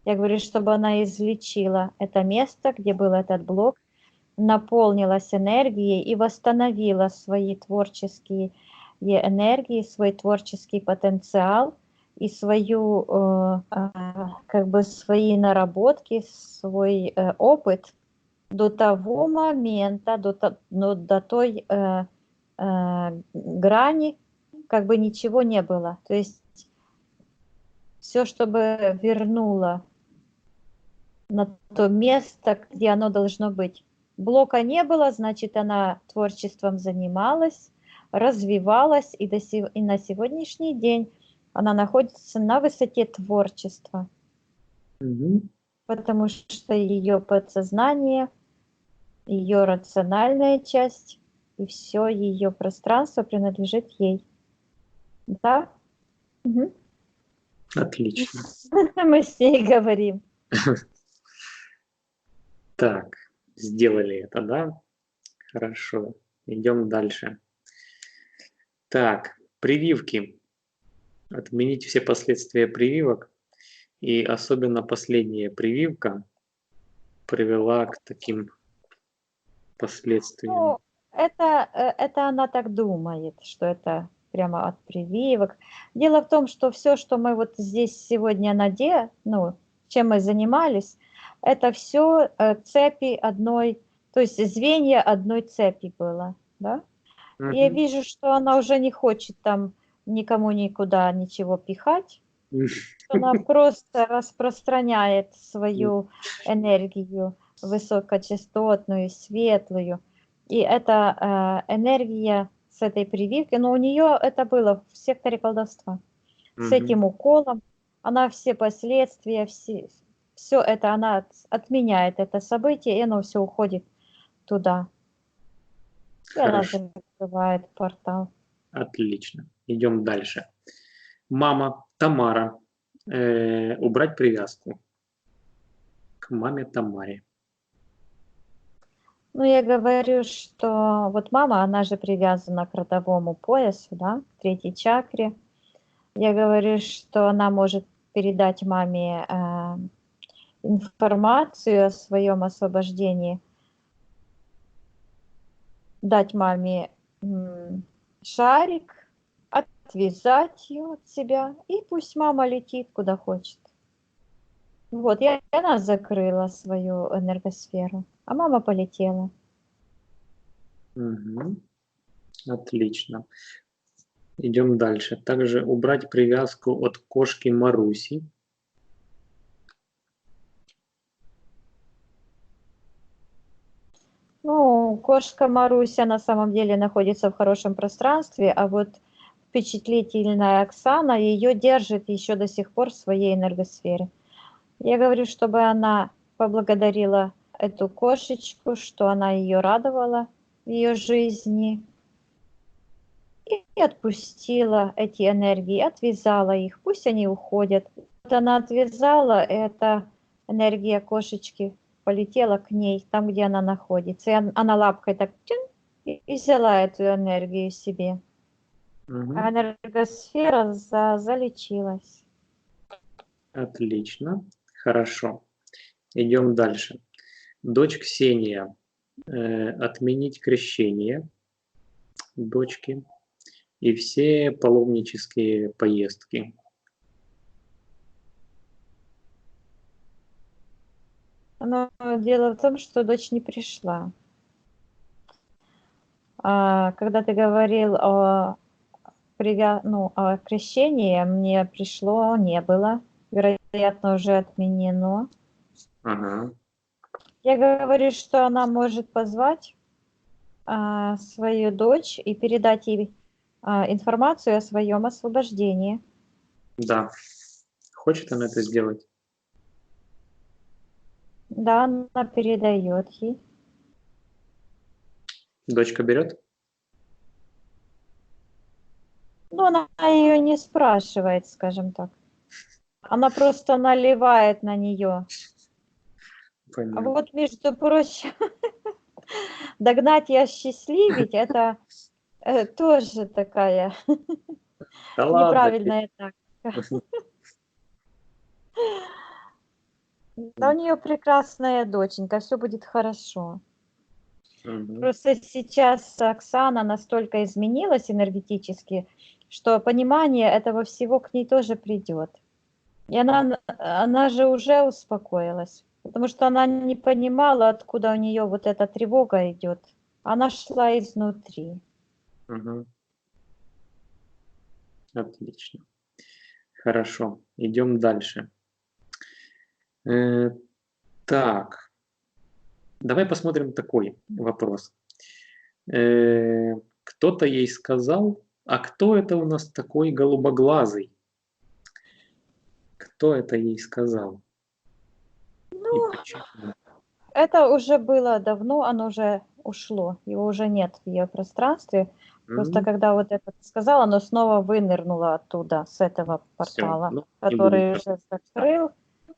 Я говорю, чтобы она излечила это место, где был этот блок, наполнилась энергией и восстановила свои творческие энергии, свой творческий потенциал и свою, как бы свои наработки, свой опыт до того момента, до той грани, как бы ничего не было. То есть все, чтобы вернуло на то место, где оно должно быть. Блока не было, значит, она творчеством занималась, развивалась, и на сегодняшний день она находится на высоте творчества, потому что ее подсознание, ее рациональная часть и все ее пространство принадлежит ей. Да? Угу. Отлично. Мы с ней говорим. Так, сделали это, да? Хорошо. Идем дальше. Так, прививки. Отменить все последствия прививок. И особенно последняя прививка привела к таким последствиям. Ну, это она так думает, что это прямо от прививок. Дело в том, что все, что мы вот здесь сегодня чем мы занимались, это все цепи одной, то есть звенья одной цепи было, да? Я вижу, что она уже не хочет там никому никуда ничего пихать, она просто распространяет свою энергию высокочастотную, светлую. И эта энергия с этой прививкой, но у нее это было в секторе колдовства. С этим уколом она все последствия, все это она отменяет, это событие, и оно все уходит туда. И она закрывает портал. Отлично. Идем дальше. Мама Тамара. Убрать привязку к маме Тамаре. Ну, я говорю, что вот мама, она же привязана к родовому поясу, да, к третьей чакре. Я говорю, что она может передать маме информацию о своем освобождении, дать маме шарик, отвязать ее от себя, и пусть мама летит куда хочет. Вот, и она закрыла свою энергосферу, а мама полетела. Угу. Отлично. Идем дальше. Также убрать привязку от кошки Маруси. Ну, кошка Маруся на самом деле находится в хорошем пространстве, а вот впечатлительная Оксана ее держит еще до сих пор в своей энергосфере. Я говорю, чтобы она поблагодарила эту кошечку, что она ее радовала в ее жизни, и отпустила эти энергии, отвязала их, пусть они уходят. Вот она отвязала, эта энергия кошечки полетела к ней, там, где она находится. И она лапкой так и взяла эту энергию себе. А энергосфера залечилась. Отлично. Хорошо. Идем дальше. Дочь Ксения. Отменить крещение дочки и все паломнические поездки. Но дело в том, что дочь не пришла. Когда ты говорил о крещении, мне пришло, не было. Вероятно, уже отменено. Ага. Я говорю, что она может позвать свою дочь и передать ей информацию о своем освобождении. Да. Хочет она это сделать? Да, она передает ей. Дочка берет? Ну, она ее не спрашивает, скажем так. Она просто наливает на нее. Понятно. А вот, между прочим, догнать и осчастливить, это тоже такая Да ладно. неправильная тактика. Да у нее прекрасная доченька, все будет хорошо. Просто сейчас Оксана настолько изменилась энергетически, что понимание этого всего к ней тоже придет. И она же уже успокоилась, потому что она не понимала, откуда у нее вот эта тревога идет. Она шла изнутри. Мгм. Отлично. Хорошо. Идем дальше. Э, Так, давай посмотрим такой вопрос. Кто-то ей сказал, а кто это у нас такой голубоглазый? Кто это ей сказал? И Ну, почему? это уже было давно, оно уже ушло, его уже нет в ее пространстве. Просто М, когда вот это сказала, оно снова вынырнуло оттуда, с этого Всё, портала, ну, не будем который просто. уже закрыл.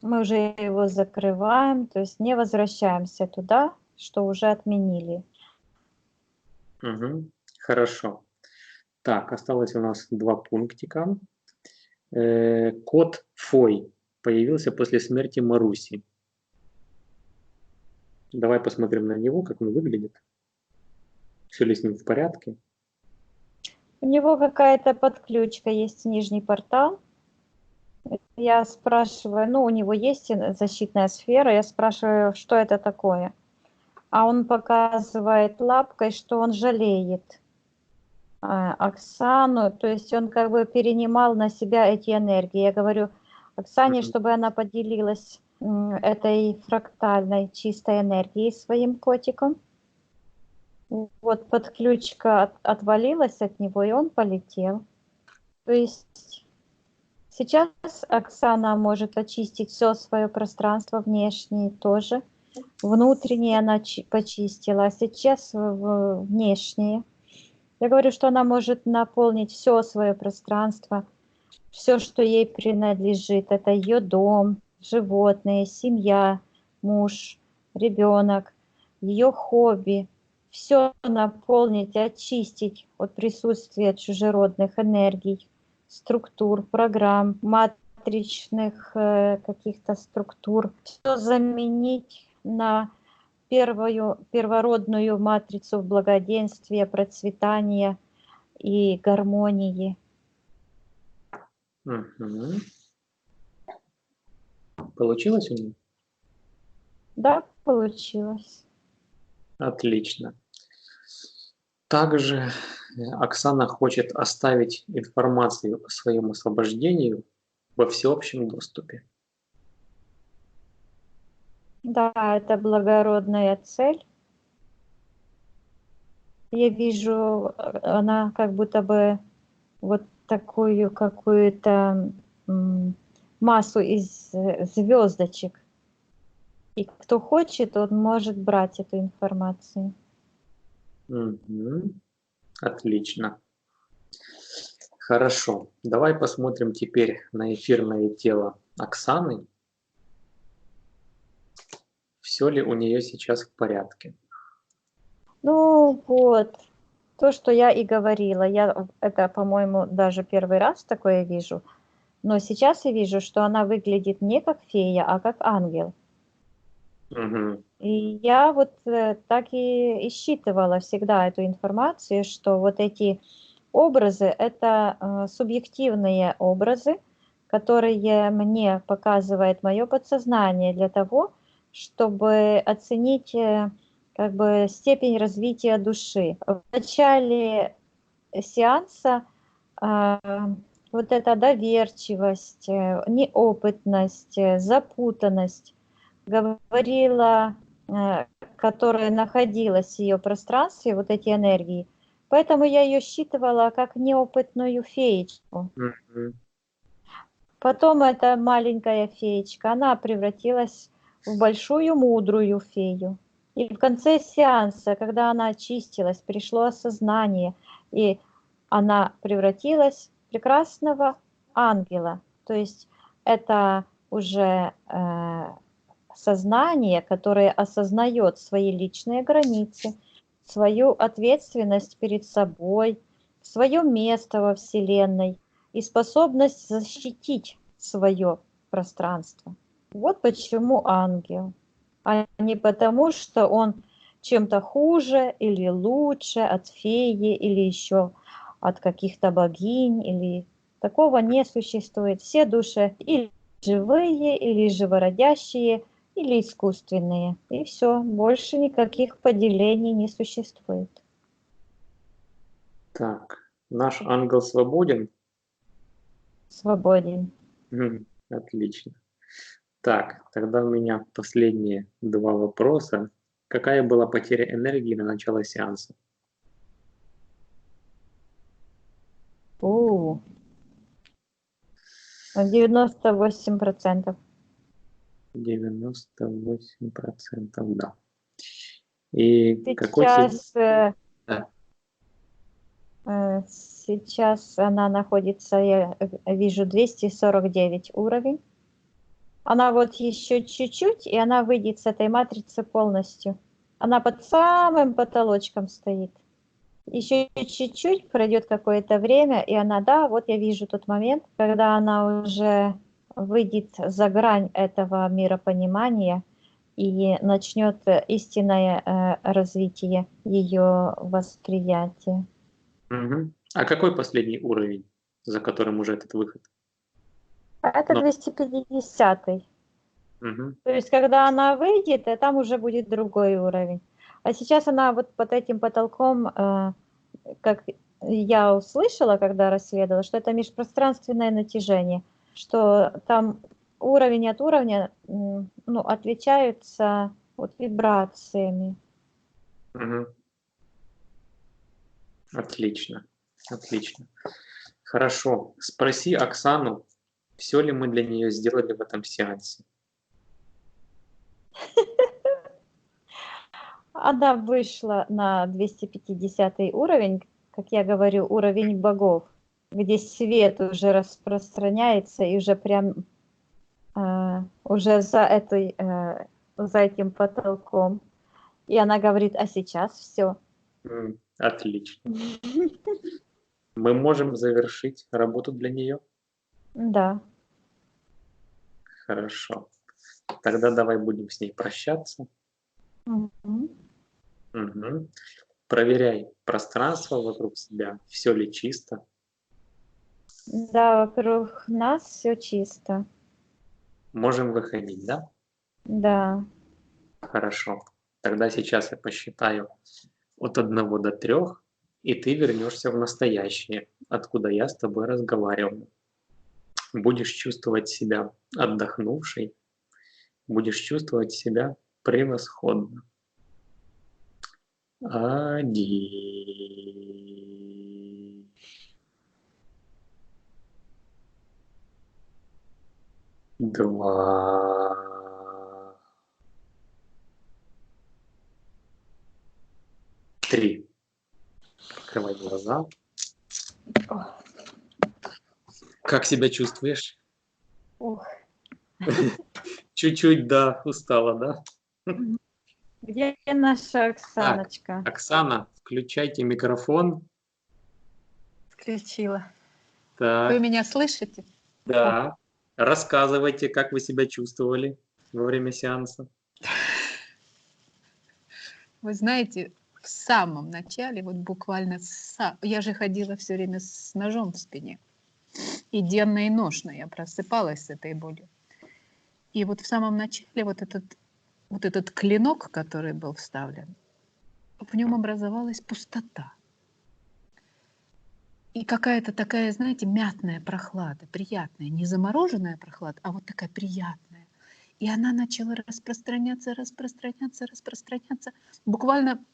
Мы уже его закрываем, то есть не возвращаемся туда, что уже отменили. Мгм. Хорошо. Так, осталось у нас 2 пунктика. Кот Фой появился после смерти Маруси. Давай посмотрим на него, как он выглядит. Все ли с ним в порядке? У него какая-то подключка, есть нижний портал. Я спрашиваю, ну, у него есть защитная сфера, я спрашиваю, что это такое. А он показывает лапкой, что он жалеет Оксану, то есть он как бы перенимал на себя эти энергии. Я говорю Оксане, Мгм. чтобы она поделилась этой фрактальной чистой энергией своим котиком. Вот подключка отвалилась от него, и он полетел. То есть сейчас Оксана может очистить все свое пространство внешнее тоже. Внутреннее она почистила, а сейчас внешнее. Я говорю, что она может наполнить все свое пространство, все, что ей принадлежит. Это ее дом, животные, семья, муж, ребенок, ее хобби. Все наполнить, очистить от присутствия чужеродных энергий, структур, программ, матричных каких-то структур. Все заменить на первородную матрицу благоденствия, процветания и гармонии. Мгм. Получилось у него? Да, получилось. Отлично. Также Оксана хочет оставить информацию о своем освобождении во всеобщем доступе. Да, это благородная цель. Я вижу, она как будто бы вот такую какую-то массу из звездочек. И кто хочет, он может брать эту информацию. Мгм. Отлично. Хорошо. Давай посмотрим теперь на эфирное тело Оксаны. Все ли у нее сейчас в порядке? Ну вот, то, что я и говорила. Я это, по-моему, даже первый раз такое вижу. Но сейчас я вижу, что она выглядит не как фея, а как ангел. Мгм. И я вот так и считывала всегда эту информацию, что вот эти образы– это субъективные образы, которые мне показывает мое подсознание для того, чтобы оценить как бы степень развития души. В начале сеанса а, вот эта доверчивость, неопытность, запутанность говорила, э, которая находилась в ее пространстве, вот эти энергии. Поэтому я ее считывала как неопытную феечку. Мгм. Потом эта маленькая феечка, она превратилась в большую мудрую фею. И в конце сеанса, когда она очистилась, пришло осознание, и она превратилась в прекрасного ангела. То есть это уже сознание, которое осознает свои личные границы, свою ответственность перед собой, свое место во Вселенной и способность защитить свое пространство. Вот почему ангел, а не потому, что он чем-то хуже или лучше от феи или еще. от каких-то богинь или такого не существует. Все души или живые, или живородящие, или искусственные. И все, больше никаких поделений не существует. Так, наш ангел свободен? Свободен. Отлично. Так, тогда у меня последние два вопроса. Какая была потеря энергии на начало сеанса? У, 98%. 98%, да. И какой Сейчас, Да. сейчас она находится, я вижу, 249 уровень. Она вот еще чуть-чуть, и она выйдет с этой матрицы полностью. Она под самым потолочком стоит. Еще чуть-чуть, пройдет какое-то время, и она, да, вот я вижу тот момент, когда она уже выйдет за грань этого миропонимания и начнет истинное развитие ее восприятия. Мгм. А какой последний уровень, за которым уже этот выход? Это Ну, 250-й. мгм. То есть, когда она выйдет, там уже будет другой уровень. А сейчас она вот под этим потолком, как я услышала, когда расследовала, что это межпространственное натяжение, что там уровень от уровня ну, отличаются вот вибрациями. Мгм. Отлично, отлично. Хорошо. Спроси Оксану, все ли мы для нее сделали в этом сеансе. Она вышла на 250 уровень, как я говорю, уровень богов, где свет уже распространяется и уже прям уже за этим потолком. И она говорит, а сейчас все. Отлично. Мы можем завершить работу для нее? Да. Хорошо. Тогда давай будем с ней прощаться. Мгм. Мгм. Проверяй пространство вокруг себя, все ли чисто. Да, вокруг нас все чисто. Можем выходить, да? Да. Хорошо. Тогда сейчас я посчитаю от 1 до 3, и ты вернешься в настоящее, откуда я с тобой разговаривал. Будешь чувствовать себя отдохнувшей, будешь чувствовать себя превосходно. 1, 2, 3. Открывай глаза. Как себя чувствуешь? Ух. Чуть-чуть, да, устала, да? Где наша Так, Оксаночка? Оксана, включайте микрофон. Включила. Вы Так, меня слышите? да. Рассказывайте, как вы себя чувствовали во время сеанса. Вы знаете, в самом начале, вот буквально, я же ходила все время с ножом в спине. И денно, и ношно я просыпалась с этой болью. И вот в самом начале вот этот клинок, который был вставлен, в нем образовалась пустота. И какая-то такая, знаете, мятная прохлада, приятная, не замороженная прохлада, а вот такая приятная. И она начала распространяться, распространяться, распространяться, буквально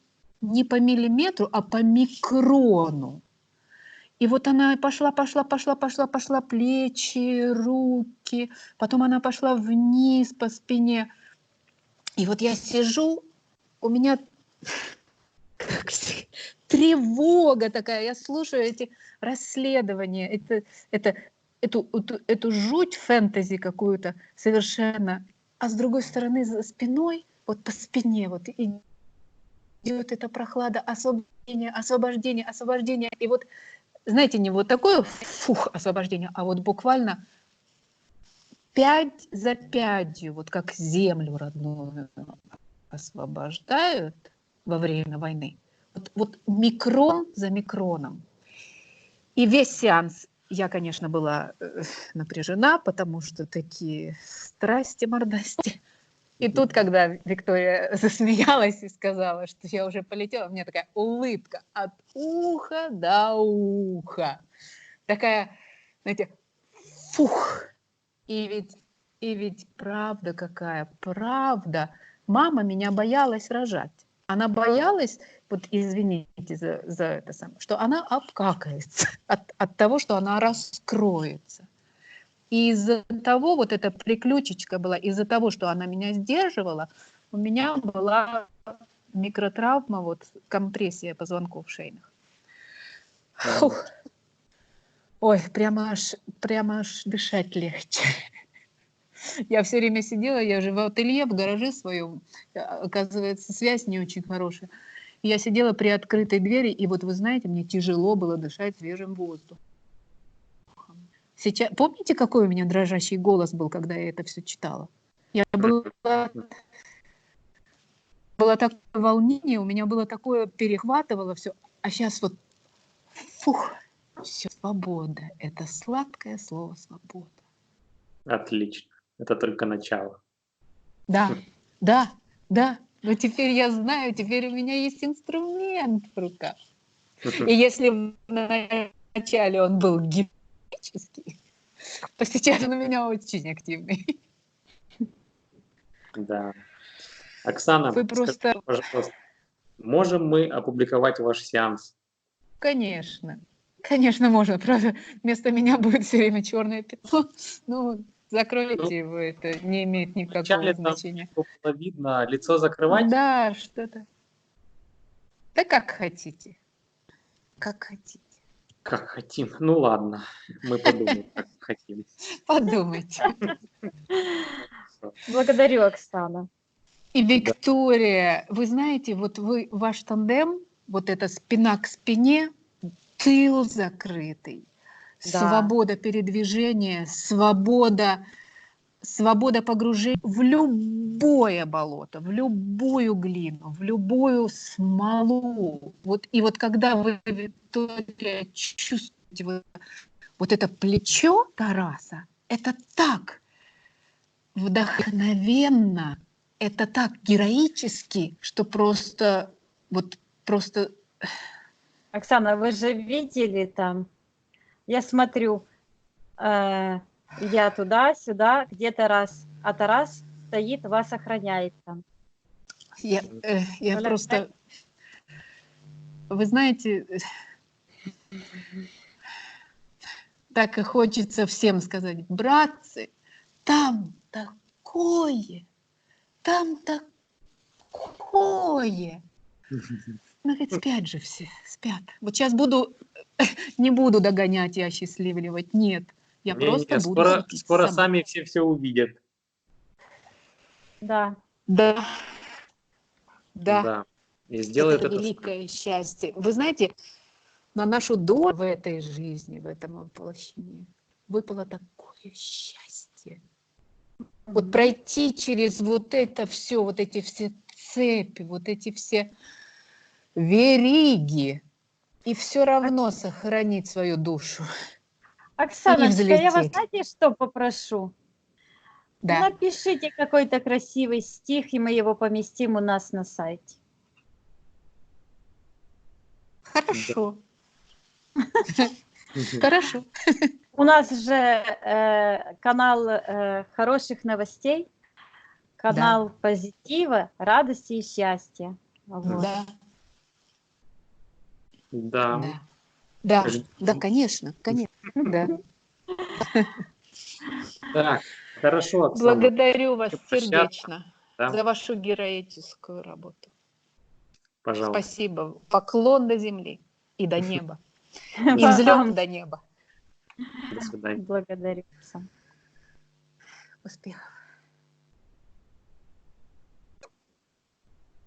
не по миллиметру, а по микрону. И вот она пошла, плечи, руки, потом она пошла вниз по спине. И вот я сижу, у меня тревога такая, я слушаю эти расследования, эту жуть фэнтези какую-то совершенно. А с другой стороны, за спиной, вот по спине, вот идет эта прохлада, освобождение, освобождение, освобождение. И вот, знаете, не вот такое фух, освобождение, а вот буквально пять за пятью, вот как землю родную освобождают во время войны. Вот микрон за микроном. И весь сеанс я, конечно, была напряжена, потому что такие страсти, мордасти. И тут, когда Виктория засмеялась и сказала, что я уже полетела, у меня такая улыбка от уха до уха. Такая, знаете, фух. И ведь правда какая, правда. Мама меня боялась рожать. Она боялась, вот извините за это самое, что она обкакается от того, что она раскроется. И из-за того, вот эта приключечка была, из-за того, что она меня сдерживала, у меня была микротравма, вот компрессия позвонков шейных. Фух. Ой, прямо аж дышать легче. Я все время сидела, я же в ателье, в гараже своем, оказывается, связь не очень хорошая. Я сидела при открытой двери, и вот вы знаете, мне тяжело было дышать свежим воздухом. Сейчас, помните, какой у меня дрожащий голос был, когда я это все читала? Было такое волнение, у меня было такое, перехватывало все, а сейчас вот, фух, все, свобода. Это сладкое слово «свобода». Отлично. Это только начало. Да. Но теперь я знаю, теперь у меня есть инструмент в руках. И если в начале он был гипнотический, то сейчас он у меня очень активный. Да. Оксана, Вы просто... скажите, пожалуйста, можем мы опубликовать ваш сеанс? Конечно. Конечно, можно. Правда, вместо меня будет все время черное пятно. Ну, закройте его, это не имеет никакого Вначале там значения. было видно, лицо закрывать? Да, что-то. Да как хотите. Как хотите. Как хотим. Ну ладно, мы подумаем, как хотим. Подумайте. Благодарю, Оксана. И Виктория, вы знаете, вот ваш тандем, вот эта спина к спине, тыл закрытый, Да. свобода передвижения, свобода погружения в любое болото, в любую глину, в любую смолу. Вот, и вот когда вы, Виктория, чувствуете вот это плечо Тараса, это так вдохновенно, это так героически, что просто, Оксана, вы же видели там? Я смотрю, я туда-сюда, где Тарас, а Тарас стоит, вас охраняет там. я просто, вы знаете, так и хочется всем сказать, братцы, там такое. Ну ведь спят же все, спят. Вот сейчас не буду догонять и осчастливливать, нет. Я просто буду светить скоро сама. сами все увидят. Да. Да. И сделают Это это. великое счастье. Вы знаете, на нашу долю в этой жизни, в этом воплощении, выпало такое счастье. Вот пройти через вот это все, вот эти все цепи, вот эти все вериги, и все равно сохранить свою душу. Оксаночка, я вас, взлететь. знаете, что попрошу? Да. Напишите какой-то красивый стих, и мы его поместим у нас на сайте. Хорошо. Хорошо. У нас же канал хороших новостей, канал позитива, радости и счастья. Вот. Да, конечно. Да. Так, хорошо, Оксана. Благодарю вас сердечно за вашу героическую работу. Пожалуйста. Спасибо. Поклон до земли и до неба. И взлет до неба. До свидания. Благодарю. Успехов.